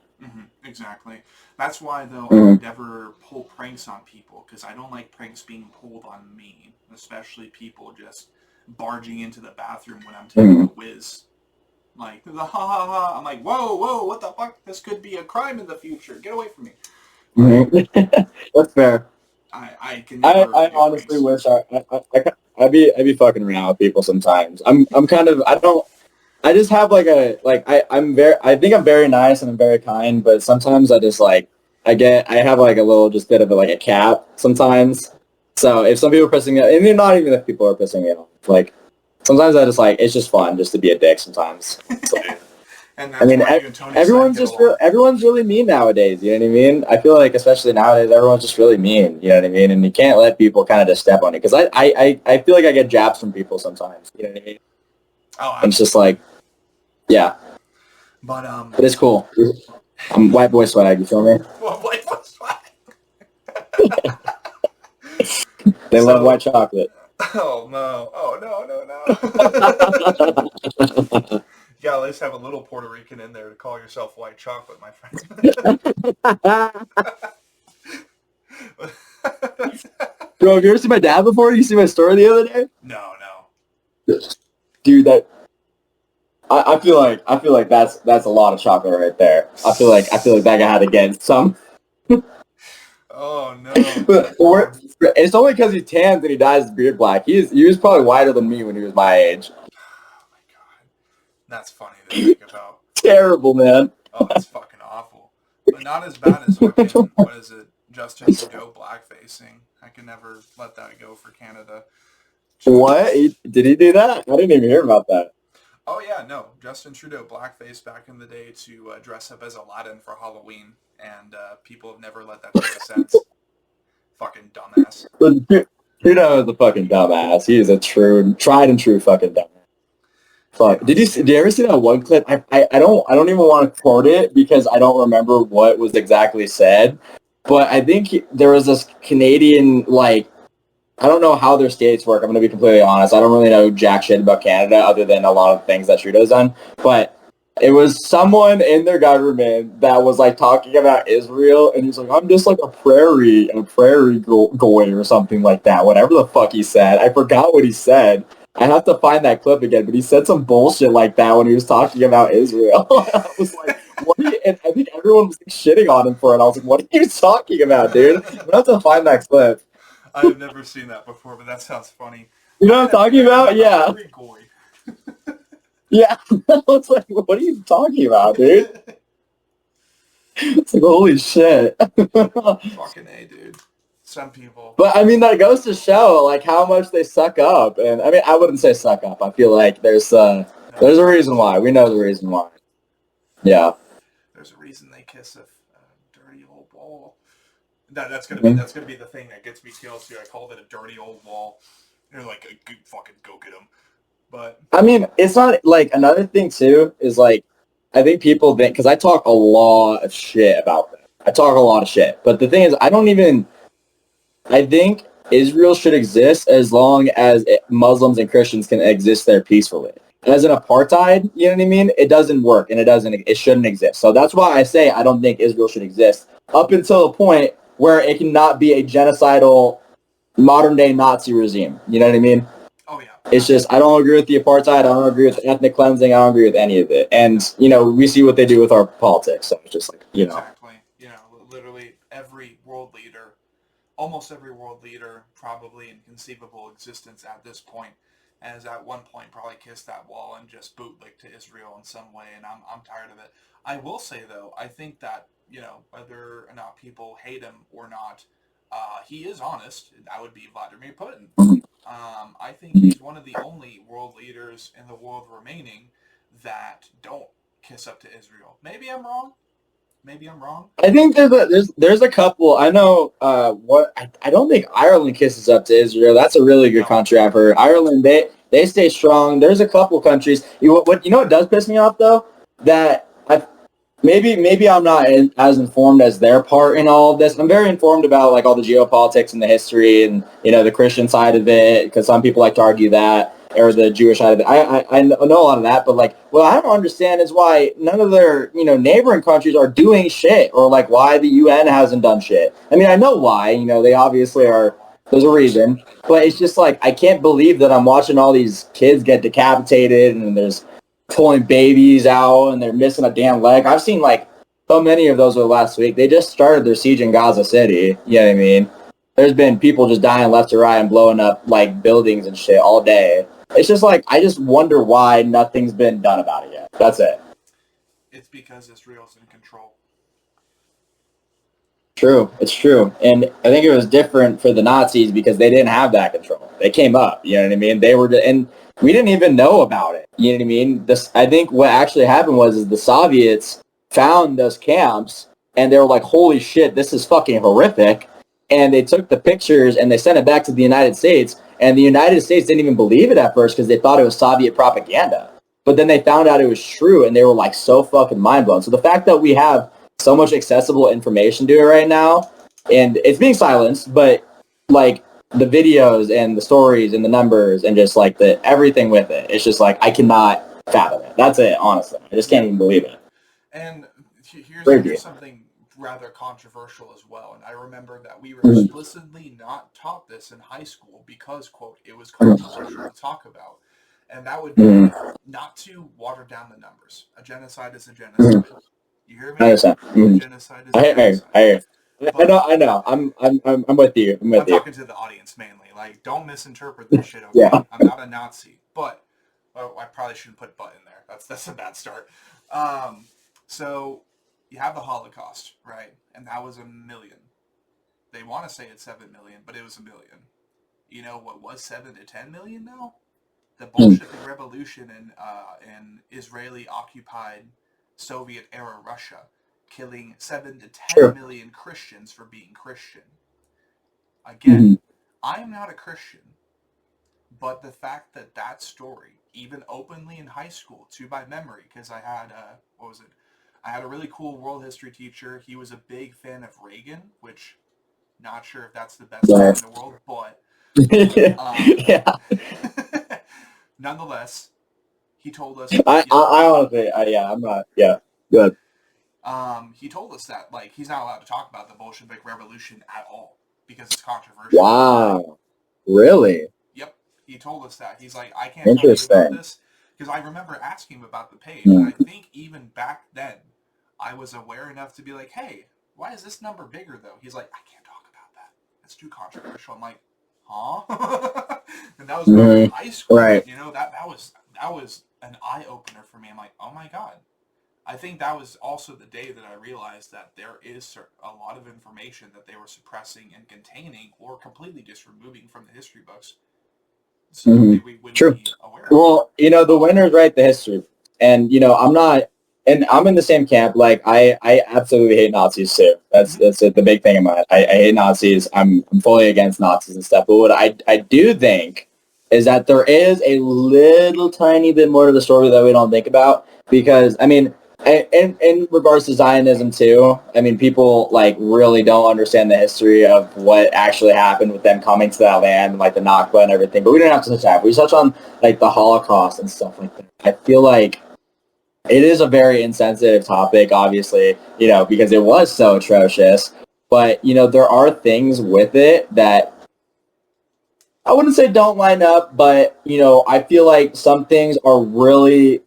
Exactly. That's why, though, I would never pull pranks on people, because I don't like pranks being pulled on me, especially people just barging into the bathroom when I'm taking a whiz. Like, the ha ha ha. I'm like, whoa, what the fuck? This could be a crime in the future. Get away from me. That's fair. I honestly wish I'd be fucking around with people sometimes. I just have like I think I'm very nice and I'm very kind, but sometimes I just like I have like a little just bit of a cap sometimes. So if some people are pissing me off, and not even if people are pissing me off, like sometimes I just like it's just fun just to be a dick sometimes. So, and I mean, everyone's really mean nowadays. You know what I mean? I feel like especially nowadays, everyone's just really mean. You know what I mean? And you can't let people kind of just step on you because I feel like I get jabs from people sometimes. You know what I mean? Oh, and it's just like, yeah. But it's cool. I'm white boy swag. You feel me? White boy swag. They love white chocolate. Oh no! You gotta at least have a little Puerto Rican in there to call yourself white chocolate, my friend. Bro, have you ever seen my dad before? You see my story the other day? No. Dude, I feel like that's a lot of chocolate right there. I feel like that guy had to get some. Oh no! It's only because he tans and he dyes his beard black. He was probably whiter than me when he was my age. Oh my god, that's funny to think about. Terrible, man. Oh, that's fucking awful. But not as bad as what is it? Justin Trudeau blackfacing. I can never let that go for Canada. What? Did he do that? I didn't even hear about that. Oh yeah, no. Justin Trudeau blackface back in the day to dress up as Aladdin for Halloween, and people have never let that go since. Fucking dumbass. Trudeau is a fucking dumbass. He is a tried and true fucking dumbass. Fuck. Did you ever see that one clip? I don't even want to quote it because I don't remember what was exactly said. But I think there was this Canadian, like, I don't know how their states work. I'm going to be completely honest. I don't really know jack shit about Canada other than a lot of things that Trudeau's done. But it was someone in their government that was, like, talking about Israel, and he's like, I'm just like a prairie goy or something like that. Whatever the fuck he said. I forgot what he said. I have to find that clip again, but he said some bullshit like that when he was talking about Israel. I was like, what are you, and I think everyone was shitting on him for it. I was like, what are you talking about, dude? I'm going to have to find that clip. I have never seen that before, but that sounds funny. You know what I'm talking about? Yeah. Yeah. I was like, what are you talking about, dude? It's like, holy shit. Fucking A, dude. Some people. But, I mean, that goes to show, like, how much they suck up. And, I mean, I wouldn't say suck up. I feel like there's a reason why. We know the reason why. Yeah. There's a reason they kiss a dirty old wall. That's gonna be the thing that gets me killed too. I called it a dirty old wall. They're like, fucking go get him. But I mean, it's not like another thing too is like I think people think because I talk a lot of shit about them. I talk a lot of shit, but the thing is, I think Israel should exist as long as Muslims and Christians can exist there peacefully. As an apartheid, you know what I mean? It doesn't work, and it shouldn't exist. So that's why I say I don't think Israel should exist up until the point where it cannot be a genocidal modern day Nazi regime. You know what I mean? Oh, yeah. It's just, I don't agree with the apartheid. I don't agree with the ethnic cleansing. I don't agree with any of it. And, we see what they do with our politics. So it's just like, Exactly. Literally almost every world leader probably in conceivable existence at this point has at one point probably kissed that wall and just bootlicked to Israel in some way, and I'm tired of it. I will say, though, I think that, whether or not people hate him or not, he is honest. That would be Vladimir Putin. I think he's one of the only world leaders in the world remaining that don't kiss up to Israel. Maybe I'm wrong. I think there's a couple. I know I don't think Ireland kisses up to Israel. That's a really good country I've heard. Ireland, they stay strong. There's a couple countries. What does piss me off though? That maybe I'm not as informed as their part in all of this. I'm very informed about like all the geopolitics and the history and the Christian side of it, because some people like to argue that, or the Jewish side of it. I know a lot of that, but like what I don't understand is why none of their neighboring countries are doing shit, or like why the UN hasn't done shit. I mean, I know why. They obviously are. There's a reason, but it's just like I can't believe that I'm watching all these kids get decapitated, and there's pulling babies out and they're missing a damn leg. I've seen like so many of those over the last week. They just started their siege in Gaza City. You know what I mean? There's been people just dying left to right and blowing up like buildings and shit all day. It's just like, I just wonder why nothing's been done about it yet. That's it. It's because Israel's in control. True. It's true. And I think it was different for the Nazis because they didn't have that control. They came up, you know what I mean? And we didn't even know about it. You know what I mean? I think what actually happened was the Soviets found those camps and they were like, holy shit, this is fucking horrific. And they took the pictures and they sent it back to the United States. And the United States didn't even believe it at first because they thought it was Soviet propaganda. But then they found out it was true and they were like so fucking mind blown. So the fact that we have so much accessible information to it right now, and it's being silenced, but like the videos and the stories and the numbers and just like the everything with it, it's just like I cannot fathom it. That's it, honestly. I just can't even believe it. And here's something rather controversial as well. And I remember that we were explicitly not taught this in high school because, quote, it was controversial to talk about. And that would be not to water down the numbers. A genocide is a genocide. You hear me? I understand. Genocide is a genocide. I hear. I know. I'm with you. I'm talking to the audience mainly. Like, don't misinterpret this shit. Okay? Yeah. I'm not a Nazi, but I probably shouldn't put "but" in there. That's a bad start. So you have the Holocaust, right? And that was 1 million. They want to say it's 7 million, but it was 1 million. You know what was 7 to 10 million now? The Bolshevik Revolution in Israeli-occupied Soviet-era Russia, killing 7 to 10 million Christians for being Christian. Again, I am not a Christian, but the fact that story, even openly in high school, to my memory, because I had, I had a really cool world history teacher. He was a big fan of Reagan, which, not sure if that's the best guy in the world, but nonetheless, he told us. I honestly, I'm not. Yeah, good. He told us that he's not allowed to talk about the Bolshevik Revolution at all because it's controversial. Wow, really? Yep, he told us that. He's like, I can't tell you about this because I remember asking him about the page, and I think even back then, I was aware enough to be like, hey, why is this number bigger though? He's like, I can't talk about that. It's too controversial. I'm like, huh? And that was high school. Right. That was an eye opener for me. I'm like, oh my god. I think that was also the day that I realized that there is a lot of information that they were suppressing and containing or completely just removing from the history books. So we wouldn't be aware of. Well, the winners write the history. And, I'm not, and I'm in the same camp. Like, I absolutely hate Nazis too. That's the big thing in my head. I hate Nazis. I'm fully against Nazis and stuff. But what I do think is that there is a little tiny bit more to the story that we don't think about. Because, I mean, in regards to Zionism too, I mean, people really don't understand the history of what actually happened with them coming to that land and the Nakba and everything. But we didn't have to touch that. We touch on the Holocaust and stuff like that. I feel like it is a very insensitive topic, obviously, because it was so atrocious. But there are things with it that I wouldn't say don't line up, but, you know, I feel like some things are really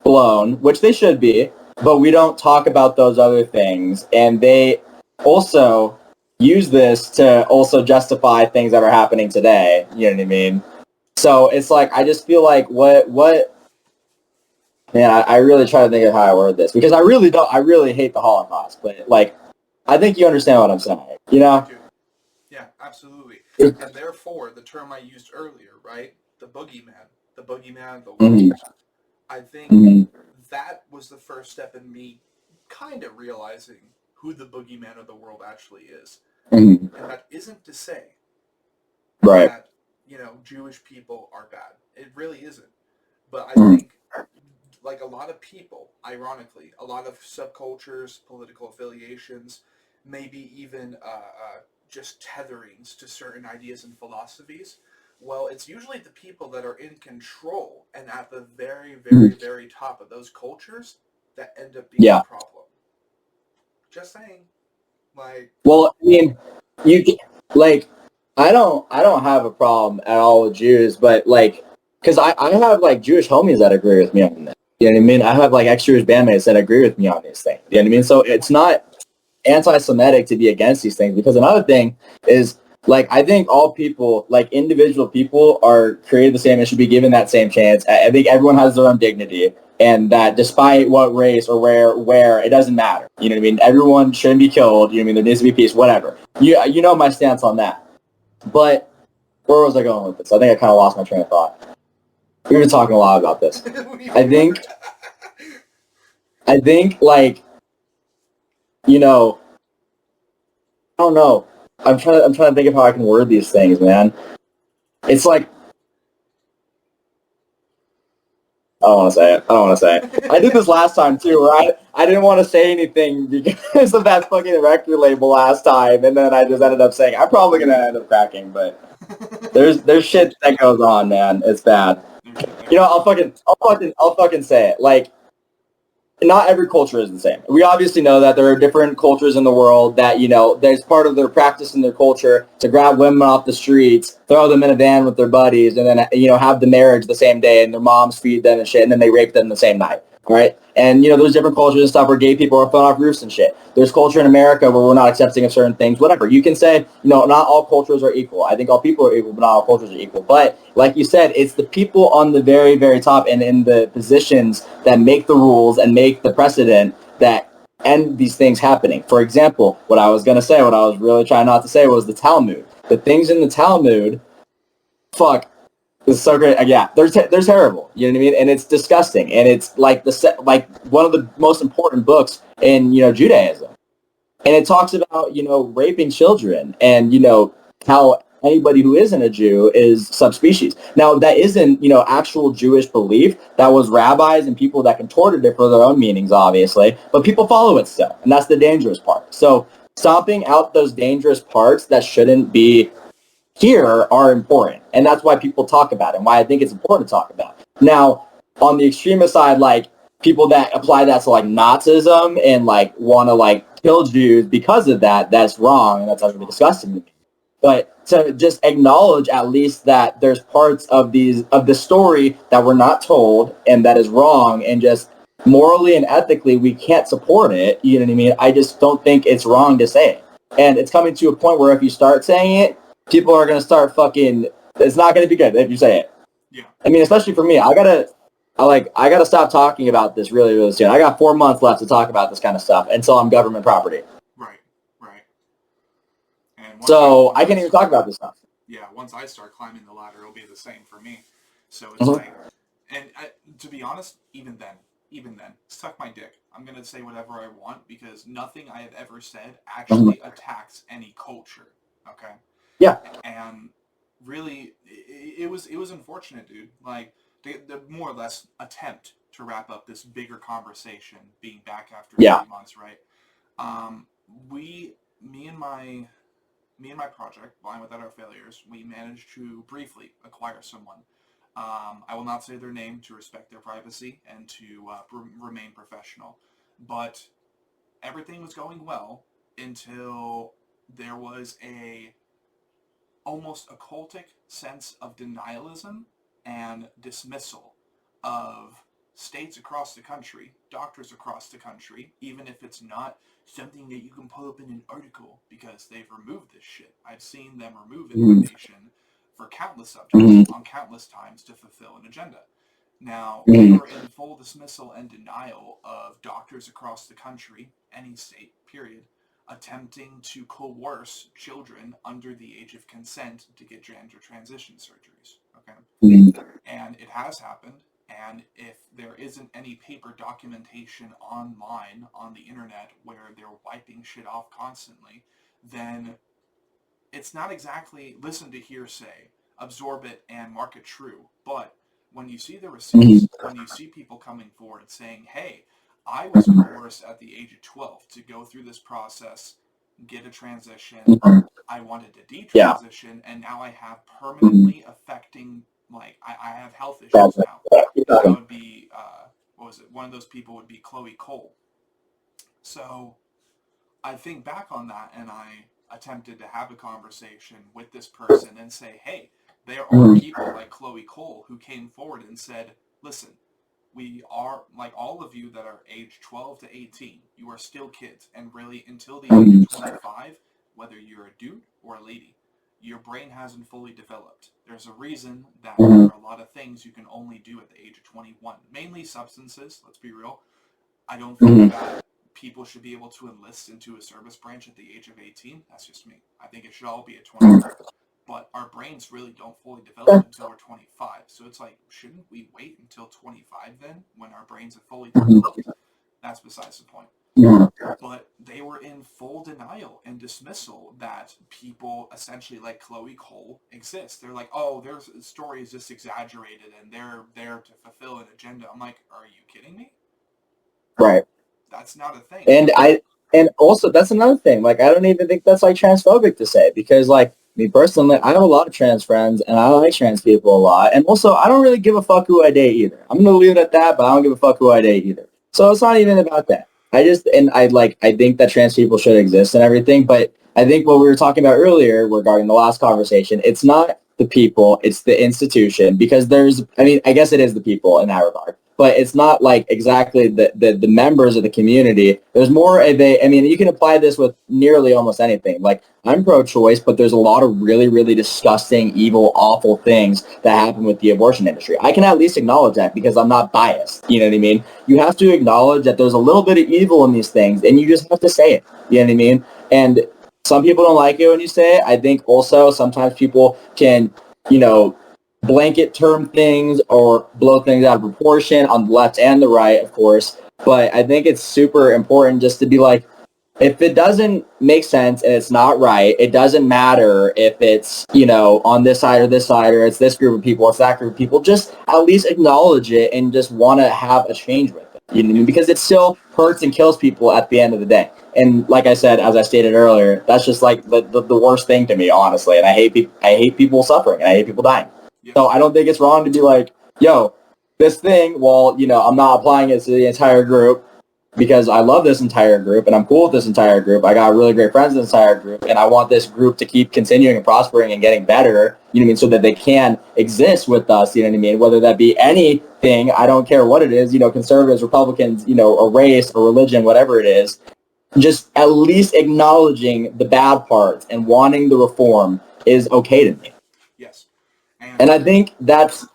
blown, which they should be, but we don't talk about those other things. And they also use this to also justify things that are happening today. You know what I mean? So it's like, I just feel like man, I really try to think of how I word this because I really hate the Holocaust, but like, I think you understand what I'm saying, you know? Yeah, absolutely. And therefore, the term I used earlier, right? The boogeyman, the world. Mm-hmm. I think that was the first step in me kind of realizing who the boogeyman of the world actually is. And that isn't to say that, you know, Jewish people are bad. It really isn't. But I think, like a lot of people, ironically, a lot of subcultures, political affiliations, maybe even just tetherings to certain ideas and philosophies, well, it's usually the people that are in control and at the very, very, very top of those cultures that end up being a problem. Just saying. Like, well, I mean, like, I don't have a problem at all with Jews, but like, because I have like Jewish homies that agree with me on that. You know what I mean? I have like ex-Jewish bandmates that agree with me on these things. You know what I mean? So it's not anti-Semitic to be against these things, because another thing is, like, I think all people, like individual people, are created the same and should be given that same chance. I think everyone has their own dignity, and that despite what race or where, it doesn't matter. You know what I mean? Everyone shouldn't be killed. You know what I mean? There needs to be peace, whatever. You know my stance on that. But where was I going with this? I think I kind of lost my train of thought. We've been talking a lot about this. I think, like, you know, I don't know. I'm trying to think of how I can word these things, man. It's like, I don't want to say it. I did this last time too, where I didn't want to say anything because of that fucking record label last time, and then I just ended up saying I'm probably gonna end up cracking, but there's shit that goes on, man. It's bad. You know, I'll fucking say it. Like, not every culture is the same. We obviously know that there are different cultures in the world that, you know, there's part of their practice in their culture to grab women off the streets, throw them in a van with their buddies, and then, you know, have the marriage the same day, and their moms feed them and shit, and then they rape them the same night. Right? And, you know, there's different cultures and stuff where gay people are thrown off roofs and shit. There's culture in America where we're not accepting of certain things, whatever. You can say, you know, not all cultures are equal. I think all people are equal, but not all cultures are equal. But like you said, it's the people on the very, very top and in the positions that make the rules and make the precedent that end these things happening. For example, what I was really trying not to say was the Talmud. The things in the Talmud, fuck, it's so great. Yeah, they're terrible. You know what I mean? And it's disgusting. And it's like like one of the most important books in, you know, Judaism. And it talks about, you know, raping children and, you know, how anybody who isn't a Jew is subspecies. Now, that isn't, you know, actual Jewish belief. That was rabbis and people that contorted it for their own meanings, obviously. But people follow it still. And that's the dangerous part. So stomping out those dangerous parts that shouldn't be here are important, and that's why people talk about it and why I think it's important to talk about. Now, on the extremist side, like people that apply that to like Nazism and like want to like kill Jews because of that, that's wrong, and that's actually disgusting to me. But to just acknowledge at least that there's parts of the story that we're not told and that is wrong, and just morally and ethically we can't support it. You know what I mean? I just don't think it's wrong to say it, and it's coming to a point where if you start saying it, people are going to start fucking, it's not going to be good if you say it. Yeah. I mean, especially for me, I gotta stop talking about this really, really soon. I got 4 months left to talk about this kind of stuff until I'm government property. Right. And so I can't even talk about this stuff. Yeah, once I start climbing the ladder, it'll be the same for me. So it's like, and to be honest, even then, suck my dick. I'm going to say whatever I want because nothing I have ever said actually attacks any culture. Okay? Yeah. And really, it was unfortunate, dude. Like, the more or less attempt to wrap up this bigger conversation being back after 3 months, right? Me and my project, Blind Without Our Failures, we managed to briefly acquire someone. I will not say their name to respect their privacy and to remain professional. But everything was going well until there was a almost occultic sense of denialism and dismissal of states across the country, doctors across the country, even if it's not something that you can pull up in an article, because they've removed this shit. I've seen them remove information for countless subjects on countless times to fulfill an agenda. Now, they were in full dismissal and denial of doctors across the country, any state, period, attempting to coerce children under the age of consent to get gender transition surgeries. Okay? And it has happened. And if there isn't any paper documentation online on the internet where they're wiping shit off constantly, then it's not exactly listen to hearsay, absorb it, and mark it true. But when you see the receipts, when you see people coming forward saying, hey, I was coerced at the age of 12 to go through this process, get a transition, I wanted to detransition, and now I have permanently affecting, like, I have health issues now. That would be, what was it? One of those people would be Chloe Cole. So I think back on that, and I attempted to have a conversation with this person and say, hey, there are people like Chloe Cole who came forward and said, listen, we are, like all of you that are age 12 to 18, you are still kids. And really, until the age of 25, whether you're a dude or a lady, your brain hasn't fully developed. There's a reason that there are a lot of things you can only do at the age of 21. Mainly substances, let's be real. I don't think that people should be able to enlist into a service branch at the age of 18. That's just me. I think it should all be at 25. But our brains really don't fully develop until we're 25. So it's like, shouldn't we wait until 25 then, when our brains are fully developed? That's besides the point. But they were in full denial and dismissal that people essentially like Chloe Cole exist. They're like, oh, their story is just exaggerated and they're there to fulfill an agenda. I'm like, are you kidding me? Right. That's not a thing. And also, that's another thing. Like, I don't even think that's, like, transphobic to say, because, like, me personally, I have a lot of trans friends, and I like trans people a lot. And also, I don't really give a fuck who I date either. I'm going to leave it at that, but I don't give a fuck who I date either. So it's not even about that. I think that trans people should exist and everything, but I think what we were talking about earlier regarding the last conversation, it's not the people, it's the institution, because I guess it is the people in that regard, but it's not like exactly the members of the community. There's more of you can apply this with nearly almost anything. Like, I'm pro-choice, but there's a lot of really, really disgusting, evil, awful things that happen with the abortion industry. I can at least acknowledge that because I'm not biased. You know what I mean? You have to acknowledge that there's a little bit of evil in these things, and you just have to say it. You know what I mean? And some people don't like it when you say it. I think also sometimes people can, blanket term things or blow things out of proportion on the left and the right, of course. But I think it's super important just to be like, if it doesn't make sense and it's not right, it doesn't matter if it's, on this side, or it's this group of people, it's that group of people. Just at least acknowledge it and just want to have a change with it. You know what I mean? Because it still hurts and kills people at the end of the day. And like I said, as I stated earlier, that's just like the worst thing to me, honestly. And I hate people suffering and I hate people dying. Yep. So I don't think it's wrong to be like, yo, this thing, well, I'm not applying it to the entire group, because I love this entire group and I'm cool with this entire group. I got really great friends in this entire group, and I want this group to keep continuing and prospering and getting better, so that they can exist with us, whether that be anything, I don't care what it is, conservatives, Republicans, a race, a religion, whatever it is, just at least acknowledging the bad parts and wanting the reform is okay to me. Yes. And I think that's,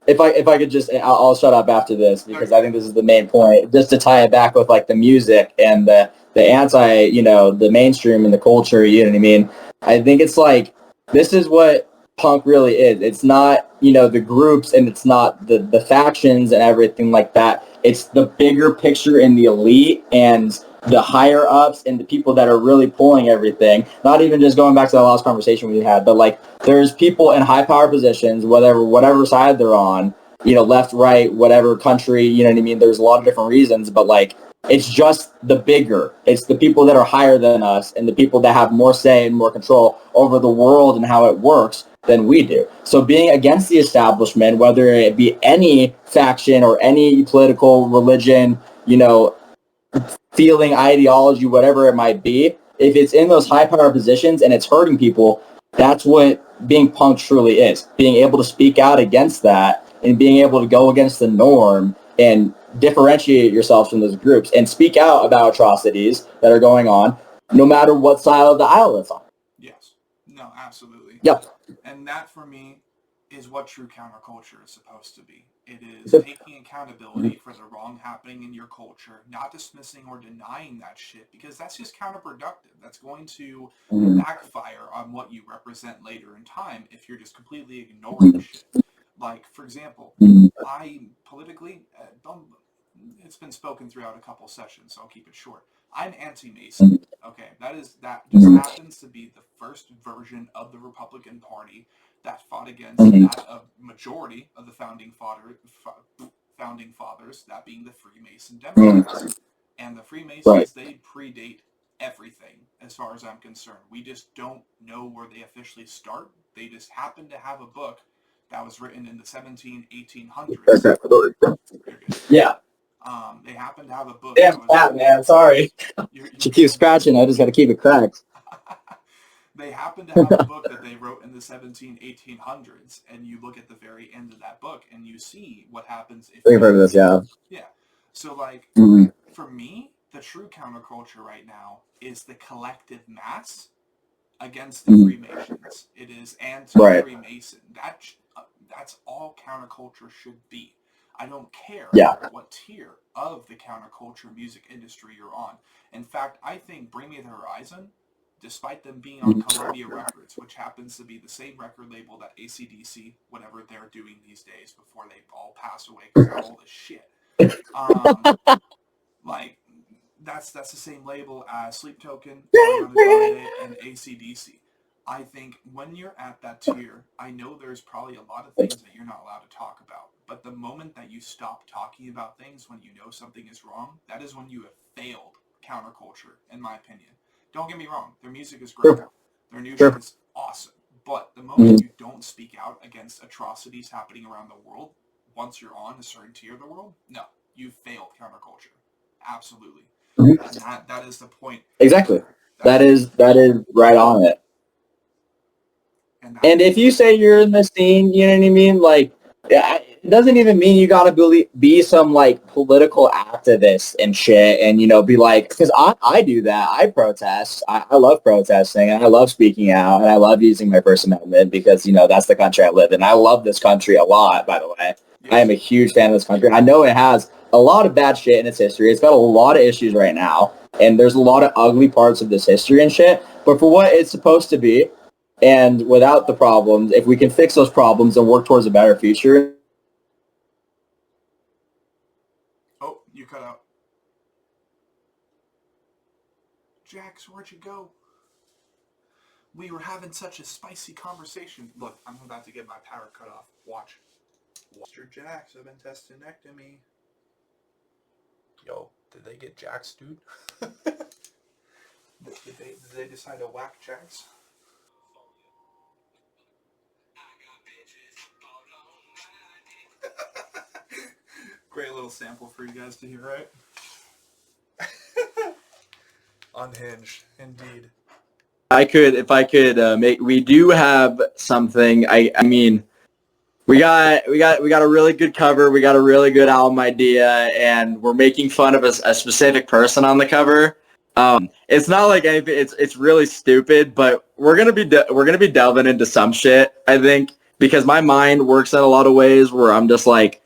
if I could just, I'll shut up after this, because I think this is the main point, just to tie it back with like the music and the anti, the mainstream and the culture, you know what I mean? I think it's like, this is what punk really is. It's not, the groups, and it's not the factions and everything like that. It's the bigger picture and the elite and the higher ups and the people that are really pulling everything. Not even just going back to that last conversation we had, but like, there's people in high power positions, whatever side they're on, left, right, whatever country, you know what I mean? There's a lot of different reasons, but like, it's just the bigger. It's the people that are higher than us and the people that have more say and more control over the world and how it works than we do. So being against the establishment, whether it be any faction or any political religion, feeling, ideology, whatever it might be, if it's in those high power positions and it's hurting people, That's what being punk truly is. Being able to speak out against that and being able to go against the norm and differentiate yourselves from those groups and speak out about atrocities that are going on, no matter what side of the aisle it's on. Yes. No, absolutely. Yep. And that, for me, is what true counterculture is supposed to be. It is taking accountability for the wrong happening in your culture, not dismissing or denying that shit, because that's just counterproductive. That's going to backfire on what you represent later in time if you're just completely ignoring shit. Like, for example, I politically, it's been spoken throughout a couple sessions, so I'll keep it short. I'm anti-Mason. Okay, that just happens to be the first version of the Republican Party that fought against that of majority of the founding fathers, that being the Freemason Democrats. And the Freemasons, they predate everything as far as I'm concerned. We just don't know where they officially start. They just happen to have a book that was written in the 1800s. Yeah. They happen to have a book. Damn fat, man. Sorry. She keeps scratching. I just got to keep it cracked. They happen to have a book that they wrote in the 1800s, and you look at the very end of that book, and you see what happens if I've heard of this, yeah. Yeah. So, like, for me, the true counterculture right now is the collective mass against the Freemasons. It is anti-Freemason. That's all counterculture should be. I don't care what tier of the counterculture music industry you're on. In fact, I think Bring Me the Horizon, despite them being on Columbia Records, which happens to be the same record label that AC/DC, whatever they're doing these days before they all pass away because of all this shit. Like, that's the same label as Sleep Token, and AC/DC. I think when you're at that tier, I know there's probably a lot of things that you're not allowed to talk about. But the moment that you stop talking about things when you know something is wrong, that is when you have failed counterculture, in my opinion. Don't get me wrong. Their music is great. Their new shit is awesome. But the moment you don't speak out against atrocities happening around the world, once you're on a certain tier of the world, no, you've failed counterculture. Absolutely. And that is the point. Exactly. That is right on it. And if you say you're in the scene, you know what I mean? Like, it doesn't even mean you gotta be some, like, political activist and shit and, you know, be like, because I do that. I protest. I love protesting, and I love speaking out, and I love using my First Amendment because, you know, that's the country I live in. I love this country a lot, by the way. I am a huge fan of this country. I know it has a lot of bad shit in its history. It's got a lot of issues right now, and there's a lot of ugly parts of this history and shit. But for what it's supposed to be, and without the problems, if we can fix those problems and work towards a better future. Oh, you cut out. Jax, where'd you go? We were having such a spicy conversation. Look, I'm about to get my power cut off. Watch. Mr. Jaxx of Intestinectomy. Yo, did they get Jax, dude? did they decide to whack Jax? Great little sample for you guys to hear, right? Unhinged, indeed. If I could make, we do have something. I mean, we got a really good cover. We got a really good album idea, and we're making fun of a specific person on the cover. It's not like anything. It's really stupid, but we're gonna be delving into some shit, I think, because my mind works in a lot of ways where I'm just like,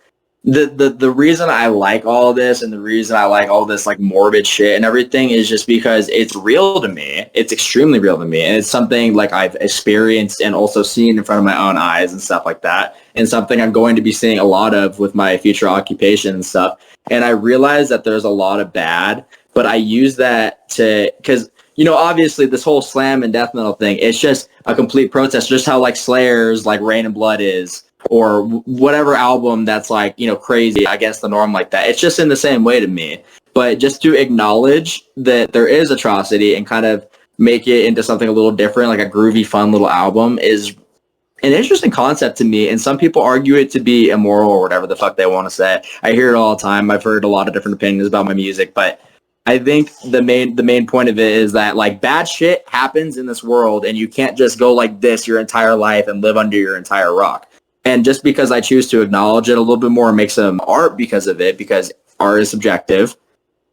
the reason I like all this and the reason I like all this, like, morbid shit and everything is just because it's real to me. It's extremely real to me, and it's something, like, I've experienced and also seen in front of my own eyes and stuff like that, and something I'm going to be seeing a lot of with my future occupation and stuff. And I realize that there's a lot of bad, but I use that because, you know, obviously this whole slam and death metal thing, it's just a complete protest, just how, like, Slayer's, like, Rain and Blood is, or whatever album that's, like, you know, crazy against the norm like that. It's just in the same way to me. But just to acknowledge that there is atrocity and kind of make it into something a little different, like a groovy, fun little album, is an interesting concept to me. And some people argue it to be immoral or whatever the fuck they want to say. I hear it all the time. I've heard a lot of different opinions about my music, but I think the main point of it is that like bad shit happens in this world, and you can't just go like this your entire life and live under your entire rock. And just because I choose to acknowledge it a little bit more and make some art because of it, because art is subjective,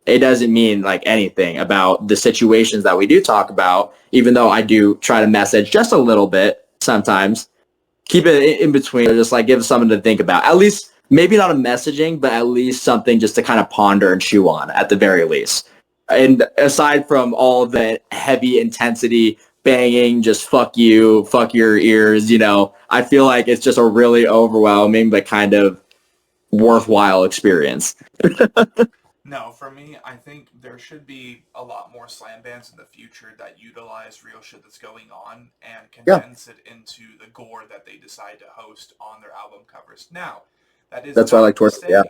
it doesn't mean like anything about the situations that we do talk about, even though I do try to message just a little bit sometimes. Keep it in between, just like give something to think about. At least, maybe not a messaging, but at least something just to kind of ponder and chew on at the very least. And aside from all the heavy intensity, banging, just fuck you, fuck your ears, you know, I feel like it's just a really overwhelming but kind of worthwhile experience. No, for me, I think there should be a lot more slam bands in the future that utilize real shit that's going on and condense it into the gore that they decide to host on their album covers. Now, that's why I like Torture. Yeah.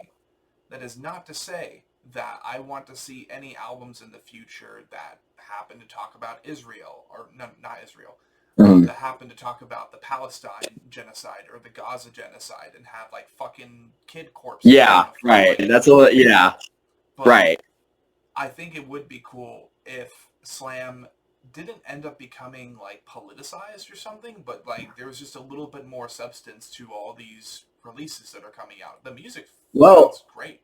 That is not to say that I want to see any albums in the future that happen to talk about Israel, or no, not Israel, that happen to talk about the Palestine genocide or the Gaza genocide and have like fucking kid corpses. Yeah, right. That's a little, yeah. But right. I think it would be cool if slam didn't end up becoming like politicized or something, but like there was just a little bit more substance to all these releases that are coming out. The music sounds great.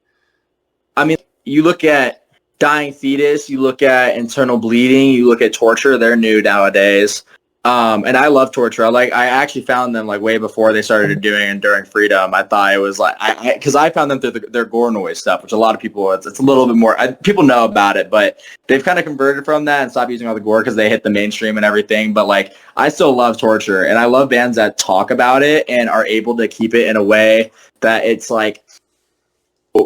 I mean, you look at Dying Fetus, you look at Internal Bleeding, you look at Torture, they're new nowadays. And I love Torture. I actually found them like way before they started doing Enduring Freedom. I thought it was like, because I found them through their gore noise stuff, which a lot of people, it's a little bit more, people know about it, but they've kind of converted from that and stopped using all the gore because they hit the mainstream and everything. But like, I still love Torture, and I love bands that talk about it and are able to keep it in a way that it's like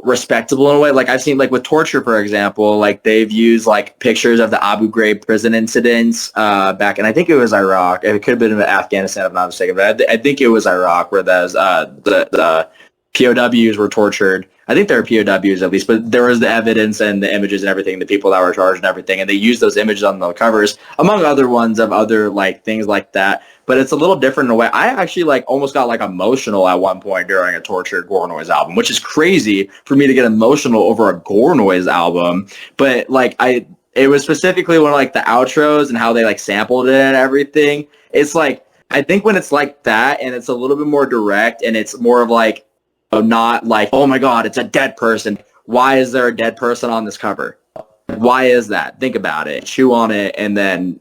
respectable in a way. Like I've seen like with Torture, for example, like they've used like pictures of the Abu Ghraib prison incidents back in, I think it was Iraq. It could have been in Afghanistan if I'm not mistaken, but I think it was Iraq where the POWs were tortured. I think they were POWs at least, but there was the evidence and the images and everything, the people that were charged and everything, and they used those images on the covers, among other ones of other like things like that. But it's a little different in a way. I actually like almost got like emotional at one point during a Torture gore noise album, which is crazy for me to get emotional over a gore noise album. But like it was specifically one of like the outros and how they like sampled it and everything. It's like, I think when it's like that and it's a little bit more direct and it's more of like, not like, oh my God, it's a dead person. Why is there a dead person on this cover? Why is that? Think about it, chew on it, and then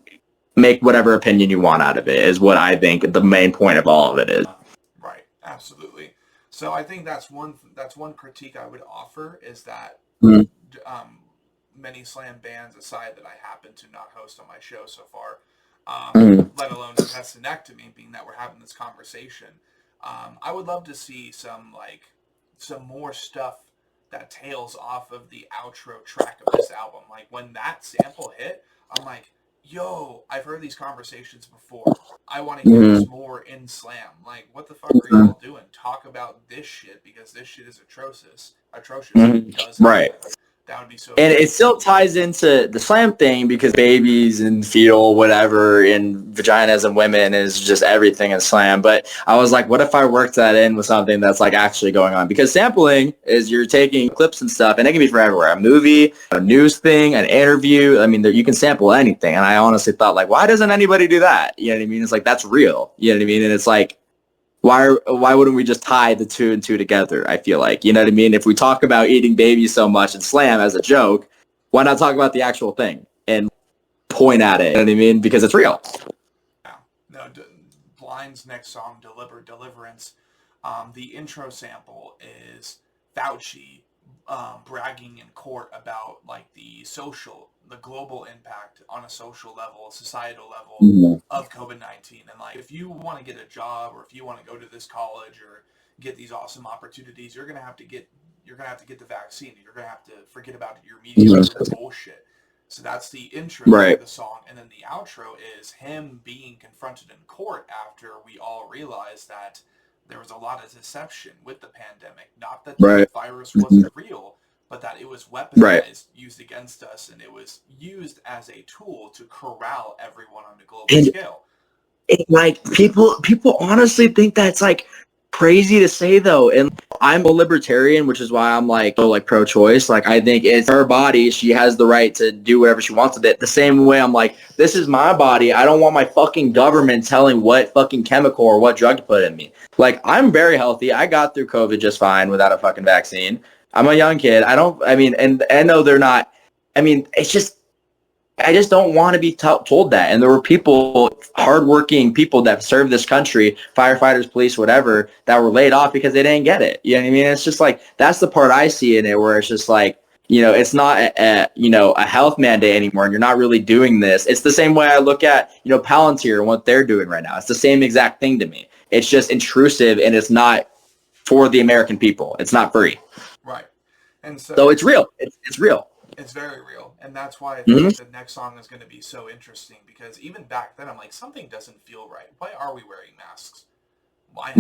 make whatever opinion you want out of it is what I think the main point of all of it is. Right, absolutely. So I think that's one critique I would offer is that many slam bands aside that I happen to not host on my show so far, let alone Intestinectomy, being that we're having this conversation, I would love to see some more stuff that tails off of the outro track of this album. Like when that sample hit, I'm like, yo, I've heard these conversations before. I want to hear this more in slam. Like, what the fuck are y'all doing? Talk about this shit because this shit is atrocious. Right. That would be so. And it still ties into the slam thing because babies and fetal whatever in vaginas and women is just everything in slam. But I was like, what if I worked that in with something that's like actually going on? Because sampling is you're taking clips and stuff, and it can be from everywhere. A movie, a news thing, an interview. I mean, you can sample anything. And I honestly thought, like, why doesn't anybody do that? You know what I mean? It's like, that's real. You know what I mean? And it's like, why wouldn't we just tie the two and two together? I feel like, you know what I mean? If we talk about eating babies so much and slam as a joke, why not talk about the actual thing and point at it? You know what I mean? Because it's real. Yeah. No, Blind's next song, Deliverance, the intro sample is Fauci bragging in court about like the global impact on a social level, a societal level of COVID-19. And like, if you want to get a job or if you want to go to this college or get these awesome opportunities, you're going to have to get the vaccine. You're going to have to forget about your media bullshit. So that's the intro of the song. And then the outro is him being confronted in court after we all realized that there was a lot of deception with the pandemic. Not that the virus wasn't real, but that it was weaponized, used against us, and it was used as a tool to corral everyone on a global scale. Like people honestly think that's like crazy to say though, and I'm a libertarian, which is why I'm like, so like pro-choice. Like, I think it's her body. She has the right to do whatever she wants with it. The same way I'm like, this is my body. I don't want my fucking government telling what fucking chemical or what drug to put in me. Like, I'm very healthy. I got through COVID just fine without a fucking vaccine. I'm a young kid. And I know they're not, it's just, I just don't want to be told that. And there were people, hardworking people that served this country, firefighters, police, whatever, that were laid off because they didn't get it. You know what I mean? It's just like, that's the part I see in it where it's just like, it's not a health mandate anymore, and you're not really doing this. It's the same way I look at, Palantir and what they're doing right now. It's the same exact thing to me. It's just intrusive, and it's not for the American people. It's not free. Right. And so it's real. It's real. It's very real, and that's why I think the next song is going to be so interesting, because even back then I'm like, something doesn't feel right. Why are we wearing masks? I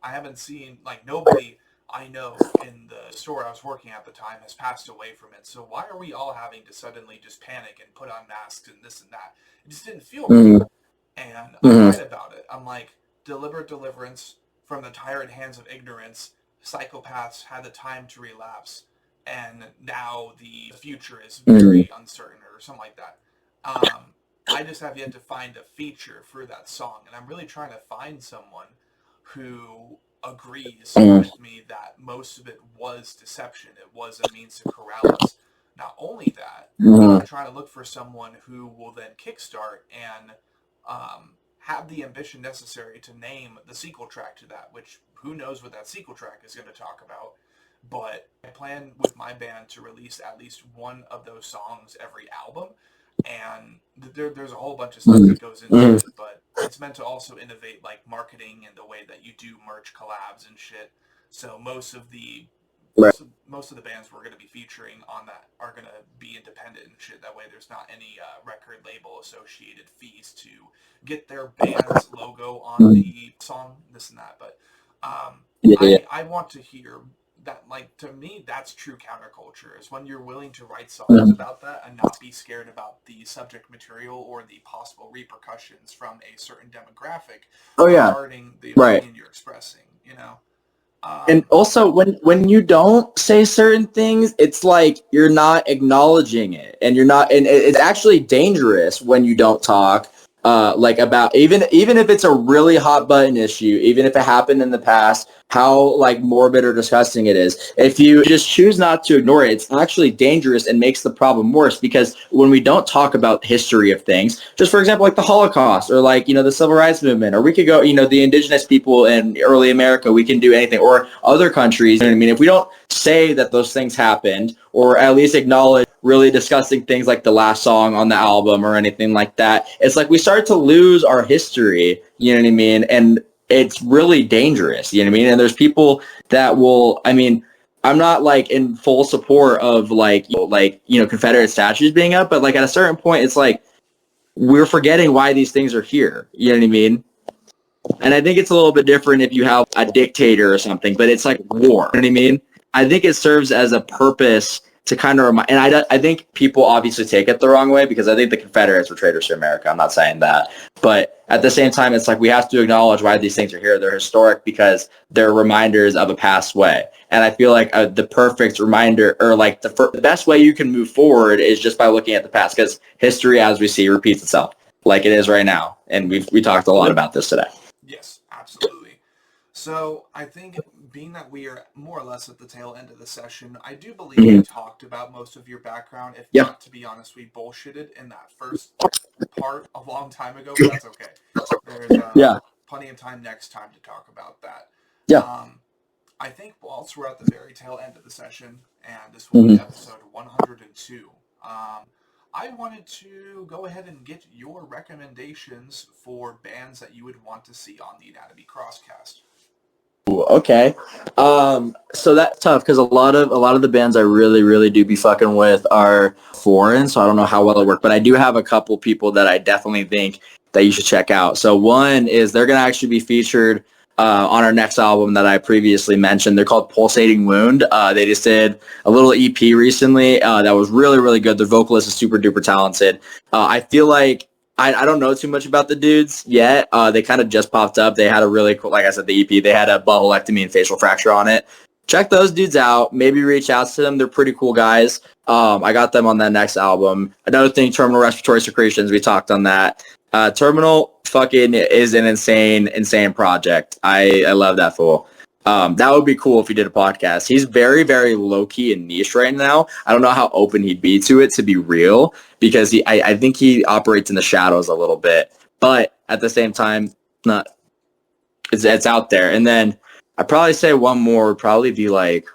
haven't seen, like, nobody I know in the store I was working at the time has passed away from it, so why are we all having to suddenly just panic and put on masks and this and that? It just didn't feel right. And I write about it. I'm like, deliberate deliverance from the tyrant hands of ignorance. Psychopaths had the time to relapse. And now the future is very uncertain, or something like that. I just have yet to find a feature for that song, and I'm really trying to find someone who agrees with me that most of it was deception. It was a means to corral us. Not only that, I'm trying to look for someone who will then kickstart and have the ambition necessary to name the sequel track to that, which who knows what that sequel track is going to talk about. But I plan with my band to release at least one of those songs every album, and there's a whole bunch of stuff that goes into it, but it's meant to also innovate, like, marketing and the way that you do merch collabs and shit. So most of the bands we're going to be featuring on that are going to be independent and shit. That way there's not any record label associated fees to get their band's logo on the song, this and that. But I want to hear that, like, to me, that's true counterculture, is when you're willing to write songs about that and not be scared about the subject material or the possible repercussions from a certain demographic regarding the opinion you're expressing, and also, when you don't say certain things, it's like you're not acknowledging it, and it's actually dangerous when you don't talk. Like, about even if it's a really hot button issue, even if it happened in the past, how, like, morbid or disgusting it is. If you just choose not to ignore it, it's actually dangerous and makes the problem worse, because when we don't talk about history of things, just for example, like the Holocaust, or like, the Civil Rights Movement, or we could go, the indigenous people in early America, we can do anything, or other countries. You know what I mean? If we don't say that those things happened, or at least acknowledge really disgusting things like the last song on the album or anything like that, it's like we start to lose our history, you know what I mean? And it's really dangerous, you know what I mean? And there's people that will, I'm not, like, in full support of, like Confederate statues being up, but, like, at a certain point, it's like we're forgetting why these things are here, you know what I mean? And I think it's a little bit different if you have a dictator or something, but it's like war, you know what I mean? I think it serves as a purpose to kind of remind, and I think people obviously take it the wrong way, because I think the Confederates were traitors to America. I'm not saying that. But at the same time, it's like we have to acknowledge why these things are here. They're historic because they're reminders of a past way. And I feel like the perfect reminder, or like the best way you can move forward, is just by looking at the past, because history, as we see, repeats itself like it is right now. And we talked a lot about this today. Yes, absolutely. So I think, being that we are more or less at the tail end of the session, I do believe we talked about most of your background. If not, to be honest, we bullshitted in that first part a long time ago, but that's okay. There's plenty of time next time to talk about that. I think whilst we're at the very tail end of the session, and this will be episode 102, I wanted to go ahead and get your recommendations for bands that you would want to see on the Anatomy Crosscast. Okay. So that's tough, because a lot of the bands I really, really do be fucking with are foreign, so I don't know how well it work, but I do have a couple people that I definitely think that you should check out. So one is they're going to actually be featured on our next album that I previously mentioned. They're called Pulsating Wound. They just did a little EP recently that was really, really good. Their vocalist is super duper talented. I feel like I don't know too much about the dudes yet. They kind of just popped up. They had a really cool, like I said, the EP, they had a buttholectomy and facial fracture on it. check those dudes out. Maybe reach out to them. They're pretty cool guys. I got them on that next album. Another thing, Terminal Respiratory Secretions. We talked on that. Terminal fucking is an insane project. I love that fool. That would be cool if he did a podcast. He's very, very low-key and niche right now. I don't know how open he'd be to it, to be real, because I think he operates in the shadows a little bit. But at the same time, it's out there. And then I'd probably say one more would probably be like...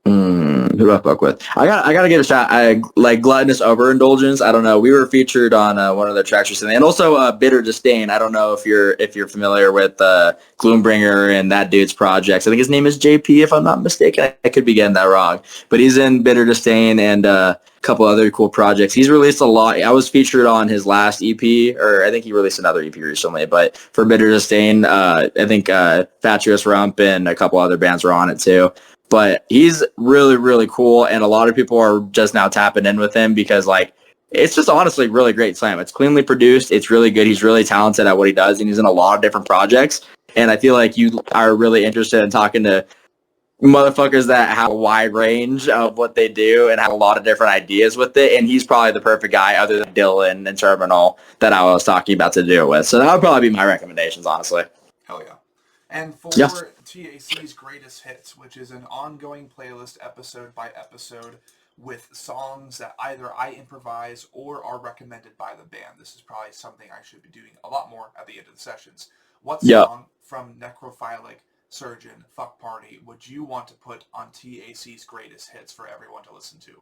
who do I fuck with? I gotta give a shout. I like Gluttonous Overindulgence. I don't know. We were featured on one of their tracks recently, and also Bitter Disdain. I don't know if you're familiar with Gloombringer and that dude's projects. I think his name is JP, if I'm not mistaken. I could be getting that wrong, but he's in Bitter Disdain and a couple other cool projects. He's released a lot. I was featured on his last EP, or I think he released another EP recently. But for Bitter Disdain, I think Fatuous Rump and a couple other bands were on it too. But he's really, really cool, and a lot of people are just now tapping in with him because, like, it's just honestly really great slam. It's cleanly produced. It's really good. He's really talented at what he does, and he's in a lot of different projects. And I feel like you are really interested in talking to motherfuckers that have a wide range of what they do and have a lot of different ideas with it. And he's probably the perfect guy, other than Dylan and Terminal, that I was talking about to do it with. So that would probably be my recommendations, honestly. Hell yeah. And for TAC's Greatest Hits, which is an ongoing playlist episode by episode with songs that either I improvise or are recommended by the band. This is probably something I should be doing a lot more at the end of the sessions. What song from Necrophilic, Surgeon, Fuck Party would you want to put on TAC's Greatest Hits for everyone to listen to?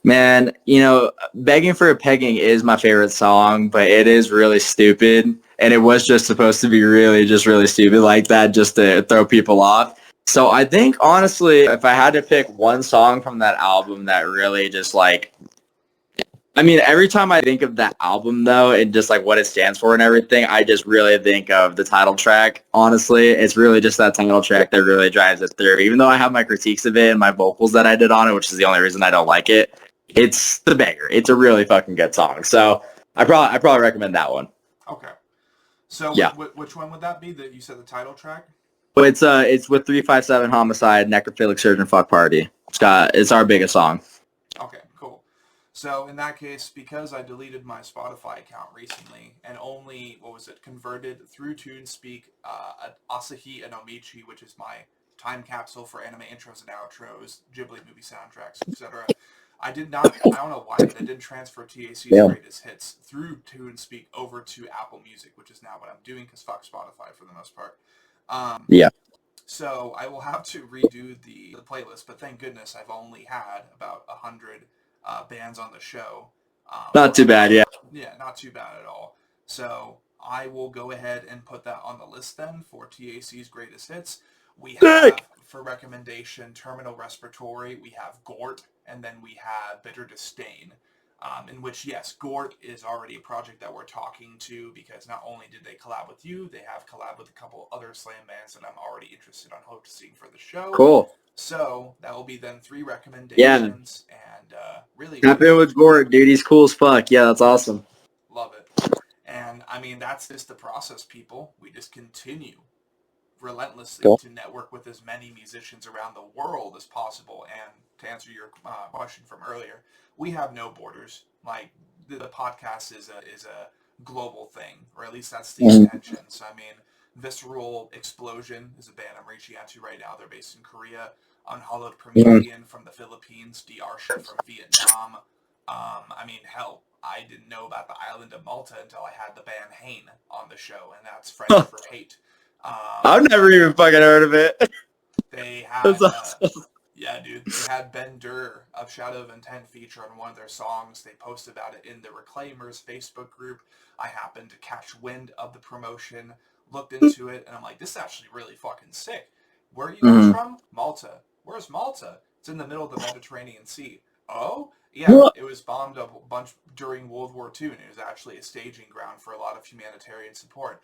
Man, you know, Begging for a Pegging is my favorite song, but it is really stupid. And it was just supposed to be really stupid like that, just to throw people off. So I think, honestly, if I had to pick one song from that album that really just, like... I mean, every time I think of that album, though, and just, like, what it stands for and everything, I just really think of the title track, honestly. It's really just that title track that really drives it through. Even though I have my critiques of it and my vocals that I did on it, which is the only reason I don't like it, it's the banger. It's a really fucking good song. So I probably recommend that one. Okay. So which one would that be that you said the title track? Well, it's with 357 Homicide, Necrophilic Surgeon, Fuck Party. It's our biggest song. Okay, cool. So in that case, because I deleted my Spotify account recently and only, converted through TuneSpeak, Asahi and Omichi, which is my time capsule for anime intros and outros, Ghibli movie soundtracks, etc. I don't know why, but I didn't transfer TAC's Greatest Hits through TuneSpeak over to Apple Music, which is now what I'm doing, because fuck Spotify for the most part. So I will have to redo the playlist, but thank goodness I've only had about 100 bands on the show. Not too bad, yeah. Yeah, not too bad at all. So I will go ahead and put that on the list then for TAC's Greatest Hits. We have, for recommendation, Terminal Respiratory, we have Gort, and then we have Bitter Disdain, in which, yes, Gort is already a project that we're talking to, because not only did they collab with you, they have collabed with a couple other slam bands that I'm already interested in hosting for the show. Cool. So that will be then 3 recommendations, and really... Tap in with Gort, dude, he's cool as fuck. Yeah, that's awesome. Love it. And, I mean, that's just the process, people. We just continue relentlessly to network with as many musicians around the world as possible. And to answer your question from earlier, we have no borders. Like, the podcast is a global thing, or at least that's the intention. So, I mean, Visceral Explosion is a band I'm reaching out to right now. They're based in Korea. Unhallowed Promethean from the Philippines. DR Shit from Vietnam. I mean, hell, I didn't know about the island of Malta until I had the band Hain on the show, and that's Friends for Hate. I've never even fucking heard of it. They had, yeah, dude. They had Ben Durr of Shadow of Intent feature on one of their songs. They posted about it in the Reclaimers Facebook group. I happened to catch wind of the promotion, looked into it, and I'm like, this is actually really fucking sick. Where are you guys from? Malta. Where's Malta? It's in the middle of the Mediterranean Sea. Oh? Yeah, it was bombed a bunch during World War II, and it was actually a staging ground for a lot of humanitarian support.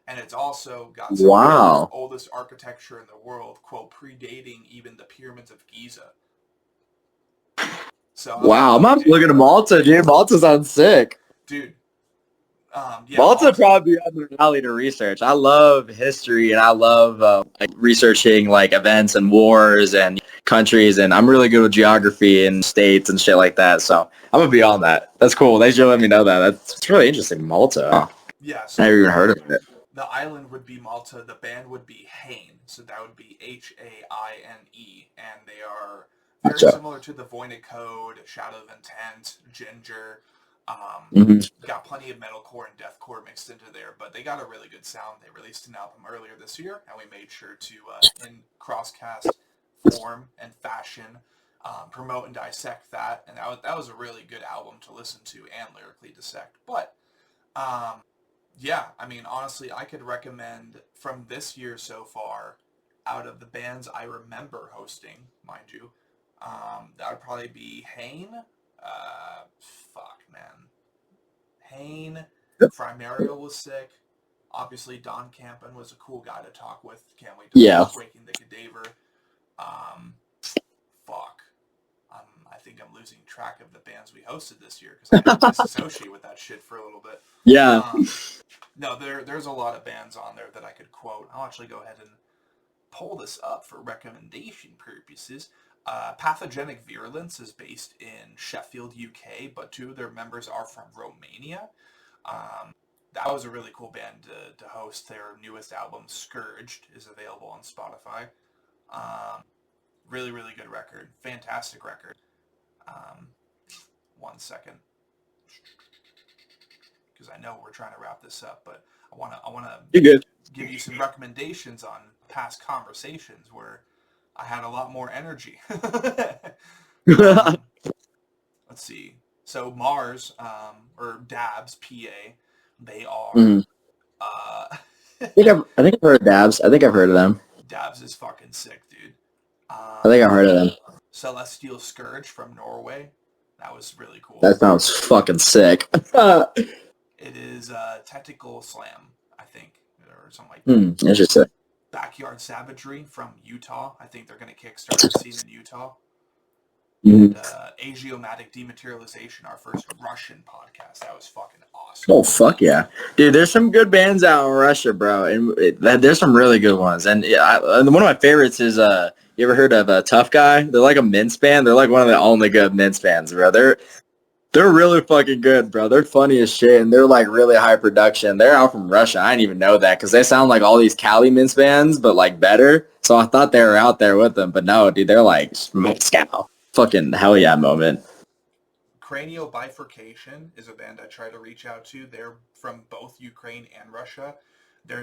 And it's also got some of the oldest architecture in the world, quote, predating even the pyramids of Giza. So I'm not looking at Malta, dude. Malta sounds sick. Dude, Yeah, Malta probably be on the alley to research. I love history and I love like researching like events and wars and countries, and I'm really good with geography and states and shit like that. So I'm gonna be on that. That's cool. They should let me know that. That's really interesting. Malta. Yeah, so I never even heard of it. the island would be Malta. The band would be Haine, so that would be Haine, and they are very similar to the Voynich Code, Shadow of Intent, Ginger. Got plenty of metalcore and deathcore mixed into there, but they got a really good sound. They released an album earlier this year, and we made sure to, in Crosscast form and fashion, promote and dissect that. And that was a really good album to listen to and lyrically dissect. But, yeah, I mean, honestly, I could recommend from this year so far, out of the bands I remember hosting, mind you, that would probably be Haine. Haine, Primario was sick. Obviously, Don Campen was a cool guy to talk with. Can't wait to Breaking the Cadaver. I think I'm losing track of the bands we hosted this year because I got to disassociate with that shit for a little bit. Yeah. No, there's a lot of bands on there that I could quote. I'll actually go ahead and pull this up for recommendation purposes. Pathogenic Virulence is based in Sheffield, UK, but two of their members are from Romania. That was a really cool band to host. Their newest album, Scourged, is available on Spotify. Really, really good record. Fantastic record. 1 second. Because I know we're trying to wrap this up, but I want to give you some recommendations on past conversations where I had a lot more energy. Let's see. So Mars, or Dabs, PA, they are... I think I've heard of Dabs. I think I've heard of them. Dabs is fucking sick, dude. I think I've heard of them. Celestial Scourge from Norway. That was really cool. That sounds fucking sick. It is Tactical Slam, I think, or something like that. Interesting. Backyard Savagery from Utah. I think they're going to kickstart the scene in Utah. And Asiomatic Dematerialization, our first Russian podcast. That was fucking awesome. Oh, fuck yeah. Dude, there's some good bands out in Russia, bro. And there's some really good ones. And one of my favorites is, you ever heard of Tough Guy? They're like a mince band. They're like one of the only good mince bands, bro. They're really fucking good, bro. They're funny as shit, and they're like really high production. They're out from Russia. I didn't even know that because they sound like all these Cali mince bands, but like better. So I thought they were out there with them, but no, dude, they're like Moscow. Fucking hell yeah moment. Cranial Bifurcation is a band I try to reach out to. They're from both Ukraine and Russia.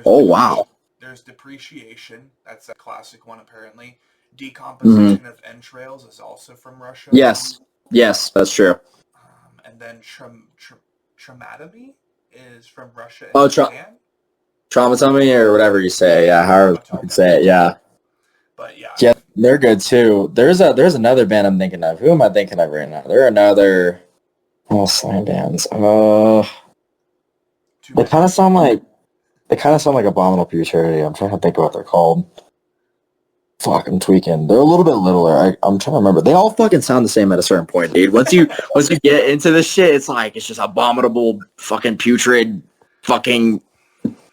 Wow. There's Depreciation. That's a classic one, apparently. Decomposition of Entrails is also from Russia. Yes, that's true. And then Traumatomy is from Russia and Oh, Japan. Traumatomy or whatever you say. Yeah, however you say it. Yeah. But yeah. Yeah, they're good too. There's another band I'm thinking of. Who am I thinking of right now? There are another slam bands. They kind of sound like Abominable Futurity. I'm trying to think of what they're called. Fuck, I'm tweaking. They're a little bit littler. I'm trying to remember. They all fucking sound the same at a certain point, dude. Once you get into this shit, it's just abominable, fucking putrid, fucking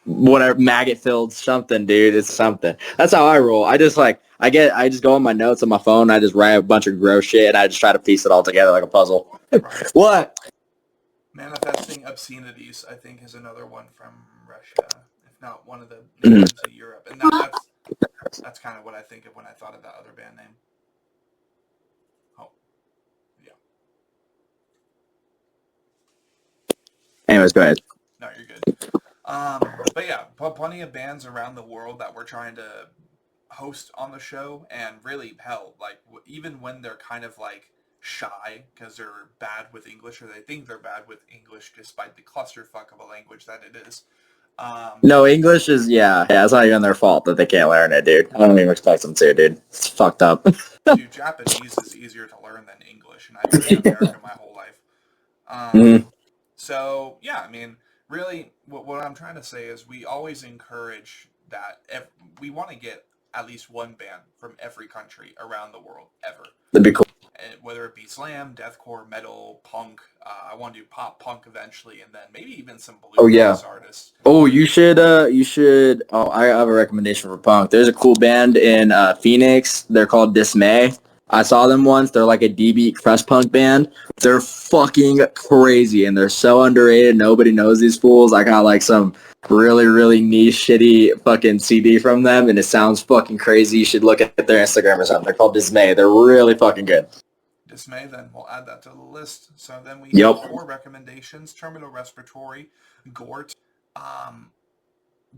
whatever, maggot-filled something, dude. It's something. That's how I roll. I just go on my notes on my phone. I just write a bunch of gross shit, and I just try to piece it all together like a puzzle. Right. What? Manifesting Obscenities, I think, is another one from Russia, if not one of the nations of Europe. And that's kind of what I think of when I thought of that other band name. Oh, yeah. Anyways, go ahead. No, you're good. But yeah, plenty of bands around the world that we're trying to host on the show, and really, hell, like, even when they're kind of, like, shy because they're bad with English, or they think they're bad with English despite the clusterfuck of a language that it is. No, English is, it's not even their fault that they can't learn it, dude. I don't even expect them to, dude. It's fucked up. Dude, Japanese is easier to learn than English, and I've been in America my whole life. So, yeah, I mean, really, what I'm trying to say is we always encourage that we want to get at least one band from every country around the world, ever. That'd be cool. Whether it be slam, deathcore, metal, punk. I want to do pop punk eventually, and then maybe even some bluegrass Oh, yeah. artists. Oh, you should. Oh, I have a recommendation for punk. There's a cool band in Phoenix. They're called Dismay. I saw them once. They're like a D-beat crust punk band. They're fucking crazy, and they're so underrated. Nobody knows these fools. I got like some really, really niche, shitty fucking CD from them, and it sounds fucking crazy. You should look at their Instagram or something. They're called Dismay. They're really fucking good. Dismay, then we'll add that to the list. So then we Yep. have 4 recommendations: Terminal Respiratory, Gort,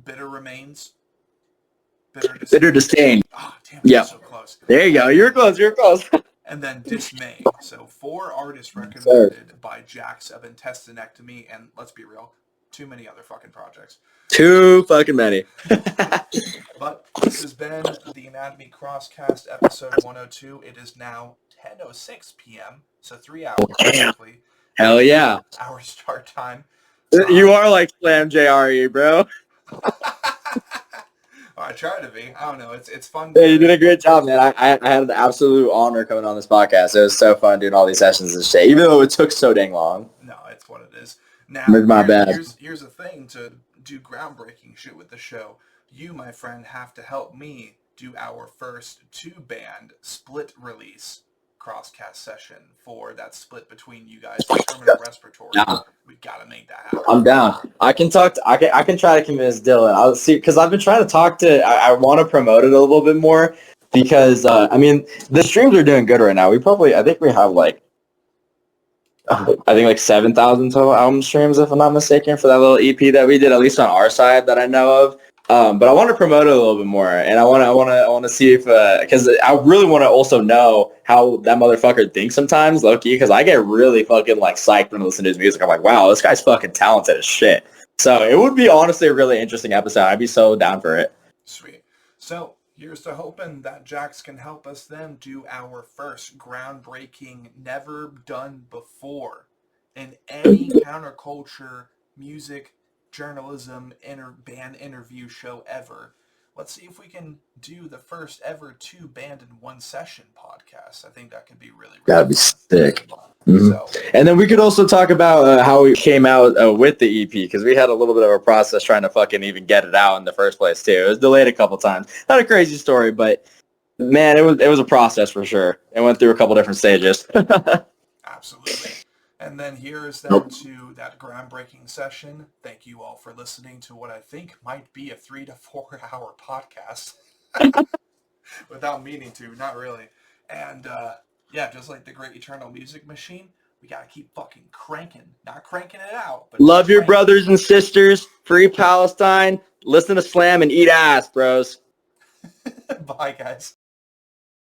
Bitter Remains, Bitter Disdain. Oh, damn, Yep. so close. There you go. You're close. You're close. And then Dismay. So 4 artists recommended by Jaxx of Intestinectomy, and let's be real, too many other fucking projects. Too fucking many. But this has been the Anatomy Crosscast episode 102. It is now 10:06 p.m., so 3 hours basically. Hell yeah. Our start time. You are like Slam JRE, bro. I try to be. I don't know. It's fun. Yeah, you did a great job, man. I had the absolute honor coming on this podcast. It was so fun doing all these sessions and shit, even though it took so dang long. No, it's what it is. Now, It's my bad. Here's the thing: to do groundbreaking shit with the show, you, my friend, have to help me do our first 2-band split release Crosscast session for that split between you guys and Terminal Respiratory. Yeah. We gotta make that happen. I'm down. I can talk. I can try to convince Dylan. I'll see, because I've been trying to talk to. I want to promote it a little bit more because I mean the streams are doing good right now. I think we have like 7,000 total album streams, if I'm not mistaken, for that little EP that we did, at least on our side that I know of. But I want to promote it a little bit more, and I want to see if because I really want to also know how that motherfucker thinks sometimes, low-key, because I get really fucking like psyched when I listen to his music. I'm like, wow, this guy's fucking talented as shit. So it would be honestly a really interesting episode. I'd be so down for it. Sweet. So here's to hoping that Jaxx can help us then do our first groundbreaking, never done before in any counterculture music journalism band interview show ever. Let's see if we can do the first ever 2-band in 1 session podcast. I think that could be really That'd be fun. sick. Mm-hmm. So, and then we could also talk about how we came out with the EP, because we had a little bit of a process trying to fucking even get it out in the first place too. It was delayed a couple times. Not a crazy story, but man, it was a process for sure. It went through a couple different stages. absolutely. And then here's then to that groundbreaking session. Thank you all for listening to what I think might be a 3 to 4 hour podcast. Without meaning to, not really. And yeah, just like the great eternal music machine, we gotta keep fucking cranking. Not cranking it out, but Love your cranking. brothers and sisters. Free Palestine. Listen to Slam and eat ass, bros. Bye, guys.